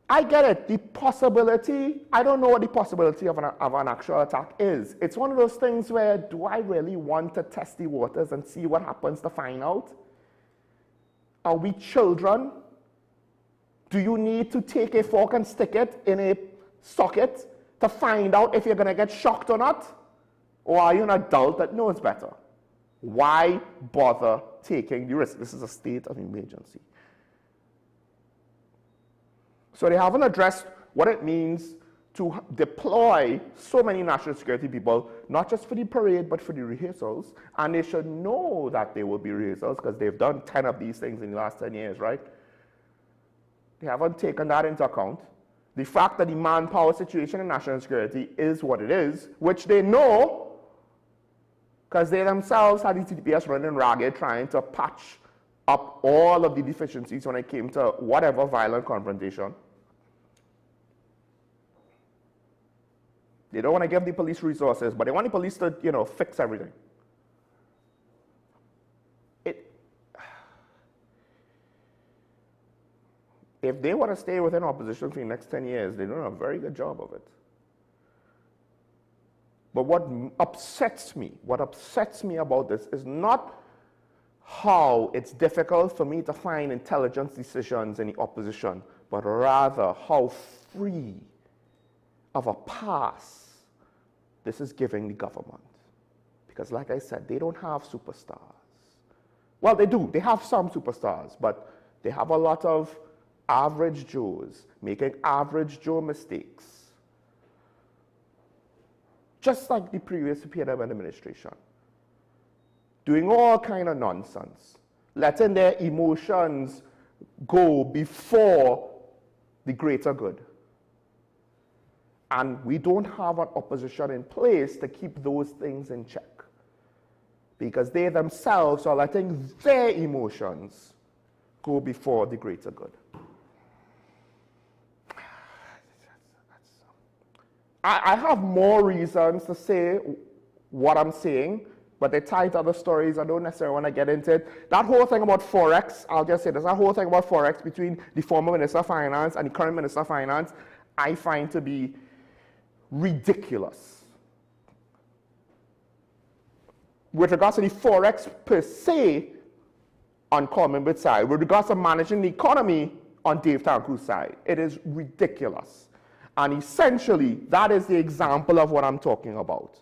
Speaker 15: I get it. The possibility, I don't know what the possibility of an actual attack is. It's one of those things where, do I really want to test the waters and see what happens to find out? Are we children? Do you need to take a fork and stick it in a socket to find out if you're going to get shocked or not? Or are you an adult that knows better? Why bother taking the risk? This is a state of emergency. So they haven't addressed what it means to deploy so many national security people, not just for the parade, but for the rehearsals. And they should know that there will be rehearsals because they've done 10 of these things in the last 10 years, right? They haven't taken that into account. The fact that the manpower situation in national security is what it is, which they know, because they themselves had the TDPS running ragged trying to patch up all of the deficiencies when it came to whatever violent confrontation. They don't want to give the police resources, but they want the police to, fix everything. If they want to stay within opposition for the next 10 years, they're doing a very good job of it. But what upsets me about this is not how it's difficult for me to find intelligence decisions in the opposition, but rather how free of a pass this is giving the government. Because like I said, they don't have superstars. Well, they do. They have some superstars, but they have a lot of average Joes making average Joe mistakes. Just like the previous PNM administration. Doing all kind of nonsense. Letting their emotions go before the greater good. And we don't have an opposition in place to keep those things in check. Because they themselves are letting their emotions go before the greater good. I have more reasons to say what I'm saying, but they're tied to other stories. I don't necessarily want to get into it. That whole thing about Forex, I'll just say this, that whole thing about Forex between the former Minister of Finance and the current Minister of Finance, I find to be ridiculous. With regards to the Forex per se on Coleman Bridge side, with regards to managing the economy on Dave Tanku's side, it is ridiculous. And essentially, that is the example of what I'm talking about.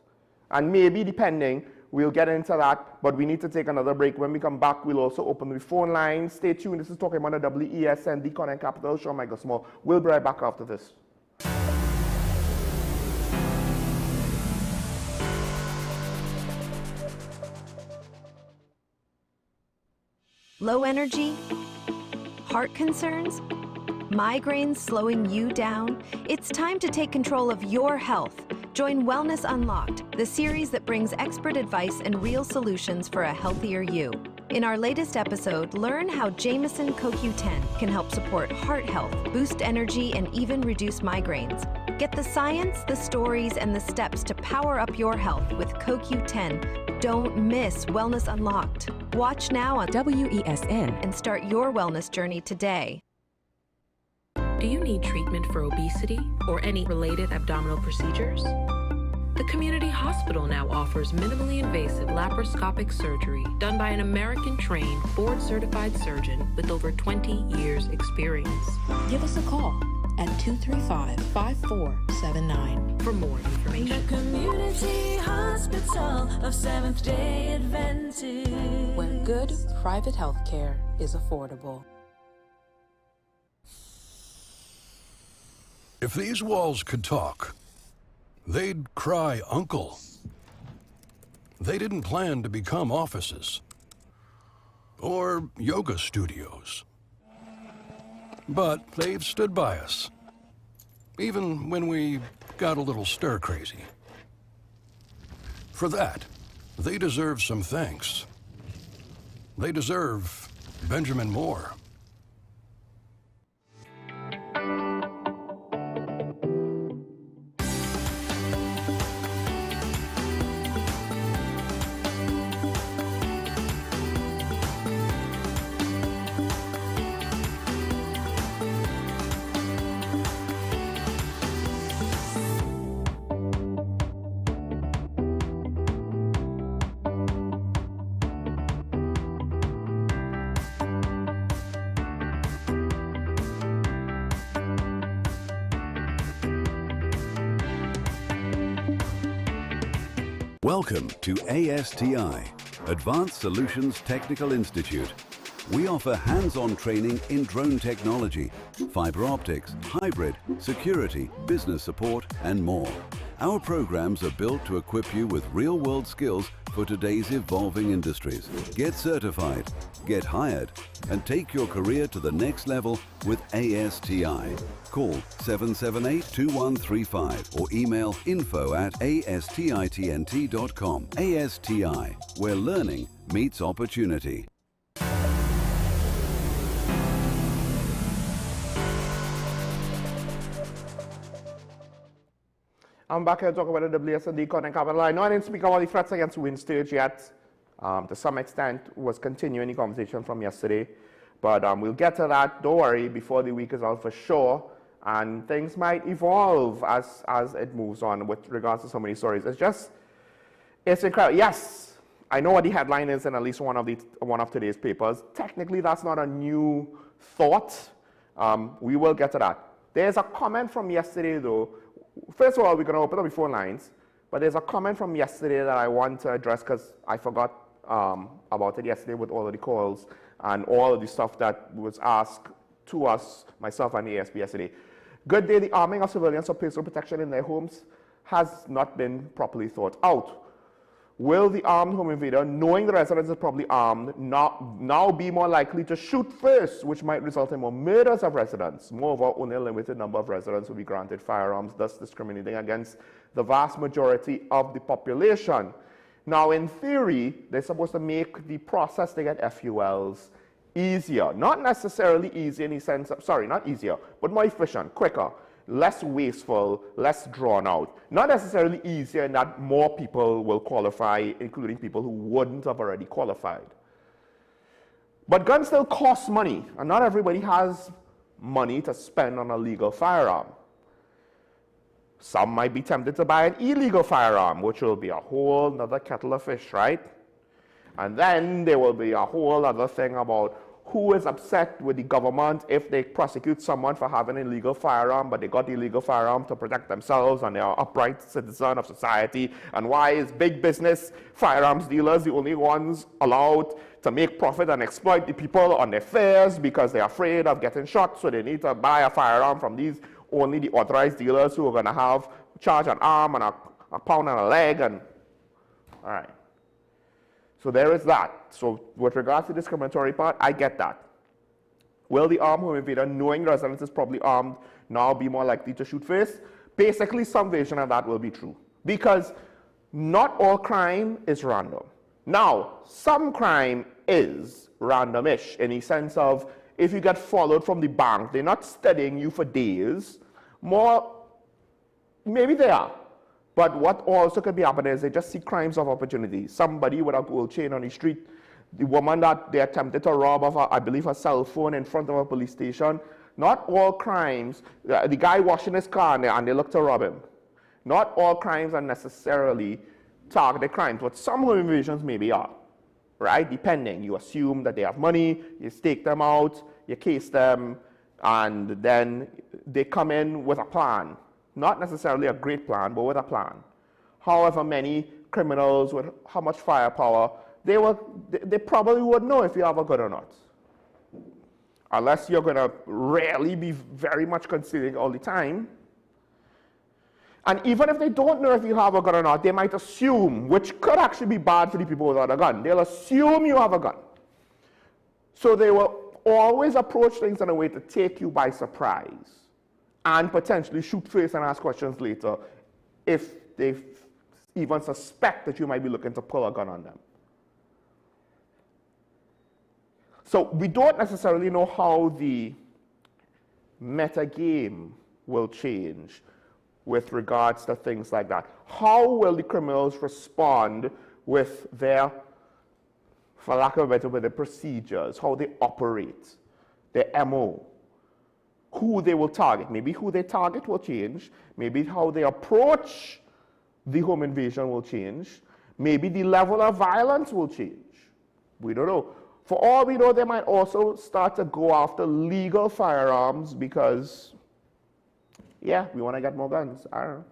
Speaker 15: And maybe, depending, we'll get into that, but we need to take another break. When we come back, we'll also open the phone lines. Stay tuned. This is Talking about the WESN, the Connect Capital Show. Michael Small. We'll be right back after this.
Speaker 5: Low energy? Heart concerns? Migraines slowing you down? It's time to take control of your health. Join Wellness Unlocked, the series that brings expert advice and real solutions for a healthier you. In our latest episode, learn how Jameson CoQ10 can help support heart health, boost energy, and even reduce migraines. Get the science, the stories, and the steps to power up your health with CoQ10. Don't miss Wellness Unlocked. Watch now on WESN and start your wellness journey today.
Speaker 23: Do you need treatment for obesity or any related abdominal procedures? The community hospital now offers minimally invasive laparoscopic surgery done by an American-trained, board-certified surgeon with over 20 years' experience.
Speaker 24: Give us a call at 235-5479
Speaker 23: for more information.
Speaker 24: The Community Hospital of Seventh-day Adventist,
Speaker 23: where good private health care is affordable.
Speaker 4: If these walls could talk, they'd cry uncle. They didn't plan to become offices or yoga studios. But they've stood by us, even when we got a little stir-crazy. For that, they deserve some thanks. They deserve Benjamin Moore.
Speaker 2: Welcome to ASTI, Advanced Solutions Technical Institute. We offer hands-on training in drone technology, fiber optics, hybrid, security, business support, and more. Our programs are built to equip you with real-world skills for today's evolving industries. Get certified, get hired, and take your career to the next level with ASTI. Call 778-2135 or email info@astitnt.com. ASTI, where learning meets opportunity.
Speaker 15: I'm back here to talk about the WSND content capital. I know I didn't speak about the threats against Windstage yet. To some extent, was continuing the conversation from yesterday. But we'll get to that, don't worry, before the week is out for sure. And things might evolve as it moves on with regards to so many stories. It's incredible. Yes, I know what the headline is in at least one of today's papers. Technically, that's not a new thought. We will get to that. There's a comment from yesterday, though. First of all, we're going to open up the phone lines. But there's a comment from yesterday that I want to address because I forgot about it yesterday with all of the calls and all of the stuff that was asked to us, myself and the ASP yesterday. Good day, the arming of civilians for personal protection in their homes has not been properly thought out. Will the armed home invader, knowing the residents are probably armed, now be more likely to shoot first, which might result in more murders of residents? Moreover, only a limited number of residents will be granted firearms, thus discriminating against the vast majority of the population. Now, in theory, they're supposed to make the process to get FULs easier. Not necessarily easy in the sense of, sorry, not easier, but more efficient, quicker, less wasteful, less drawn out. Not necessarily easier in that more people will qualify, including people who wouldn't have already qualified. But guns still cost money, and not everybody has money to spend on a legal firearm. Some might be tempted to buy an illegal firearm, which will be a whole nother kettle of fish, right? And then there will be a whole other thing about who is upset with the government if they prosecute someone for having an illegal firearm, but they got the illegal firearm to protect themselves and they are upright citizens of society. And why is big business firearms dealers the only ones allowed to make profit and exploit the people on their fares because they're afraid of getting shot, so they need to buy a firearm from these only the authorized dealers who are going to have charge an arm and a pound and a leg and all right. So there is that. So with regards to the discriminatory part, I get that. Will the armed home invader, knowing residents is probably armed, now be more likely to shoot first? Basically, some version of that will be true. Because not all crime is random. Now, some crime is randomish in the sense of if you get followed from the bank, they're not studying you for days. Maybe they are. But what also could be happening is they just see crimes of opportunity. Somebody with a gold chain on the street, the woman that they attempted to rob of, I believe, her cell phone in front of a police station. Not all crimes, the guy washing his car and they look to rob him. Not all crimes are necessarily targeted crimes, but some home invasions maybe are, right? Depending. You assume that they have money, you stake them out, you case them, and then they come in with a plan. Not necessarily a great plan, but with a plan. However many criminals with how much firepower, they probably would know if you have a gun or not. Unless you're going to really be very much considering all the time. And even if they don't know if you have a gun or not, they might assume, which could actually be bad for the people without a gun. They'll assume you have a gun. So they will always approach things in a way to take you by surprise and potentially shoot first and ask questions later if they even suspect that you might be looking to pull a gun on them. So we don't necessarily know how the meta game will change with regards to things like that. How will the criminals respond with their, for lack of a better word, the procedures, how they operate, their MO, who they will target. Maybe who they target will change. Maybe how they approach the home invasion will change. Maybe the level of violence will change. We don't know. For all we know, they might also start to go after legal firearms because, yeah, we want to get more guns. I don't know.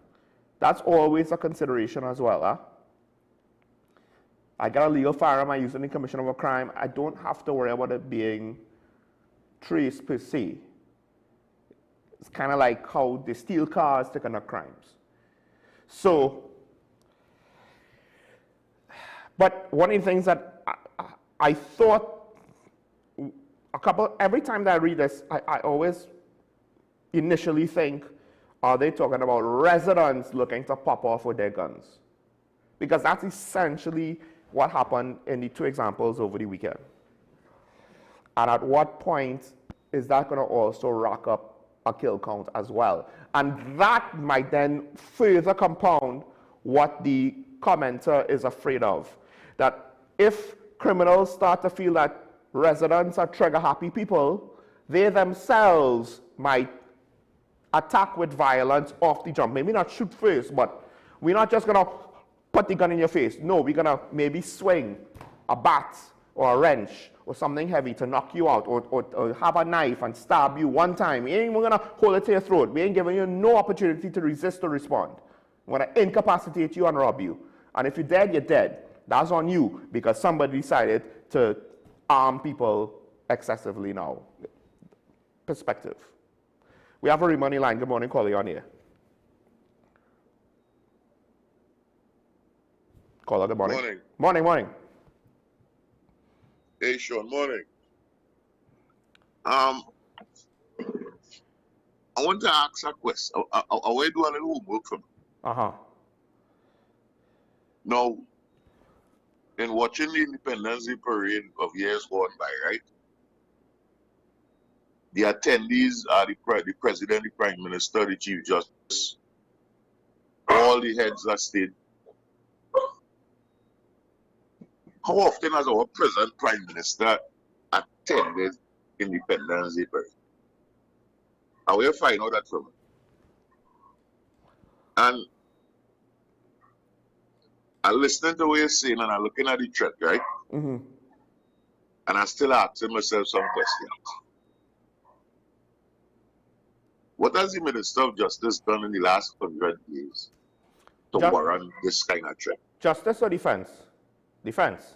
Speaker 15: That's always a consideration as well. Huh? I got a legal firearm, I use it in the commission of a crime. I don't have to worry about it being traced per se. It's kind of like how they steal cars to conduct crimes. So, but one of the things that I thought every time that I read this, I always initially think, are they talking about residents looking to pop off with their guns? Because that's essentially what happened in the two examples over the weekend. And at what point is that going to also rack up a kill count as well? And that might then further compound what the commenter is afraid of. That if criminals start to feel that residents are trigger-happy people, they themselves might attack with violence off the jump. Maybe not shoot first, but we're not just going to put the gun in your face. No, we're going to maybe swing a bat or a wrench or something heavy to knock you out, or have a knife and stab you one time. We ain't even going to hold it to your throat. We ain't giving you no opportunity to resist or respond. We're going to incapacitate you and rob you. And if you're dead, you're dead. That's on you because somebody decided to arm people excessively now. Perspective. We have a remoney line. Good morning, caller, on here. Caller, good morning.
Speaker 1: Morning.
Speaker 15: Morning, morning.
Speaker 1: Hey, Sean, morning. I want to ask a question. I want to do a little homework for me.
Speaker 15: Uh-huh.
Speaker 1: Now, in watching the Independence Day parade of years gone by, right? The attendees are the president, the prime minister, the chief justice, all the heads of state. How often has our present prime minister attended Independence Day parade? I will find out that from him. And I'm listening to what you're saying and I'm looking at the threat, right?
Speaker 15: Mm-hmm.
Speaker 1: And I'm still asking myself some questions. What has the Minister of Justice done in the last 100 days to warrant this kind of threat?
Speaker 15: Justice or defense? Defense.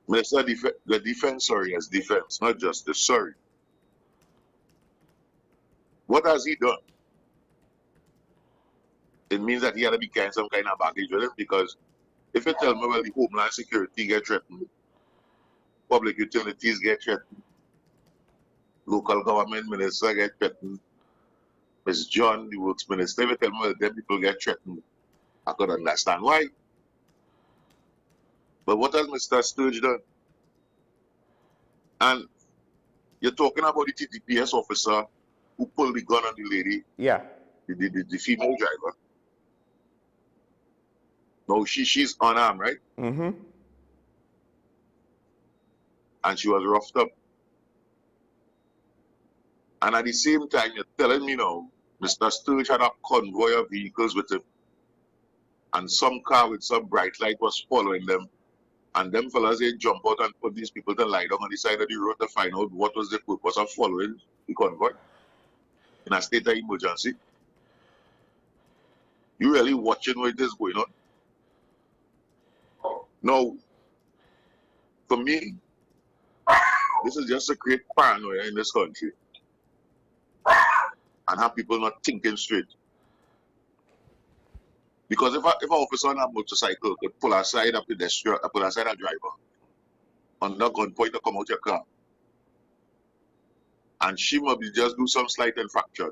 Speaker 1: Minister of the defense, sorry, yes, defense, not justice, sorry. What has he done? It means that he had to be carrying some kind of baggage with him, because if you tell me, well, the Homeland Security get threatened, public utilities get threatened, local government minister get threatened. Ms. John, the works minister, every time them people get threatened. I could understand why. But what has Mr. Sturge done? And you're talking about the TTPS officer who pulled the gun on the lady.
Speaker 15: Yeah.
Speaker 1: The female driver. No, she's unarmed, right?
Speaker 15: Mm-hmm.
Speaker 1: And she was roughed up. And at the same time, you're telling me now, Mr. Sturge had a convoy of vehicles with him. And some car with some bright light was following them. And them fellas, they jump out and put these people to lie down on the side of the road to find out what was the purpose of following the convoy in a state of emergency. You really watching what is going on? No. For me, this is just to create paranoia in this country. And have people not thinking straight. Because if an officer on a motorcycle could pull aside a pedestrian, pull aside a driver, under gunpoint to come out your car, and she maybe just do some slight infraction,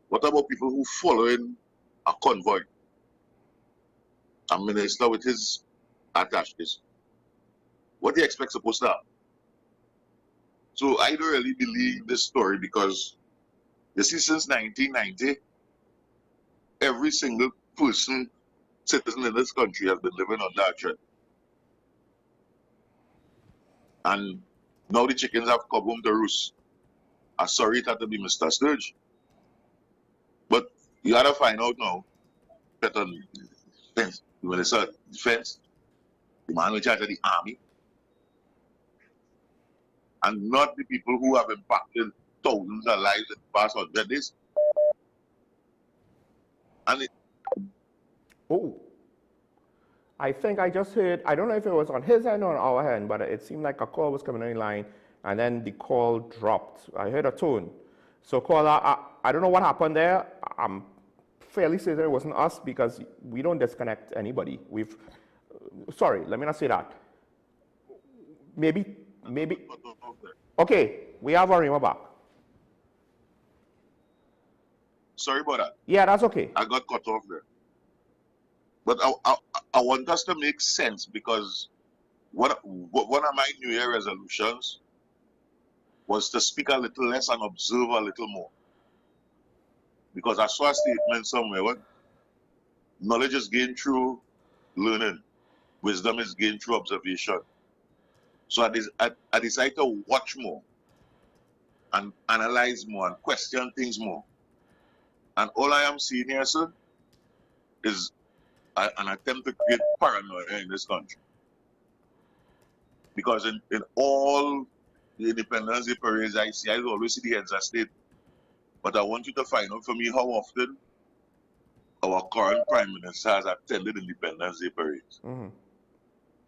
Speaker 1: what about people who following a convoy? A minister with his attaches. What do you expect supposed to happen? So I don't really believe this story because you see, since 1990, every single citizen in this country has been living on that threat. And now the chickens have come home to roost. I'm sorry it had to be Mr. Sturge. But you gotta find out now, better defense, the Minister of Defense, the man in charge of the army, and not the people who have impacted thousands of lives in the past 100 days. And
Speaker 15: I think I just heard, I don't know if it was on his end or on our end, but it seemed like a call was coming on the line and then the call dropped. I heard a tone. So caller, I don't know what happened there. I'm fairly certain it wasn't us because we don't disconnect anybody. Sorry, let me not say that. Maybe. Okay, we have Arima back.
Speaker 1: Sorry about that.
Speaker 15: Yeah, that's okay.
Speaker 1: I got cut off there. But I want us to make sense because one of my New Year resolutions was to speak a little less and observe a little more. Because I saw a statement somewhere where knowledge is gained through learning, wisdom is gained through observation. So I decided to watch more and analyze more and question things more. And all I am seeing here, sir, is an attempt to create paranoia in this country. Because in all the Independence Day parades I see, I always see the heads of state. But I want you to find out for me how often our current Prime Minister has attended Independence Day parades.
Speaker 15: Mm-hmm.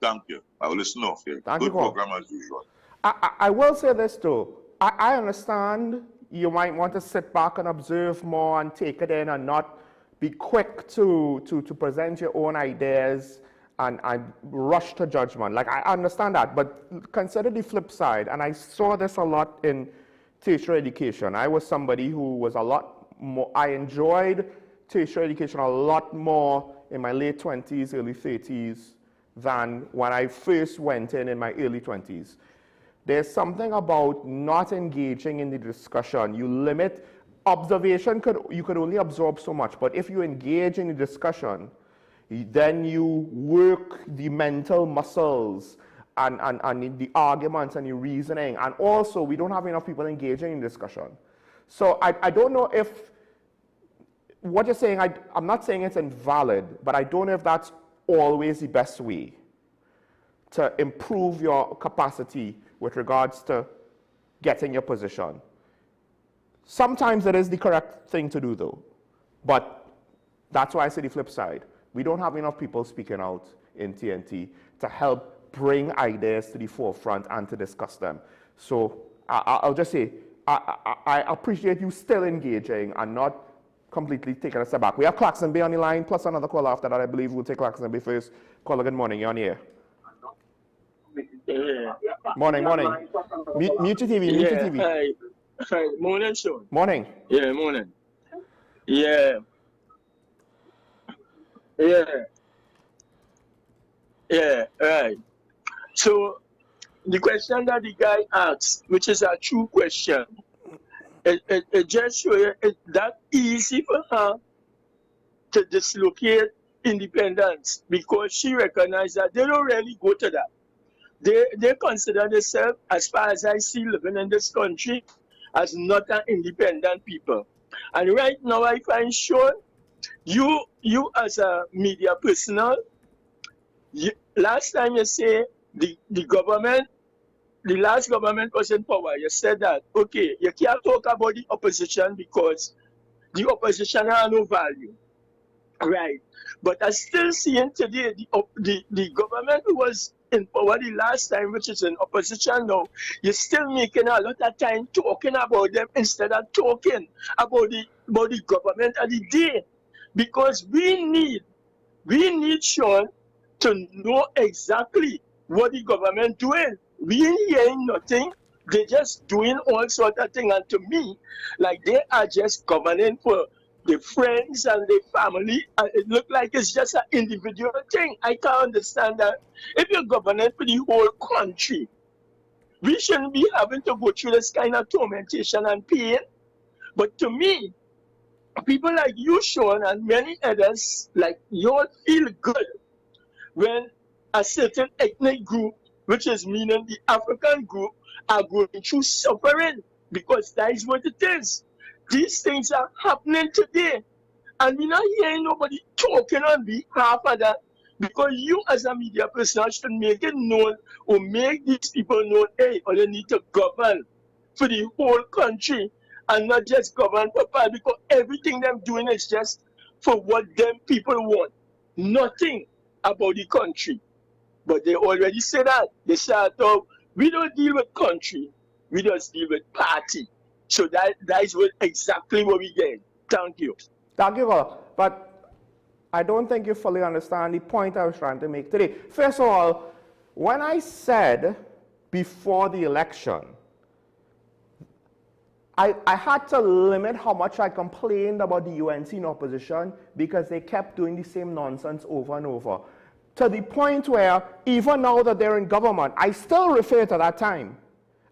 Speaker 1: Thank you. I will listen off here.
Speaker 15: Thank
Speaker 1: Good
Speaker 15: you, Paul.
Speaker 1: program as usual.
Speaker 15: I will say this too. I understand you might want to sit back and observe more and take it in and not be quick to present your own ideas and rush to judgment. Like, I understand that, but consider the flip side. And I saw this a lot in tertiary education. I was somebody who was a lot more, I enjoyed tertiary education a lot more in my late 20s, early 30s than when I first went in my early 20s. There's something about not engaging in the discussion. You limit observation, you could only absorb so much, but if you engage in the discussion, then you work the mental muscles and the arguments and the reasoning. And also, we don't have enough people engaging in discussion. So I don't know if what you're saying, I'm not saying it's invalid, but I don't know if that's always the best way to improve your capacity with regards to getting your position. Sometimes it is the correct thing to do though, but that's why I say the flip side. We don't have enough people speaking out in TNT to help bring ideas to the forefront and to discuss them. So I'll just say, I appreciate you still engaging and not completely taking a step back. We have Claxton Bay on the line, plus another call after that. I believe we'll take Claxton Bay first. Caller, good morning, you're on the air.
Speaker 6: Yeah.
Speaker 15: Morning, morning. Mute your TV, mute your TV.
Speaker 6: Hi. Morning, Sean.
Speaker 15: Morning.
Speaker 6: Yeah, morning. Yeah. Yeah. Yeah, right. So the question that the guy asked, which is a true question, it just shows you it's that easy for her to dislocate independence because she recognized that they don't really go to that. They consider themselves, as far as I see living in this country, as not an independent people. And right now I find sure you as a media personnel, last time you say the government, the last government was in power, you said that, okay, you can't talk about the opposition because the opposition has no value. Right. But I still seeing today the government who was in power the last time, which is in opposition now, you're still making a lot of time talking about them instead of talking about the government of the day. Because we need Sean to know exactly what the government doing. We ain't hearing nothing. They're just doing all sort of things. And to me, like they are just governing for the friends and the family. And it look like it's just an individual thing. I can't understand that. If you're governing for the whole country, we shouldn't be having to go through this kind of tormentation and pain. But to me, people like you, Sean, and many others, like you all feel good when a certain ethnic group, which is meaning the African group, are going through suffering, because that is what it is. These things are happening today, and we're not hearing nobody talking on behalf of that, because you as a media person should make it known or make these people know, hey, all you need to govern for the whole country and not just govern for part, because everything them doing is just for what them people want. Nothing about the country. But they already say that. They said, oh, we don't deal with country, we just deal with party. So that is exactly what we get. Thank you.
Speaker 15: Thank you, but I don't think you fully understand the point I was trying to make today. First of all, when I said before the election, I had to limit how much I complained about the UNC in opposition because they kept doing the same nonsense over and over. To the point where, even now that they're in government, I still refer to that time.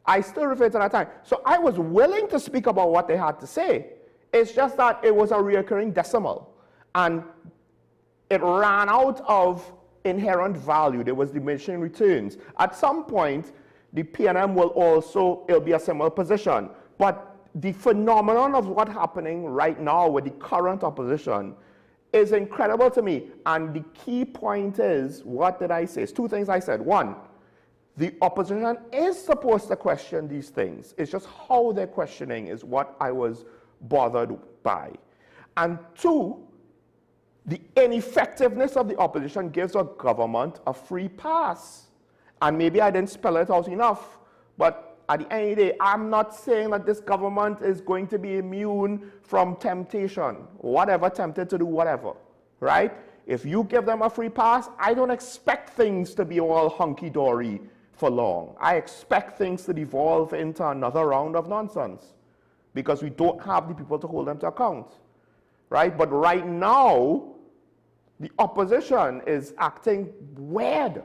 Speaker 15: So I was willing to speak about what they had to say. It's just that it was a recurring decimal. And it ran out of inherent value. There was diminishing returns. At some point, the PNM will also, it'll be a similar position. But the phenomenon of what's happening right now with the current opposition is incredible to me. And the key point is, what did I say? It's two things I said. One, the opposition is supposed to question these things. It's just how they're questioning is what I was bothered by. And two, the ineffectiveness of the opposition gives a government a free pass. And maybe I didn't spell it out enough, but at the end of the day, I'm not saying that this government is going to be immune from temptation, whatever, tempted to do whatever, right? If you give them a free pass, I don't expect things to be all hunky-dory for long. I expect things to devolve into another round of nonsense because we don't have the people to hold them to account, right? But right now, the opposition is acting weird.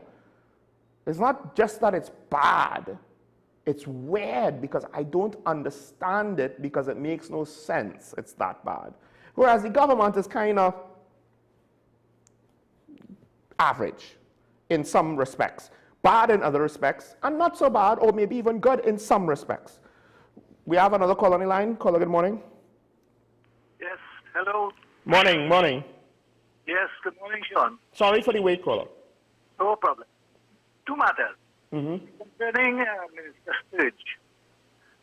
Speaker 15: It's not just that it's bad. It's weird because I don't understand it because it makes no sense. It's that bad. Whereas the government is kind of average in some respects, bad in other respects, and not so bad or maybe even good in some respects. We have another caller on the line. Caller, good morning.
Speaker 7: Yes, hello.
Speaker 15: Morning.
Speaker 7: Yes, good morning, Sean.
Speaker 15: Sorry for the wait, caller.
Speaker 7: No problem. Two matters. Concerning Minister Sturge.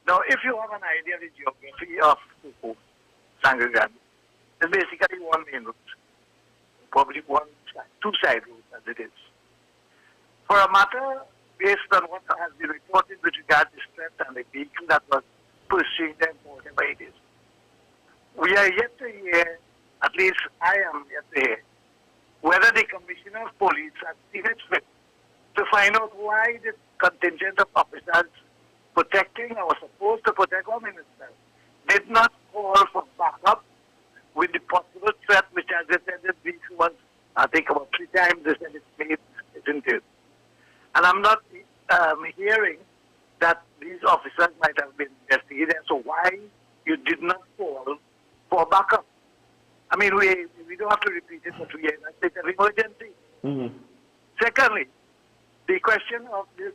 Speaker 7: Now, if you have an idea of the geography of Sangregan, it's basically one main route, probably two side routes as it is. For a matter based on what has been reported with regard to strength and the vehicle that was pursuing them for whatever it is, we are yet to hear, at least I am yet to hear, whether the Commissioner of Police has seen it fit to find out why this contingent of officers protecting or supposed to protect our ministers did not call for backup with the possible threat, which, as they said this week, was, I think, about 3 times they said it's made it into. And I'm not hearing that these officers might have been investigated. So why you did not call for backup? I mean, we don't have to repeat it, but we are in a state of emergency.
Speaker 15: Mm-hmm.
Speaker 7: Secondly, the question of this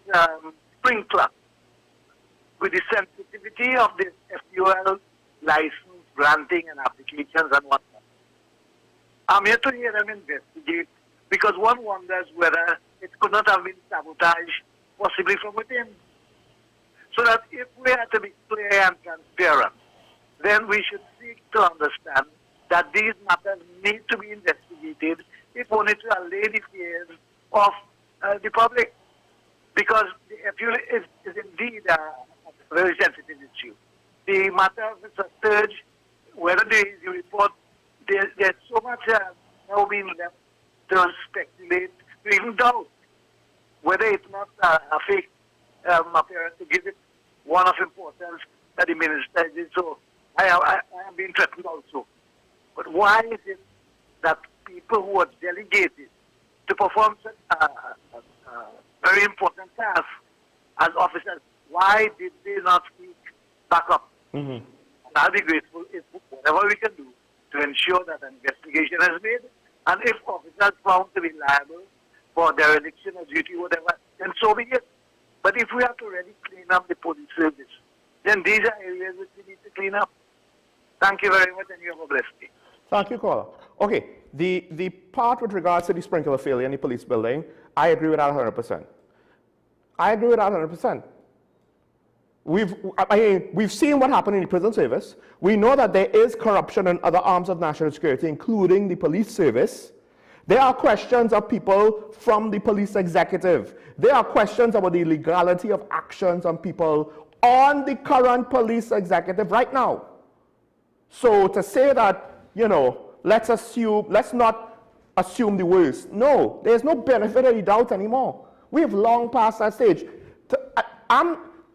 Speaker 7: sprinkler, with the sensitivity of this FUL license granting and applications and whatnot. I'm here to hear them investigate, because one wonders whether it could not have been sabotaged, possibly from within. So that if we are to be clear and transparent, then we should seek to understand that these matters need to be investigated, if only to allay the fears of the public. Because the FUL is indeed a very sensitive issue. The matter of the surge, whether the report, there's so much now being left to speculate, to even doubt whether it's not a fake appearance, to give it one of importance that the minister did. So I am being threatened also. But why is it that people who are delegated to perform such a very important task as officers, why did they not speak back up?
Speaker 15: Mm-hmm.
Speaker 7: And I'll be grateful if whatever we can do to ensure that an investigation is made, and if officers found to be liable for dereliction of duty, whatever, then so be it. But if we have to really clean up the police service, then these are areas which we need to clean up. Thank you very much, and you have a blessed day.
Speaker 15: Thank you, caller. Okay, the part with regards to the sprinkler failure in the police building, I agree with that 100%. I agree with that 100%. We've seen what happened in the prison service. We know that there is corruption in other arms of national security, including the police service. There are questions of people from the police executive. There are questions about the legality of actions on people on the current police executive right now. So to say that, you know, let's not assume the worst. No, there's no benefit of the doubt anymore. We've long passed that stage.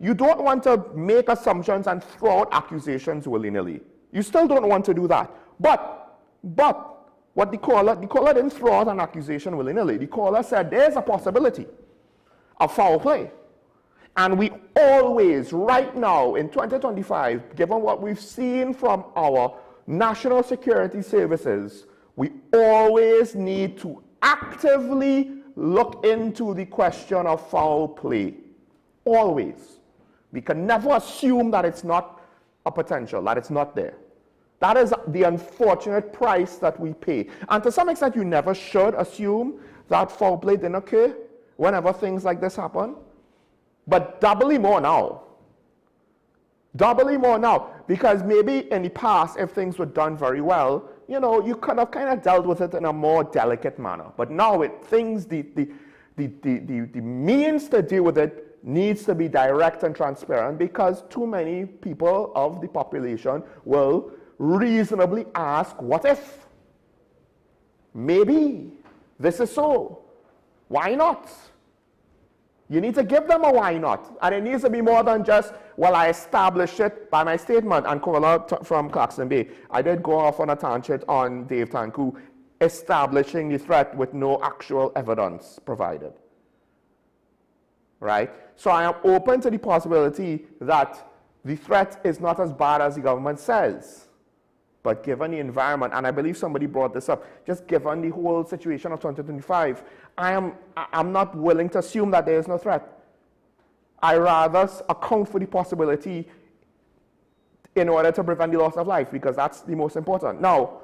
Speaker 15: You don't want to make assumptions and throw out accusations willy-nilly. You still don't want to do that. But what the caller didn't throw out an accusation willy-nilly. The caller said there's a possibility of foul play. And we always, right now in 2025, given what we've seen from our national security services, we always need to actively look into the question of foul play. Always. We can never assume that it's not a potential, that it's not there. That is the unfortunate price that we pay. And to some extent, you never should assume that foul play didn't occur whenever things like this happen. But doubly more now. Doubly more now. Because maybe in the past, if things were done very well, you know, you could have kind of dealt with it in a more delicate manner. But now the means to deal with it needs to be direct and transparent, because too many people of the population will reasonably ask, what if? Maybe this is so. Why not? You need to give them a why not. And it needs to be more than just, well, I established it by my statement. And caller from Clarkson Bay, I did go off on a tangent on Dave Tanku establishing the threat with no actual evidence provided. Right? So I am open to the possibility that the threat is not as bad as the government says. But given the environment, and I believe somebody brought this up, just given the whole situation of 2025, I'm not willing to assume that there is no threat. I rather account for the possibility in order to prevent the loss of life, because that's the most important. Now,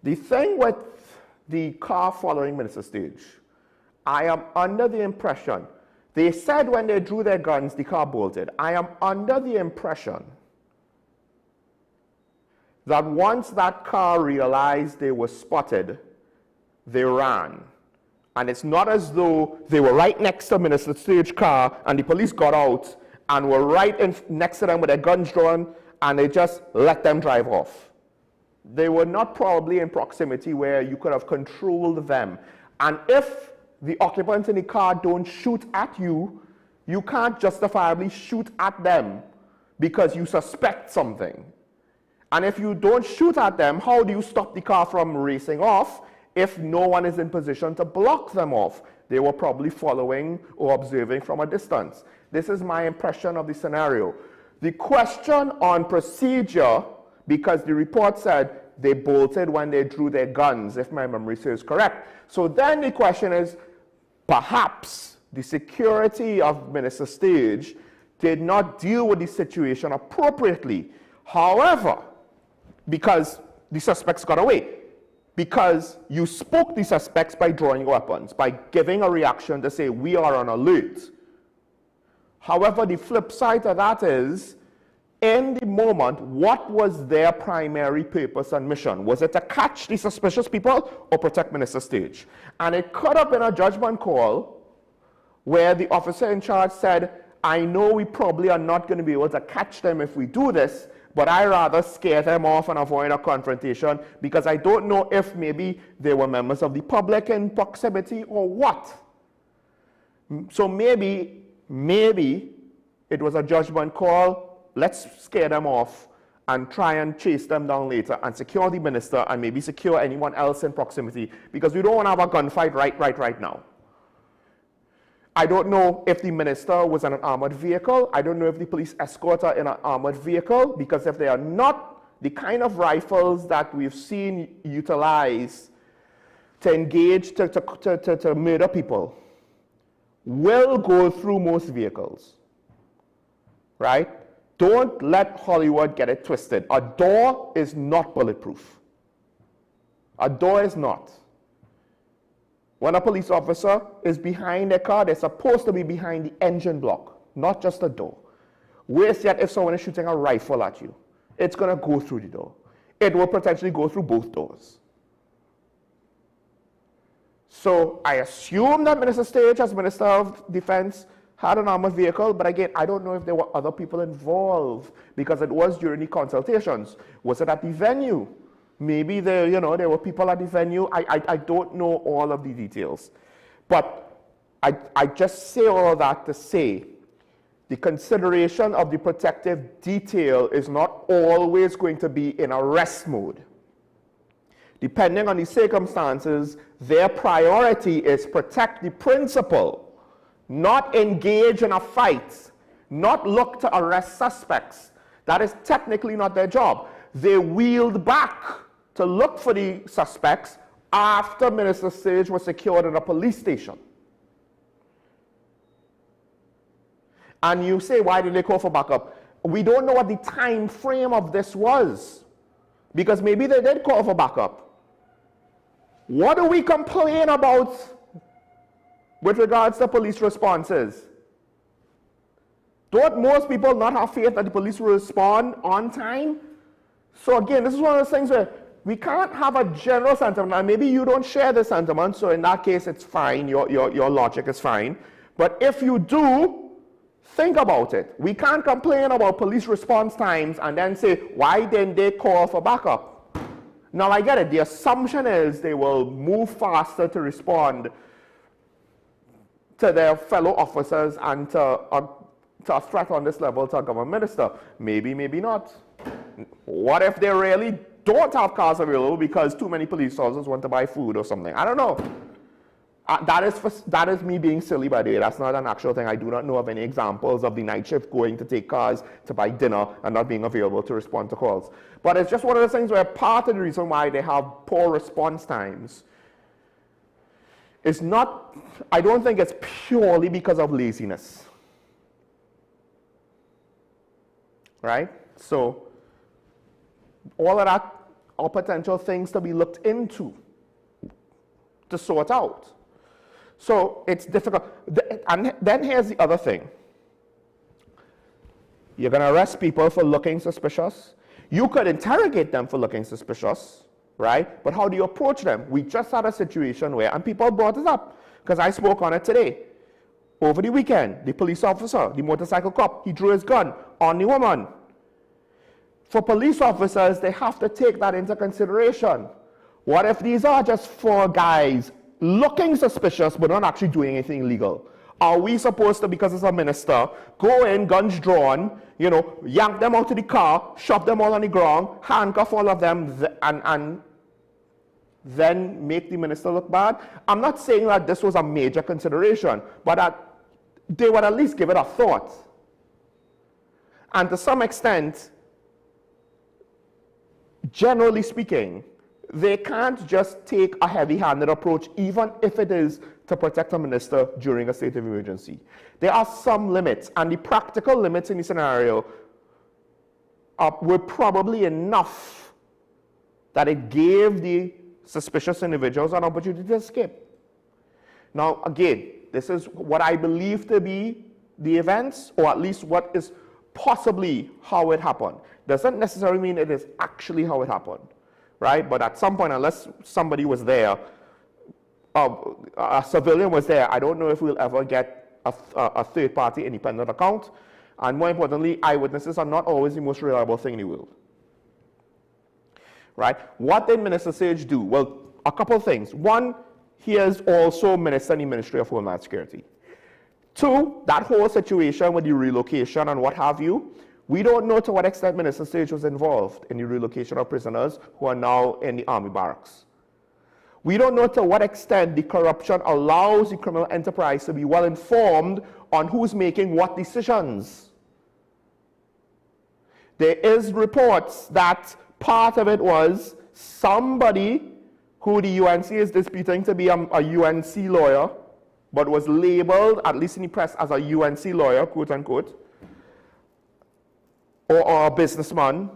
Speaker 15: the thing with the car following Minister Stage, I am under the impression, they said when they drew their guns, the car bolted. I am under the impression that once that car realized they were spotted, they ran. And it's not as though they were right next to Minister Stage's car and the police got out and were right next to them with their guns drawn and they just let them drive off. They were not probably in proximity where you could have controlled them. And if the occupants in the car don't shoot at you, you can't justifiably shoot at them because you suspect something. And if you don't shoot at them, how do you stop the car from racing off if no one is in position to block them off? They were probably following or observing from a distance. This is my impression of the scenario. The question on procedure, because the report said they bolted when they drew their guns, if my memory serves correct. So then the question is, perhaps the security of Minister Stage did not deal with the situation appropriately. However, because the suspects got away, because you spoke the suspects by drawing weapons, by giving a reaction to say, we are on alert. However, the flip side to that is, in the moment, what was their primary purpose and mission? Was it to catch the suspicious people or protect Minister Stage? And it could have been a judgment call where the officer in charge said, I know we probably are not going to be able to catch them if we do this, but I rather scare them off and avoid a confrontation because I don't know if maybe they were members of the public in proximity or what. So maybe it was a judgment call. Let's scare them off and try and chase them down later and secure the minister and maybe secure anyone else in proximity because we don't want to have a gunfight right now. I don't know if the minister was in an armored vehicle. I don't know if the police escort are in an armored vehicle because if they are not, the kind of rifles that we've seen utilized to engage, to murder people will go through most vehicles, right? Don't let Hollywood get it twisted. A door is not bulletproof. A door is not. When a police officer is behind a car, they're supposed to be behind the engine block, not just the door. Worse yet, if someone is shooting a rifle at you, it's going to go through the door. It will potentially go through both doors. So I assume that Minister Stage, as Minister of Defense, had an armored vehicle, but again, I don't know if there were other people involved because it was during the consultations. Was it at the venue? Maybe there were people at the venue. I don't know all of the details. But I just say all of that to say the consideration of the protective detail is not always going to be in arrest mode. Depending on the circumstances, their priority is protect the principal, not engage in a fight, not look to arrest suspects. That is technically not their job. They wheeled back to look for the suspects after Minister Stage was secured in a police station. And you say, why did they call for backup? We don't know what the time frame of this was, because maybe they did call for backup. What do we complain about with regards to police responses? Don't most people not have faith that the police will respond on time? So again, this is one of those things where we can't have a general sentiment, and maybe you don't share the sentiment, so in that case it's fine, your logic is fine. But if you do, think about it. We can't complain about police response times and then say, why didn't they call for backup? Now I get it, the assumption is they will move faster to respond to their fellow officers and to a threat on this level to a government minister. Maybe, maybe not. What if they really don't have cars available because too many police officers want to buy food or something? I don't know. That is me being silly, by the way. That's not an actual thing. I do not know of any examples of the night shift going to take cars to buy dinner and not being available to respond to calls. But it's just one of those things where part of the reason why they have poor response times is not, I don't think it's purely because of laziness. Right? So all of that are potential things to be looked into, to sort out. So it's difficult. And then here's the other thing. You're going to arrest people for looking suspicious. You could interrogate them for looking suspicious, right? But how do you approach them? We just had a situation where, and people brought it up, because I spoke on it today. Over the weekend, the police officer, the motorcycle cop, he drew his gun on the woman. For police officers, they have to take that into consideration. What if these are just 4 guys looking suspicious but not actually doing anything illegal? Are we supposed to, because it's a minister, go in, guns drawn, you know, yank them out of the car, shove them all on the ground, handcuff all of them, and then make the minister look bad? I'm not saying that this was a major consideration, but that they would at least give it a thought. And to some extent, generally speaking, they can't just take a heavy-handed approach, even if it is to protect a minister during a state of emergency. There are some limits, and the practical limits in the scenario were probably enough that it gave the suspicious individuals an opportunity to escape. Now, again, this is what I believe to be the events, or at least what is possibly how it happened. Doesn't necessarily mean it is actually how it happened, right? But at some point, unless somebody was there, a civilian was there, I don't know if we'll ever get a third-party independent account. And more importantly, eyewitnesses are not always the most reliable thing in the world, right? What did Minister Sage do? Well, a couple of things. One, he is also Minister in the Ministry of Homeland Security. Two, that whole situation with the relocation and what have you, we don't know to what extent Minister Sage was involved in the relocation of prisoners who are now in the army barracks. We don't know to what extent the corruption allows the criminal enterprise to be well informed on who's making what decisions. There is reports that part of it was somebody who the UNC is disputing to be a UNC lawyer, but was labeled, at least in the press, as a UNC lawyer, quote unquote, or a businessman,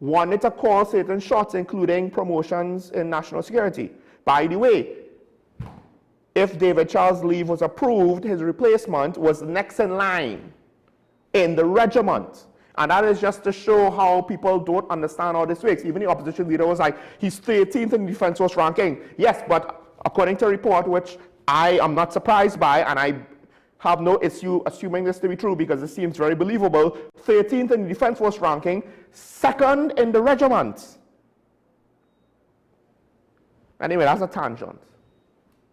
Speaker 15: wanted to call certain shots, including promotions in national security. By the way, if David Charles Leave was approved, his replacement was next in line in the regiment. And that is just to show how people don't understand how this works. Even the opposition leader was like, he's 13th in the defense force ranking. Yes, but according to a report, which I am not surprised by, and I have no issue assuming this to be true because it seems very believable, 13th in the defense force ranking, second in the regiment. Anyway, that's a tangent.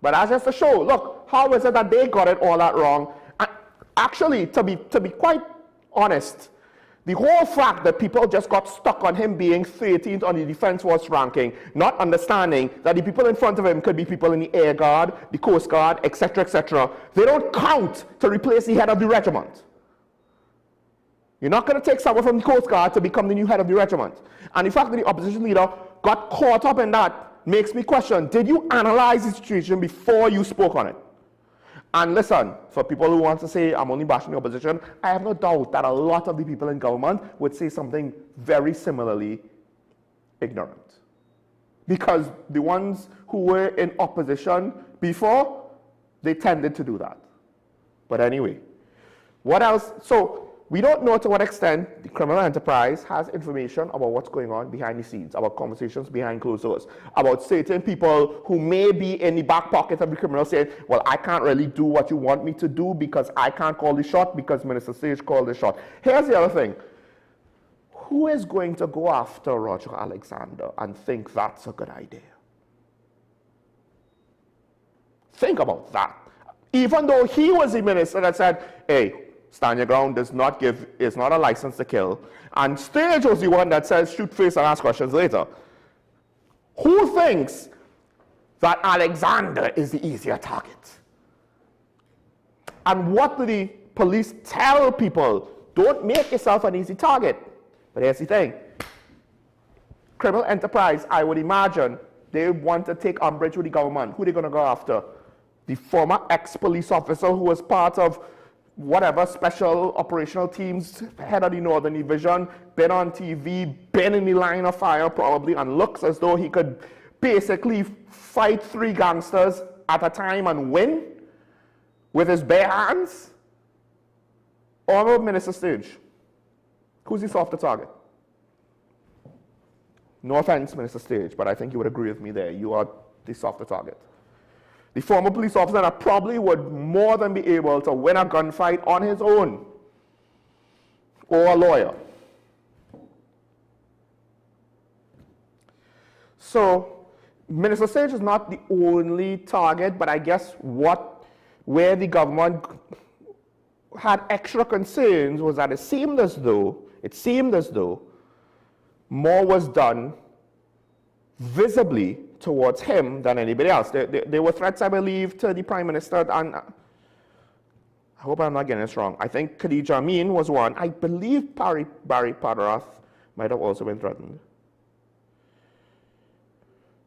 Speaker 15: But that's just to show, look, how is it that they got it all that wrong? And actually, to be quite honest, the whole fact that people just got stuck on him being 13th on the defense force ranking, not understanding that the people in front of him could be people in the Air Guard, the Coast Guard, etc., they don't count to replace the head of the regiment. You're not going to take someone from the Coast Guard to become the new head of the regiment. And the fact that the opposition leader got caught up in that makes me question, did you analyze the situation before you spoke on it? And listen, for people who want to say I'm only bashing the opposition, I have no doubt that a lot of the people in government would say something very similarly ignorant. Because the ones who were in opposition before, they tended to do that. But anyway, what else? So we don't know to what extent the criminal enterprise has information about what's going on behind the scenes, about conversations behind closed doors, about certain people who may be in the back pocket of the criminal saying, well, I can't really do what you want me to do because I can't call the shot because Minister Sage called the shot. Here's the other thing. Who is going to go after Roger Alexander and think that's a good idea? Think about that. Even though he was the minister that said, hey, stand your ground is not a license to kill. And Stage was the one that says shoot first and ask questions later. Who thinks that Alexander is the easier target? And what do the police tell people? Don't make yourself an easy target. But here's the thing. Criminal enterprise, I would imagine, they want to take umbrage with the government. Who are they going to go after? The former ex-police officer who was part of whatever special operational teams, head of the Northern Division, been on TV, been in the line of fire probably, and looks as though he could basically fight 3 gangsters at a time and win with his bare hands? Or Minister Sage? Who's the softer target? No offense, Minister Sage, but I think you would agree with me there. You are the softer target. The former police officer that probably would more than be able to win a gunfight on his own, or a lawyer. So Minister Sage is not the only target, but I guess where the government had extra concerns was that it seemed as though more was done visibly towards him than anybody else. There were threats, I believe, to the Prime Minister, and I hope I'm not getting this wrong. I think Khadija Amin was one. I believe Barry Padarath might have also been threatened.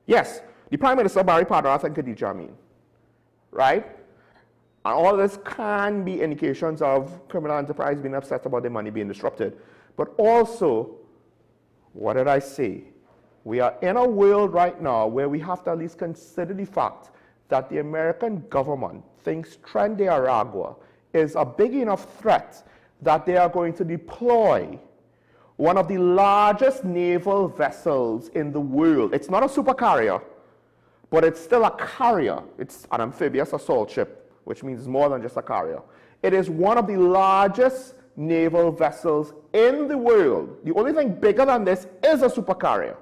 Speaker 15: Yes, the Prime Minister, Barry Padarath, and Khadija Amin, right? And all this can be indications of criminal enterprise being upset about their money being disrupted. But also, what did I say? We are in a world right now where we have to at least consider the fact that the American government thinks Tren de Aragua is a big enough threat that they are going to deploy one of the largest naval vessels in the world. It's not a supercarrier, but it's still a carrier. It's an amphibious assault ship, which means more than just a carrier. It is one of the largest naval vessels in the world. The only thing bigger than this is a supercarrier.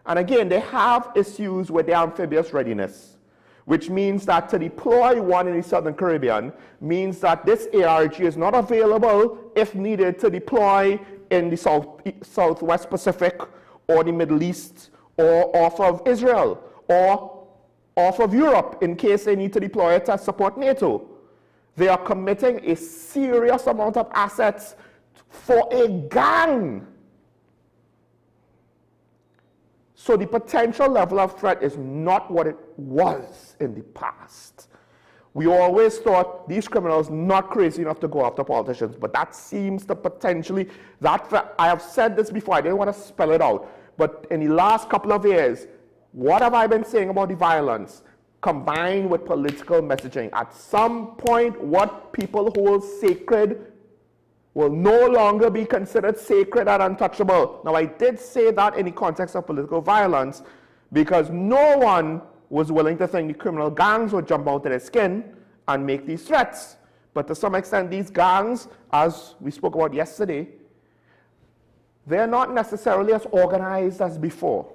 Speaker 15: And again, they have issues with their amphibious readiness, which means that to deploy one in the Southern Caribbean means that this ARG is not available if needed to deploy in the Southwest Pacific or the Middle East or off of Israel or off of Europe in case they need to deploy it to support NATO. They are committing a serious amount of assets for a gang. So the potential level of threat is not what it was in the past. We always thought these criminals not crazy enough to go after politicians, but that seems to potentially, I have said this before, I didn't want to spell it out, but in the last couple of years, what have I been saying about the violence combined with political messaging? At some point, what people hold sacred will no longer be considered sacred and untouchable. Now, I did say that in the context of political violence because no one was willing to think the criminal gangs would jump out of their skin and make these threats. But to some extent, these gangs, as we spoke about yesterday, they're not necessarily as organized as before.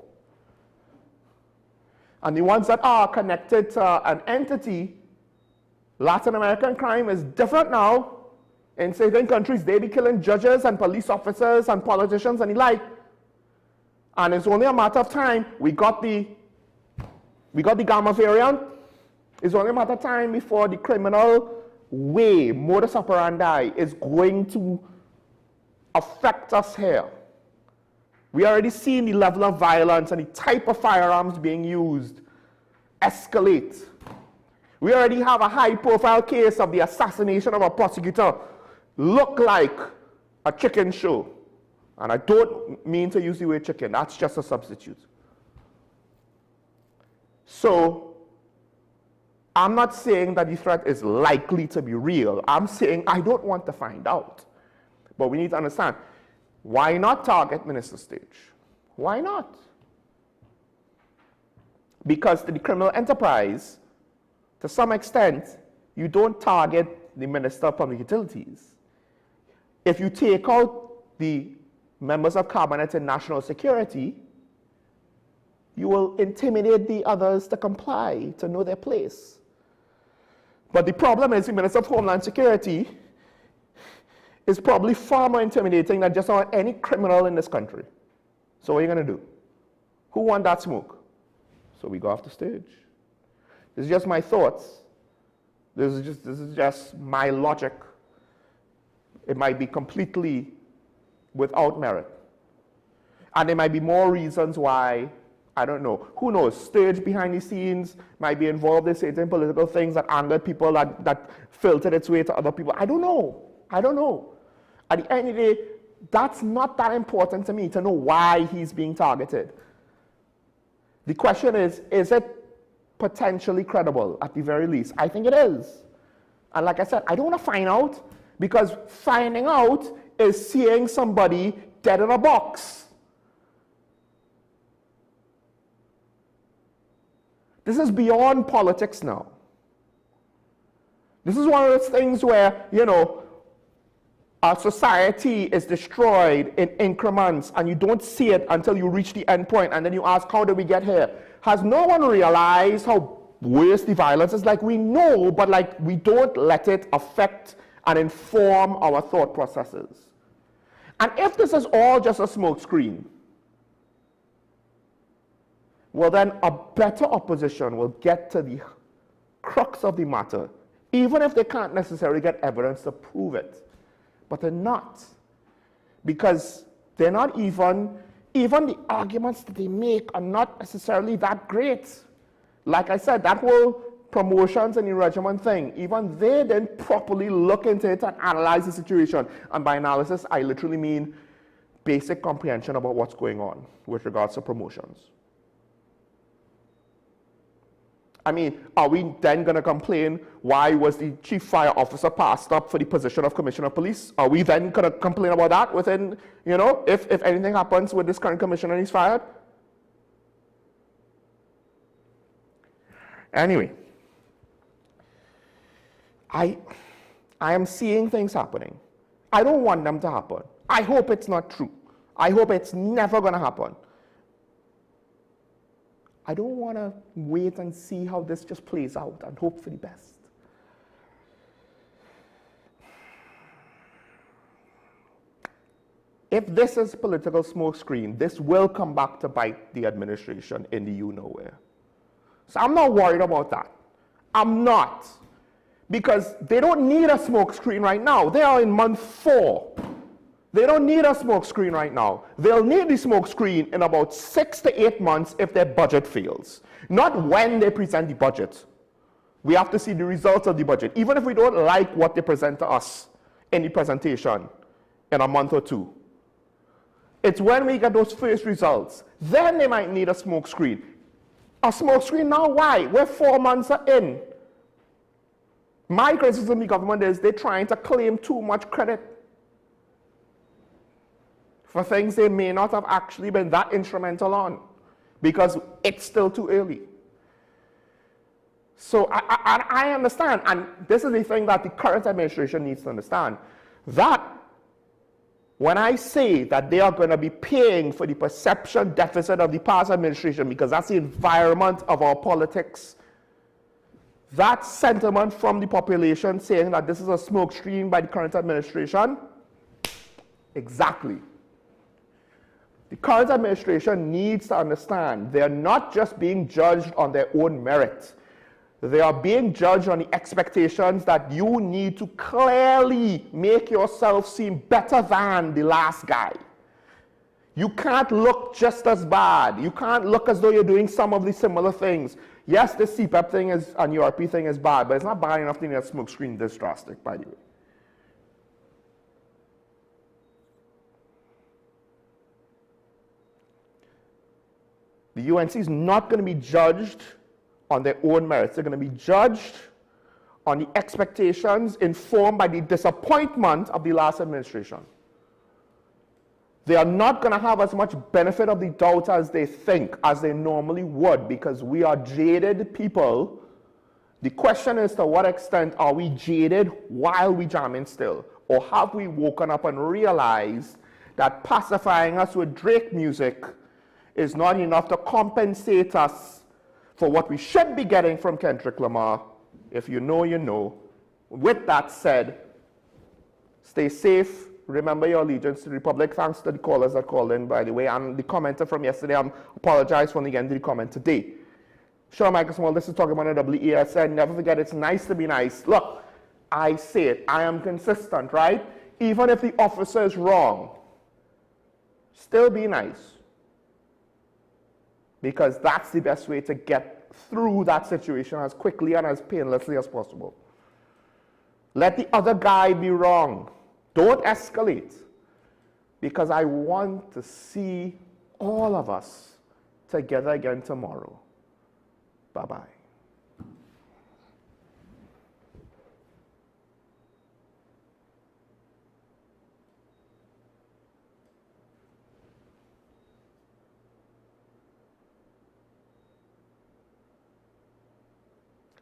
Speaker 15: And the ones that are connected to an entity, Latin American crime is different now. In certain countries, they be killing judges and police officers and politicians and the like. And it's only a matter of time. We got the Gamma variant. It's only a matter of time before the criminal way, modus operandi, is going to affect us here. We already seen the level of violence and the type of firearms being used escalate. We already have a high-profile case of the assassination of a prosecutor look like a chicken show. And I don't mean to use the word chicken. That's just a substitute. So, I'm not saying that the threat is likely to be real. I'm saying I don't want to find out. But we need to understand, why not target Minister Stage? Why not? Because to the criminal enterprise, to some extent, you don't target the Minister of Public Utilities. If you take out the members of Cabinet and National Security, you will intimidate the others to comply, to know their place. But the problem is the Minister of Homeland Security is probably far more intimidating than just about any criminal in this country. So what are you going to do? Who want that smoke? So we go off the stage. This is just my thoughts. This is just my logic. It might be completely without merit. And there might be more reasons why, I don't know. Who knows? Stage behind the scenes might be involved in certain political things that angered people, that filtered its way to other people. I don't know. I don't know. At the end of the day, that's not that important to me to know why he's being targeted. The question is it potentially credible at the very least? I think it is. And like I said, I don't want to find out, because finding out is seeing somebody dead in a box. This is beyond politics now. This is one of those things where, you know, our society is destroyed in increments and you don't see it until you reach the end point, and then you ask, how did we get here? Has no one realized how worse the violence is? Like, we know, but like, we don't let it affect and inform our thought processes. And if this is all just a smokescreen, well then a better opposition will get to the crux of the matter, even if they can't necessarily get evidence to prove it. But they're not. Because they're not even the arguments that they make are not necessarily that great. Like I said, that whole promotions and enregiment thing, even they didn't properly look into it and analyze the situation. And by analysis, I literally mean basic comprehension about what's going on with regards to promotions. I mean, are we then going to complain why was the chief fire officer passed up for the position of commissioner of police? Are we then going to complain about that within, you know, if anything happens with this current commissioner and he's fired? Anyway, I am seeing things happening. I don't want them to happen. I hope it's not true. I hope it's never going to happen. I don't want to wait and see how this just plays out and hope for the best. If this is political smokescreen, this will come back to bite the administration in the you-know-where. So I'm not worried about that. I'm not. Because they don't need a smokescreen right now. They are in month 4. They don't need a smokescreen right now. They'll need the smokescreen in about 6 to 8 months if their budget fails. Not when they present the budget. We have to see the results of the budget. Even if we don't like what they present to us in the presentation in a month or 2. It's when we get those first results. Then they might need a smokescreen. A smokescreen now, why? We're 4 months in. My criticism of the government is they're trying to claim too much credit for things they may not have actually been that instrumental on, because it's still too early. So I understand, and this is the thing that the current administration needs to understand, that when I say that they are going to be paying for the perception deficit of the past administration, because that's the environment of our politics, that sentiment from the population saying that this is a smokescreen by the current administration, exactly. The current administration needs to understand they are not just being judged on their own merit. They are being judged on the expectations that you need to clearly make yourself seem better than the last guy. You can't look just as bad. You can't look as though you're doing some of the similar things. Yes, the CPAP thing is, and URP thing is bad, but it's not bad enough to need a smokescreen this drastic, by the way. The UNC is not going to be judged on their own merits. They're going to be judged on the expectations informed by the disappointment of the last administration. They are not going to have as much benefit of the doubt as they think, as they normally would, because we are jaded people. The question is, to what extent are we jaded while we jamming still? Or have we woken up and realized that pacifying us with Drake music is not enough to compensate us for what we should be getting from Kendrick Lamar? If you know, you know. With that said, stay safe. Remember your allegiance to the Republic. Thanks to the callers that called in, by the way, and the commenter from yesterday. I apologize for getting the comment today. Sure, Michael Small, this is talking about the WESN. Never forget, it's nice to be nice. Look, I say it. I am consistent, right? Even if the officer is wrong, still be nice. Because that's the best way to get through that situation as quickly and as painlessly as possible. Let the other guy be wrong. Don't escalate. Because I want to see all of us together again tomorrow. Bye-bye.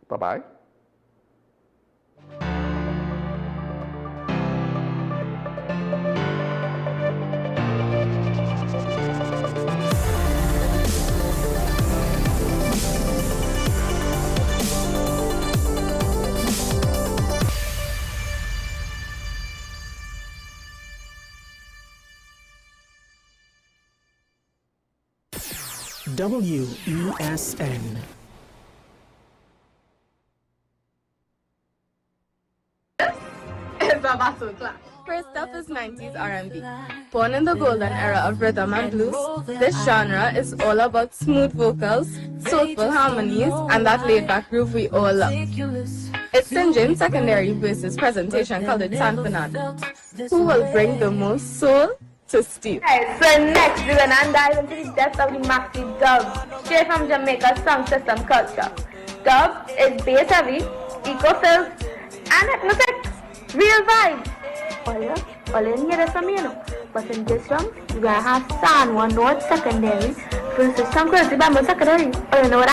Speaker 15: Bye-bye.
Speaker 9: WESN.
Speaker 10: First up is 90s R&B. Born in the golden era of rhythm and blues, this genre is all about smooth vocals, soulful harmonies, and that laid-back groove we all love. It's St. James Secondary versus presentation called it San Fernando. Who will bring the most soul to Steve?
Speaker 11: Alright, so next we're gonna dive into the depths of the maxi dub, straight from Jamaica's sound system culture. Dub is bass heavy, eco-filled, and hypnotic. Real vibes. All in here is some, but in this round, we're gonna have San Juan North Secondary versus San Cruz Bamboo Secondary. You know what